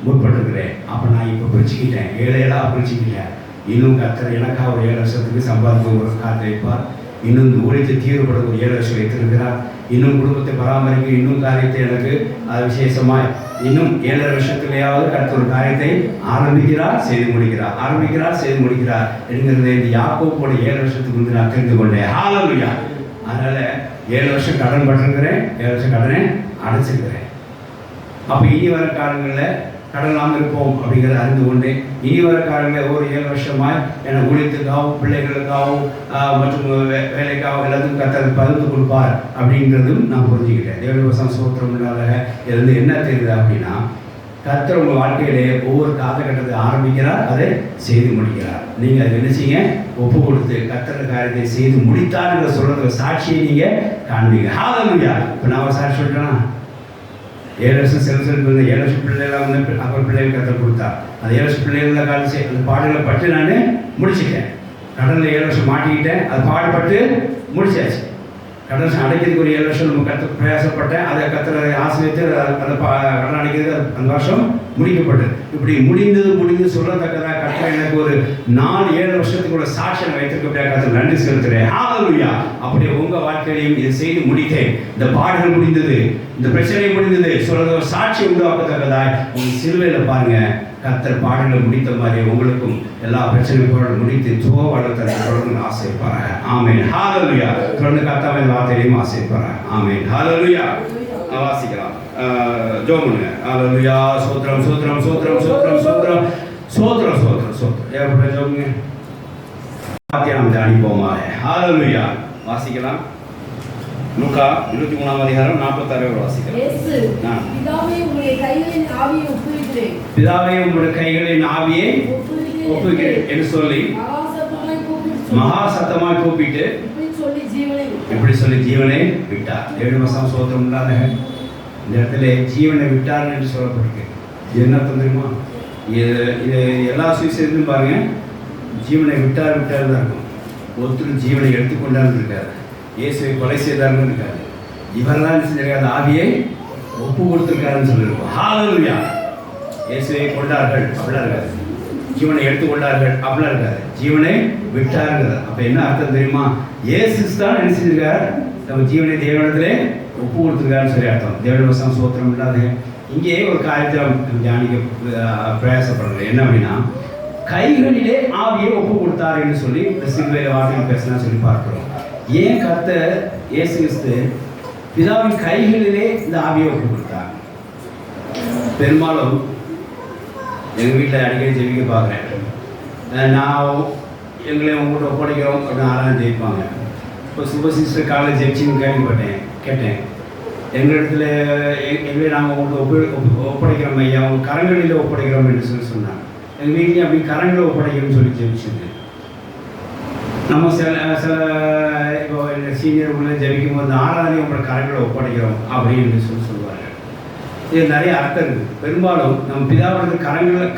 முற்பட்டுருக்கிறேன். அப்போ நான் இப்போ பிரிச்சுக்கிட்டேன், 7 பிரிச்சுக்கிட்டேன். இன்னும் கர்த்தர் எனக்காக ஒரு 7 வருஷத்துக்கு சம்பாதிக்க ஒரு காத்து வைப்பார். இன்னும் இந்த ஊழியத்தை தீவிரப்பட ஒரு 7 வருஷம் வைத்திருக்கிறார். இன்னும் குடும்பத்தை பராமரிக்க இன்னும் காரியத்தை எனக்கு விசேஷமாய் இன்னும் 7 வருஷத்துலையாவது கர்த்தர் ஒரு காரியத்தை ஆரம்பிக்கிறார், செய்து முடிக்கிறார் என்கிறத இந்த யாக்கோபோட 7 வருஷத்துக்கு வந்து நான் தெரிந்து கொண்டேன். ஹalleluya. அதனால 7 வருஷம் கடன் பட்டிருக்கிறேன், 7 வருஷம் கடனை அடைச்சிருக்கிறேன். அப்போ இனி வர காலங்களில் கடன் இல்லாமல் இருப்போம் அப்படிங்கிறத அறிந்து கொண்டு, இனி வர காலங்களில் ஒரு 7 வருஷமாய் எனக்கு ஊழியத்துக்காகவும் பிள்ளைகளுக்காகவும் மற்றும் வேலைக்காகவும் எல்லாத்துக்கும் கர்த்தர் பகிர்ந்து கொடுப்பார் அப்படின்றதும் நான் புரிஞ்சுக்கிட்டேன். தேவனுடைய ஸ்தோத்திரம் இல்லாத. இருந்து என்ன தெரியுது அப்படின்னா, கர்த்தர் உங்கள் வாழ்க்கையிலே ஒவ்வொரு காலகட்டத்தை ஆரம்பிக்கிறார், அதை செய்து முடிக்கிறார். நீங்கள் அதை நினைச்சிங்க, ஒப்பு கொடுத்து கர்த்தர் காரியத்தை செய்து முடித்தார்ன்ற சொல்கிற சாட்சியை நீங்கள் காண்பீங்க. ஹalleluya. இப்போ நான் ஒரு சாட்சி சொல்லிட்டேன்னா, 7 வருஷம் செல்வ 7 வருஷம் பிள்ளைகளாக வந்து அப்புறம் பிள்ளைகள் கற்றுக் கொடுத்தா, அந்த 7 வருஷம் பிள்ளைகள் காலிச்சு அந்த பாடுகளை பட்டு நான் முடிச்சுட்டேன். கடனில் 7 வருஷம் மாட்டிக்கிட்டேன், அது பாடுபட்டு முடிச்சாச்சு. கடன் அடைக்கிறதுக்கு ஒரு 7 வருஷம் நம்ம பிரயாசப்பட்டேன், அதை கத்துற ஆசிரியத்து அந்த கடன் அடைக்கிறது அந்த வருஷம் முடிக்கப்பட்டது. இப்படி முடிந்து சொல்லத்தக்கதாக கர்த்தர் எனக்கு ஒரு 7 வருஷத்துக்கு ஒரு சாட்சியை வைத்திருக்க கர்த்தர் நன்றி செலுத்துகிறேன். ஹalleluya. அப்படியே உங்கள் வாழ்க்கையிலையும் இதை செய்து முடித்தேன். இந்த பாடுகள் முடிந்தது, இந்த பிரச்சனை முடிந்தது சொல்றது ஒரு சாட்சி உருவாக்கத்தக்கதாய் உங்கள் சிலுவையில் பாருங்க, கர்த்தர் பாடல்களை முடித்த மாதிரி உங்களுக்கும் எல்லா பிரச்சனைகளும் முடித்து துவத்தை தொடர்ந்து ஆசைப்பாங்க. ஆமென். ஹalleluya. தொடர்ந்து கர்த்தரின் வார்த்தையையும் ஆசைப்பாங்க. ஆமென். ஹalleluya. வாசிக்கலாம், ஜோமுங்க. ஹalleluya. சோத்ரம் சோத்ரம் சோத்ரம் சோத்ரம் சோத்ரம் சோத்ரம் சோத்ரம் சோத்ரம் எப்படி ஜோமுங்க வார்த்தையை தியானிப்போமா. ஹalleluya. வாசிக்கலாம். லூக்கா 23ஆம் அதிகாரம் 46 வாசிக்கலாம். இயேசு, பிதாவே உம்முடைய கைகளின் ஆவியை ஒப்புவிக்கிறேன். பிதாவே உம்முடைய கைகளின் ஆவியை ஒப்புவிக்கிறேன் என்று சொல்லி மகா சத்தமாய் கூப்பிட்டு இப்படி சொல்லி ஜீவனை விட்டார். தேவனுடைய ஸ்தோத்திரம் உண்டாக. இந்த இடத்துல ஜீவனை விட்டார் என்று சொல்லப்பட்டிருக்கு. இது என்ன அர்த்தம் தெரியுமா? இது எல்லா சுவிசேஷத்திலும் பாருங்க, ஜீவனை விட்டார் தான் இருக்கும். ஒருத்தரும் ஜீவனை எடுத்துக்கொண்டார்னு இருக்காரு, இயேசுவை கொலை செய்தார்னு இருக்காரு, இவரெல்லாம் செஞ்சிருக்காரு, அந்த ஆவியை ஒப்பு கொடுத்துருக்காருன்னு சொல்லியிருக்கோம். ஹalleluya. இயேசுவை கொண்டார்கள் அப்படிலாம் இருக்காது, ஜீவனை எடுத்துக்கொண்டார்கள் அப்படிலாம் இருக்காது, ஜீவனை விட்டார்கள். அப்போ என்ன அர்த்தம் தெரியுமா? இயேசு தான் என்ன செஞ்சிருக்கார், நம்ம ஜீவனை தேவனிடத்திலே ஒப்பு கொடுத்துருக்காருன்னு சொல்லி அர்த்தம். தேவனுடைய வசனம் ஸ்தோத்திரம் இல்லாத இங்கே ஒரு காரியத்தை தியானிக்க பிரயாசப்படுறது என்ன அப்படின்னா, கைகளிலே ஆவியை ஒப்பு கொடுத்தார் என்று சொல்லி சிலுவையில் வார்த்தைகள் பேசினா சொல்லி பார்க்கிறோம். ஏன் கர்த்தர் இயேசு கிறிஸ்து பிதாவின் கைகளிலே இந்த ஆவியை ஒப்பு கொடுத்தார்? பெரும்பாலும் எங்கள் வீட்டில் அடிக்கடி ஜெபிக்க பார்க்குறேன். நான் எங்களை உங்கள்கிட்ட ஒப்படைக்கிறோம் அப்படின்னு ஆராய்ச்சி ஜெயிப்பாங்க. இப்போ சுபசிஸ்டர் காலேஜ் ஜெயிச்சின்னு கேட்டேன். எங்கள் இடத்துல எங்களை நாங்கள் உங்கள்கிட்ட ஒப்படைக்கிறோம் ஐயா, அவங்க கரங்களில் ஒப்படைக்கிறோம் என்று சொன்னாங்க. எங்கள் வீட்லேயும் அப்படி கரங்களில் ஒப்படைக்கிறோம்னு சொல்லி ஜெபிச்சுது. நம்ம சில இப்போ எங்கள் சீனியர் உள்ள ஜெபிக்கும் போது ஆராதனை உங்களோட கரங்களை ஒப்படைக்கிறோம் அப்படின்னு சொல்லுவாங்க. இது நிறைய அர்த்தம் இருக்குது. பெரும்பாலும் நம்ம பிதாவினது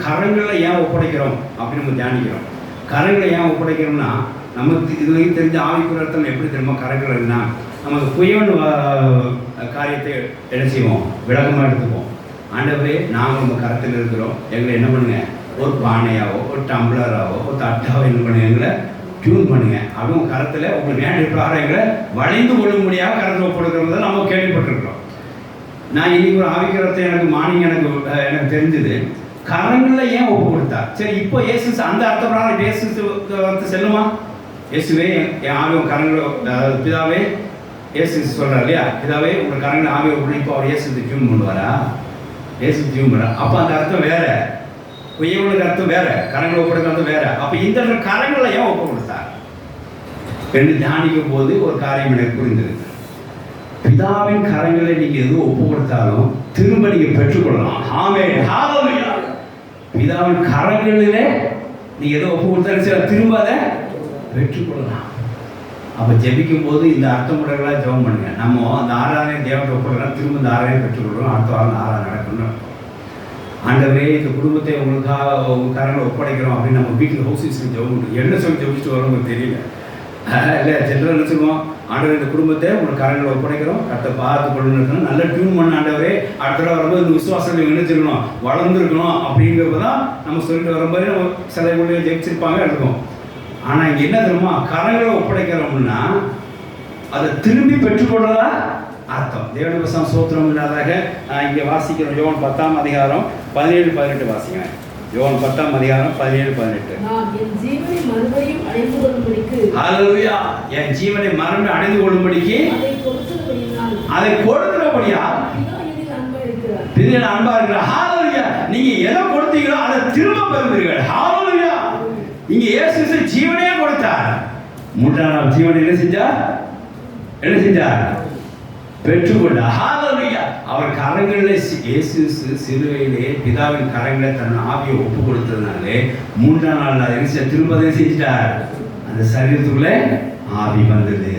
கரங்களில் ஏன் ஒப்படைக்கிறோம் அப்படின்னு நம்ம தியானிக்கிறோம். கரங்களை ஏன் ஒப்படைக்கிறோம்னா, நமக்கு இது வரைக்கும் தெரிஞ்ச ஆவிக்குரிய அர்த்தம் எப்படி தெரியுமா? கரங்கள் இருந்தா நமக்கு புயல் காரியத்தை என்ன செய்வோம், விளக்கமாக எடுத்துப்போம். ஆண்டவரே, நாங்கள் நம்ம கரத்தில் இருக்கிறோம், எங்களை என்ன பண்ணுங்க, ஒரு பானையாவோ ஒரு டம்ளராவோ ஒரு தட்டாவோ என்ன பண்ணுங்க, எங்களை டியூன் பண்ணுங்க. அதுவும் கரத்தில் உங்களுக்கு நேரடி பிரகாரம் எங்களை வளைந்து கொள்ளும்படியாக கரத்தில் ஒப்படுக்கிறத நம்ம கேள்விப்பட்டிருக்கிறோம். நான் இன்னைக்கு ஒரு ஆவிக்கிறத்தை எனக்கு தெரிஞ்சது, கரங்களில் ஏன் ஒப்பு கொடுத்தா? சரி, இப்போ இயேசு அந்த அர்த்தம் இயேசு செல்லுமா? இயேசுவே என் ஆவியம் கரங்களில், பிதாவே இயேசு சொல்கிறார் இல்லையா, பிதாவே உங்கள் கரங்களில் ஆவியை ஒப்பு, இப்போ அவர் இயேசு டியூன் பண்ணுவாரா? இயேசு டியூன் பண்ணுறா. அப்போ அந்த அர்த்தம் வேற, உயர்வுக்கு அர்த்தம் வேற, கரங்களை ஒப்புடுற அர்த்தம் வேற. அப்போ இந்த கரங்களில் ஏன் ஒப்பு கொடுத்தார் என்று தியானிக்கும் போது ஒரு காரியம் எனக்கு புரிந்தது. பிதாவின் கரங்களை நீங்க எதுவும் ஒப்பு கொடுத்தாலும் திரும்ப நீங்க பெற்றுக்கொள்ளலாம். ஆமென், ஹalleluya. பிதாவின் கரங்களிலே நீங்க எதோ ஒப்பு கொடுத்தாலும் திரும்ப அதை பெற்றுக்கொள்ளலாம். அப்ப ஜெபிக்கும் போது இந்த அர்த்தமுடையவர்களா ஜெபம் பண்ணுங்க. நம்ம அந்த ஆராதனை தேவனை ஒப்புக்கலாம், திரும்ப இந்த ஆராதனை பெற்றுக்கொள்றோம். அடுத்த வாரம் ஆராதனை நடக்கணும். ஆண்டவரே, இந்த குடும்பத்தை உங்களுக்காக உங்க கரங்களை ஒப்படைக்கிறோம் அப்படின்னு நம்ம வீட்டுக்கு ஹவுஸ் ஜெபம் பண்ணுறோம். என்ன சொல்லி ஜெபிச்சுட்டு வரோம் தெரியல. இல்லை, ஜென்ரல் என்ன சொல்லுவோம், ஆண்டவர் இந்த குடும்பத்தை உங்களுக்கு கரங்களை ஒப்படைக்கிறோம், கரெக்டாக பார்த்து கொள்ளணும், நல்ல டியூன் பண்ண ஆண்டவரே, அடுத்த வரும்போது இந்த விசுவாசங்கள் நினைச்சிருக்கணும், வளர்ந்துருக்கணும் அப்படிங்கிறது தான் நம்ம சொல்லிட்டு வரும்போது நம்ம சில ஊழியை ஜெயிச்சிருப்பாங்க இருக்கும். ஆனால் இங்கே என்ன தெரியுமா, கரங்களை ஒப்படைக்கிறோம்னா அதை திரும்பி பெற்றுக்கொள்ளதா அர்த்தம். தேவனுடைய வசனம் ஸ்தோத்திரம் இல்லாதாக இங்கே வாசிக்கிறோம். யோவான் 10ஆம் அதிகாரம் 17-18 வாசிங்க. யோவான் 10ஆம் அதிகாரம் 17-18. நான் என் ஜீவனை மறுபடியும் அடைந்து கொள்ளும்படிக்கு, ஹalleluya, என் ஜீவனை மறுபடியும் அடைந்து கொள்ளும்படிக்கு அதை கொடுக்கிறபடியால் பிதாவில் அன்பா இருக்கிறார். ஹalleluya. நீங்க எதை கொடுத்தீங்களோ அதை திரும்ப பெறுவீர்கள். ஹalleluya. இங்க இயேசு ஜீவனையே கொடுத்தார். மூன்றாம் நாள் ஜீவனை என்ன செஞ்சார்? பெற்றுக்கொண்டார். ஹalleluya. அவர் கரங்களில் இயேசு சிலுவையிலே பிதாவின் கரங்களை தன் ஆவியை ஒப்பு கொடுத்ததுனாலே மூன்றாம் நாள் அதை திரும்ப செஞ்சிட்டார். அந்த சரீரத்துக்குள்ளே ஆவி வந்தது.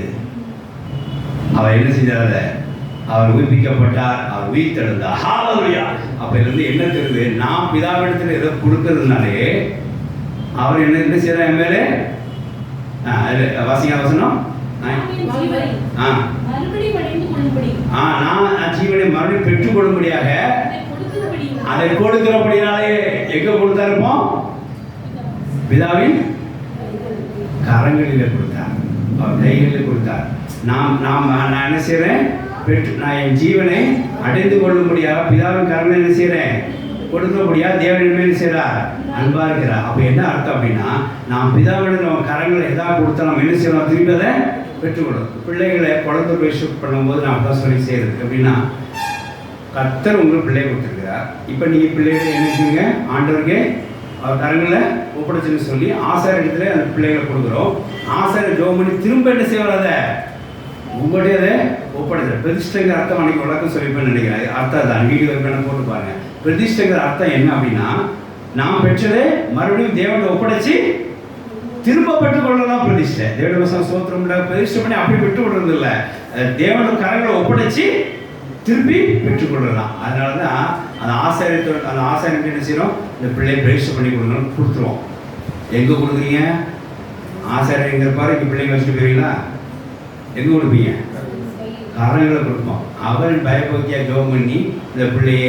அவர் என்ன செஞ்சார்? அவர் உயிர்ப்பிக்கப்பட்டார், அவர் உயிர் தெழுந்தார். ஹalleluya. அப்ப இருந்து என்ன தெரியுது, நான் பிதாவிடத்தில் எதை கொடுக்கறதுனாலே அவர் என்ன செய்யறார்? என் மேலே வாசிங்க வசனம், நான் ஜீவனை மறுபடியும் பெற்றுக் கொள்ளும்படியாக அதை கொடுக்கிறபடினாலே எங்க கொடுத்தாருப்போம்? பிதாவின் கரங்களிலே கொடுத்தார், அவர் கைகளிலே கொடுத்தார். நான் என்ன செய்யறேன்? நான் என் ஜீவனை அடைந்து கொள்ளும்படியாக பிதாவின் கரங்களை என்ன செய்யறேன்? கொடுக்கிறபடியாக தேவன் மேல் செய்கிறார், அன்பா இருக்கிறார். அப்போ என்ன அர்த்தம் அப்படின்னா, நாம் பிதாவிடம் நம்ம கரங்களை எதாவது கொடுத்தா நம்ம என்ன செய்யணும்? திருப்பி அதை பெற்றுக்கொள்ளும். பிள்ளைகளை குழந்தை பேஷப் பண்ணும்போது நான் அப்பதான் சொல்லி செய்யறது அப்படின்னா, கர்த்தர் உங்களுக்கு பிள்ளை கொடுத்துருக்கிறார். இப்போ நீங்கள் பிள்ளைகளை என்ன செய்யுங்க? ஆண்டவருக்கு அவர் கரங்களை ஒப்படைச்சுன்னு சொல்லி ஆசார இடத்துல அந்த பிள்ளைகளை கொடுக்குறோம். ஆசார ஜோம் பண்ணி திரும்ப என்ன செய்வார்? அதை உங்கள்கிட்ட அதை ஒப்படைச்சார். பிரதிஷ்டைங்கிற அர்த்தம் அன்னைக்கு வழக்கம் சொல்லிப்பேன்னு நினைக்கிறேன். அர்த்தம் தான் வீடியோ வேணும் போட்டு பாருங்க. பிரதிஷ்டைங்கிற அர்த்தம் என்ன அப்படின்னா, நாம் பெற்றதை மறுபடியும் தேவனை ஒப்படைச்சு திரும்ப பெற்றுக்கொள்ளலாம். பிரதிஷ்டை தேவனுடைய வசனம் ஸ்தோத்திரம். பிரதிஷ்டை பண்ணி அப்படி பெற்று விடுறது இல்லை, தேவனுடைய கரங்களை ஒப்படைச்சு திருப்பி பெற்றுக்கொள்ளலாம். அதனால தான் அந்த ஆசாரியத்தை என்ன செய்யறோம்? இந்த பிள்ளையை பிரதிஷ்டை பண்ணி கொடுத்துருவோம். எங்கே கொடுக்குறீங்க? ஆசாரியர் எங்கே இருப்பாரு, இங்கே பிள்ளைங்க வச்சுட்டு போயிருவீங்களா? எங்கே கொடுப்பீங்க? கரங்களை கொடுப்போம். அவர் பயபக்தியாக ஜெபம் பண்ணி இந்த பிள்ளைய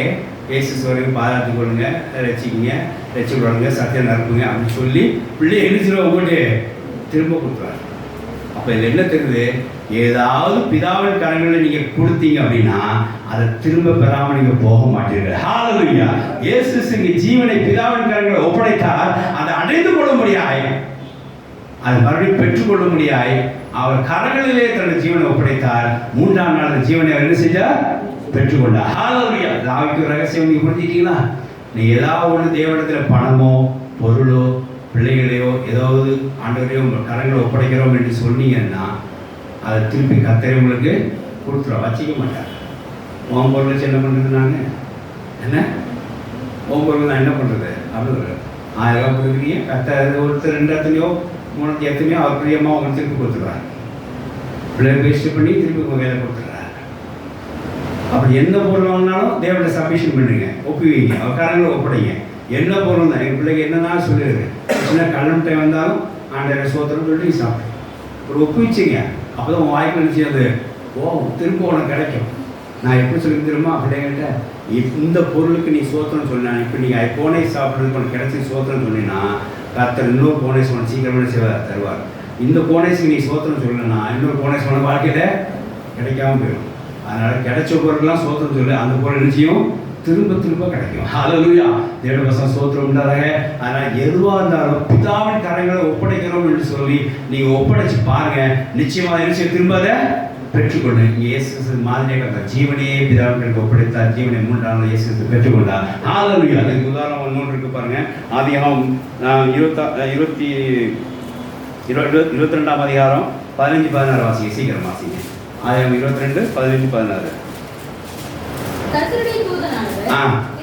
இயேசு வரைக்கும் பாராட்டி கொள்ளுங்க, ரசிக்குங்க, ரசி விடுங்க, சத்தியம் நடப்புங்க அப்படின்னு சொல்லி பிள்ளைய எழுச்சிருவா உங்கள்கிட்ட திரும்ப கொடுத்துருவாரு. அப்போ இதில் என்ன தெரியுது? ஏதாவது பிதாவின் கரங்களில் நீங்கள் கொடுத்தீங்க அப்படின்னா அதை திரும்ப பெறாமல் நீங்கள் போக மாட்டீர்கள். ஹல்லேலூயா. இயேசு இங்கே ஜீவனை பிதாவின் கரங்களை ஒப்படைத்தார். அதை அடைந்து கொள்ள முடியாய், அது மறுபடியும் பெற்றுக்கொள்ள முடியாய் அவர் கரங்களிலே தன்னுடைய ஜீவனை ஒப்படைத்தார். 3ஆம் நாள் அந்த ஜீவனை என்ன செஞ்சார்? பெற்றுக்கொண்டார். ஹல்லேலூயா. தாவீதுக்கு ரகசியம் நீங்க புரிஞ்சுட்டீங்களா? நீ ஏதாவது ஒன்று தேவனிடத்தில் பணமோ பொருளோ பிள்ளைகளையோ ஏதாவது ஆண்டவரையோ உங்கள் கரங்களை ஒப்படைக்கிறோம் என்று சொன்னீங்கன்னா அதை திருப்பி கர்த்தரே உங்களுக்கு கொடுத்துருவோம், வச்சிக்க மாட்டார். உன் பொருளை வச்சு என்ன பண்ணுறது? நாங்கள் என்ன உன் பொருள் நான் என்ன பண்ணுறது அப்படின்னு 1000 ரூபா கொடுக்குறீங்க, கர்த்தர் ஒருத்தர் 2 எத்தனையோ 3 எத்தனையோ அவர் பிரியமாக உங்களுக்கு திருப்பி கொடுத்துருவார். பிள்ளை வேஸ்ட் பண்ணி திருப்பி உங்கள் வேலை கொடுத்துட்றாரு. அப்படி எந்த பொருள் வாங்கினாலும் தேவனை சப்மிஷன் பண்ணுங்க, ஒப்புவீங்க, அவர் கரங்களை ஒப்படைங்க. என்ன பொருள் தான் எங்கள் பிள்ளைக்கு என்னன்னா சொல்லிடுது. சின்ன கல்யாணம் டைம் வந்தாலும் ஆண்டரை சோத்திரம் சொல்லிட்டு நீ சாப்பிடு ஒரு ஒப்புவிச்சிங்க. அப்போ தான் உன் வாய்ப்பு நினச்சி அது திரும்ப உனக்கு கிடைக்கும். நான் எப்படி சொல்லி திரும்ப பிள்ளைங்கிட்ட இந்த பொருளுக்கு நீ சோத்திரம் சொன்ன, இப்போ நீங்கள் போனை சாப்பிட்றதுக்கு உனக்கு கிடைச்சி சோத்திரம் சொன்னீங்கன்னா கர்த்தர் இன்னொரு போனேஸ் உனக்கு சீக்கிரமே தருவார். இந்த போனேஸுக்கு நீ சோத்திரம் சொல்லணும்னா இன்னொரு போனேஸ் உனக்கு வாழ்க்கையில் கிடைக்காம போயிடும். அதனால் கிடைச்ச பொருள்லாம் சோத்திரம் சொல்லு, அந்த பொருள் நிச்சயம் திரும்ப திரும்ப கிடைக்கும். ஹல்லேலூயா. தேவனுடைய வசனம் ஸ்தோத்திரம் உண்டாக. அதனால் எதுவாக இருந்தாலும் பிதாவின் கரங்களை ஒப்படைக்கிறோம் என்று சொல்லி நீங்கள் ஒப்படைச்சு பாருங்க, நிச்சயமாக நிச்சயம் திரும்ப அதை பெற்றுக்கொண்டு இயேசு மாதிரியாக ஜீவனையே பிதாவின் கரங்களுக்கு ஒப்படைத்தார். ஜீவனை 3ஆம் நாள் இயேசு பெற்றுக்கொண்டார். ஹல்லேலூயா. அதுக்கு உதாரணம் 3 இருக்கு பாருங்க. ஆதியாகமம் 22ஆம் அதிகாரம் 15-16 வாசிங்க, சீக்கிரம் வாசிங்க. ஆதியாகமம் 22, 15, 16. கர்த்தருடைய தூதனானவர்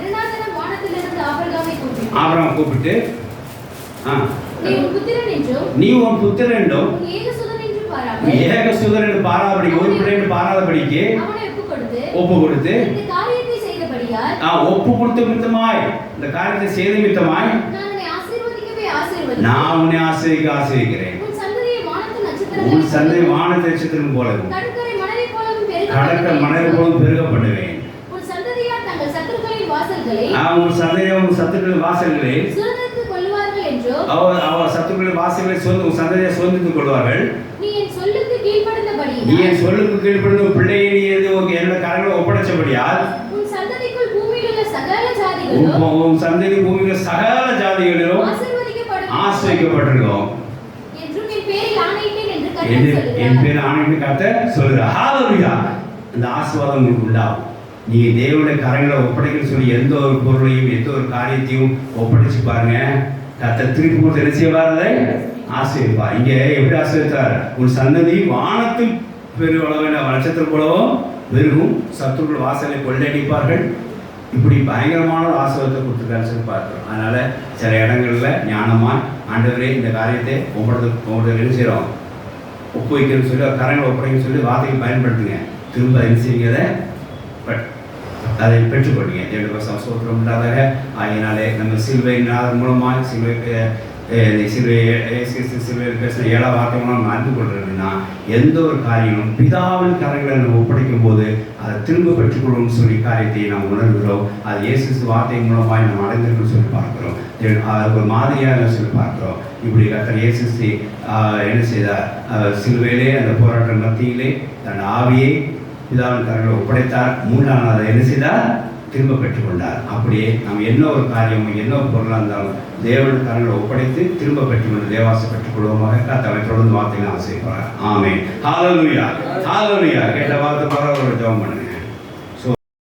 2ஆம் தினம் வானத்திலிருந்து ஆபிரகாமை கூப்பிட்டு நீ உன் புத்திரன் என்றும் ஏகசுதன் என்று பாராதபடி ஒரு பிள்ளை என்று பாராதபடிக்கு ஒப்பு கொடுத்து இந்த காரியத்தை செய்தபடியால் ஒப்பு கொடுத்த மித்தமாய் இந்த காரியத்தை செய்த மித்தமாய் நான் உன்னை ஆசீர்வதிக்கிறேன். உன் சந்ததி வானத்து நட்சத்திரம் போலவும் கடற்கரை மணலை போலவும் பெருகப்படுவேன். உன் சந்ததியார் உன் சத்துருக்களின் வாசல்களை அவர் சத்துருக்களின் வாசல்களை உன் சந்ததியை சுதந்திரித்துக் கொள்வார்கள். நீ என் சொல்லுக்கு கீழ்ப்படிந்த பிள்ளையை நீ என்னோட கரங்களை ஒப்படைச்சபடியால் உன் சந்ததி பூமியில் உள்ள சகல ஜாதிகளிலும் ஆசீர்வதிக்கப்பட்டிருக்கும் என் பேர் ஆணையிட்டு கர்த்தர் சொல்கிறார். ஹல்லேலூயா. இந்த ஆசீர்வாதம் உங்களுக்கு உண்டாகும். நீ தேவனுடைய கரங்களை ஒப்படைக்கணும்னு சொல்லி எந்த ஒரு பொருளையும் எந்த ஒரு காரியத்தையும் ஒப்படைச்சு பாருங்க, கர்த்தர் திருப்பி கொடுத்து என்ன செய்வாரதை ஆசீர்வதிப்பார். இங்கே எப்படி ஆசீர்வதித்தார்? உன் சந்ததி வானத்தில் பெருவளவு நட்சத்திரம் போலவோ பெருகும், சத்துருக்கள் வாசலை கொள்ளையடிப்பார்கள். இப்படி பயங்கரமான ஒரு ஆசீர்வாதத்தை கொடுத்துருக்காருன்னு சொல்லி பார்க்குறோம். அதனால் சில இடங்களில் ஞானமாக ஆண்டவரே இந்த காரியத்தை உங்களோட என்ன செய்கிறோம் ஒப்புவிக்கணும்னு சொல்லி கரங்களை ஒப்படைக்கணும்னு சொல்லி வார்த்தையை பயன்படுத்துங்க. திரும்ப என்ன செய்யுங்க அதை பெற்றுக்கொள்ளுங்க. தேவனுடைய சந்தோஷம் உண்டாதாக. ஆகினாலே நம்ம சிலுவையின் மூலமாக சிலுவையில் பேசுகிற 7 வார்த்தைகளும் நம்ம அறிந்து கொள்றதுன்னா எந்த ஒரு காரியமும் பிதாவின் கரங்களை நம்ம ஒப்படைக்கும் போது அதை திரும்ப பெற்றுக்கொள்ளணும்னு சொல்லி காரியத்தை நாம் உணர்கிறோம். அது இயேசு வார்த்தை மூலமாக நம்ம அடைந்திருக்கணும்னு சொல்லி பார்க்குறோம். அதுக்கு ஒரு மாதிரியாக சொல்லி பார்க்குறோம். இப்படி கர்த்தர் இயேசு என்ன செய்தார்? சிலுவையிலே அந்த போராட்ட மத்தியிலே தன் ஆவியை பிதாவின் கரங்களை ஒப்படைத்தார். 3ஆம் நாள் அதை என்ன செய்தார்? திரும்ப பெற்றுக்கொண்டார். அப்படியே நம்ம என்ன ஒரு காரியமும் என்ன ஒரு பொருளாக இருந்தாலும் தேவனுடைய கரங்களை ஒப்படைத்து திரும்ப பெற்றுக்கொண்டு தேவாசை பெற்றுக்கொள்வோமாக கர்த்தரை தொடர்ந்து வார்த்தைகளை ஆசைப்படுறார். ஆமென். ஹல்லேலூயா. ஹல்லேலூயா. கேட்ட வார்த்தை பரவாயில்ல, ஜெபம் பண்ணுங்க.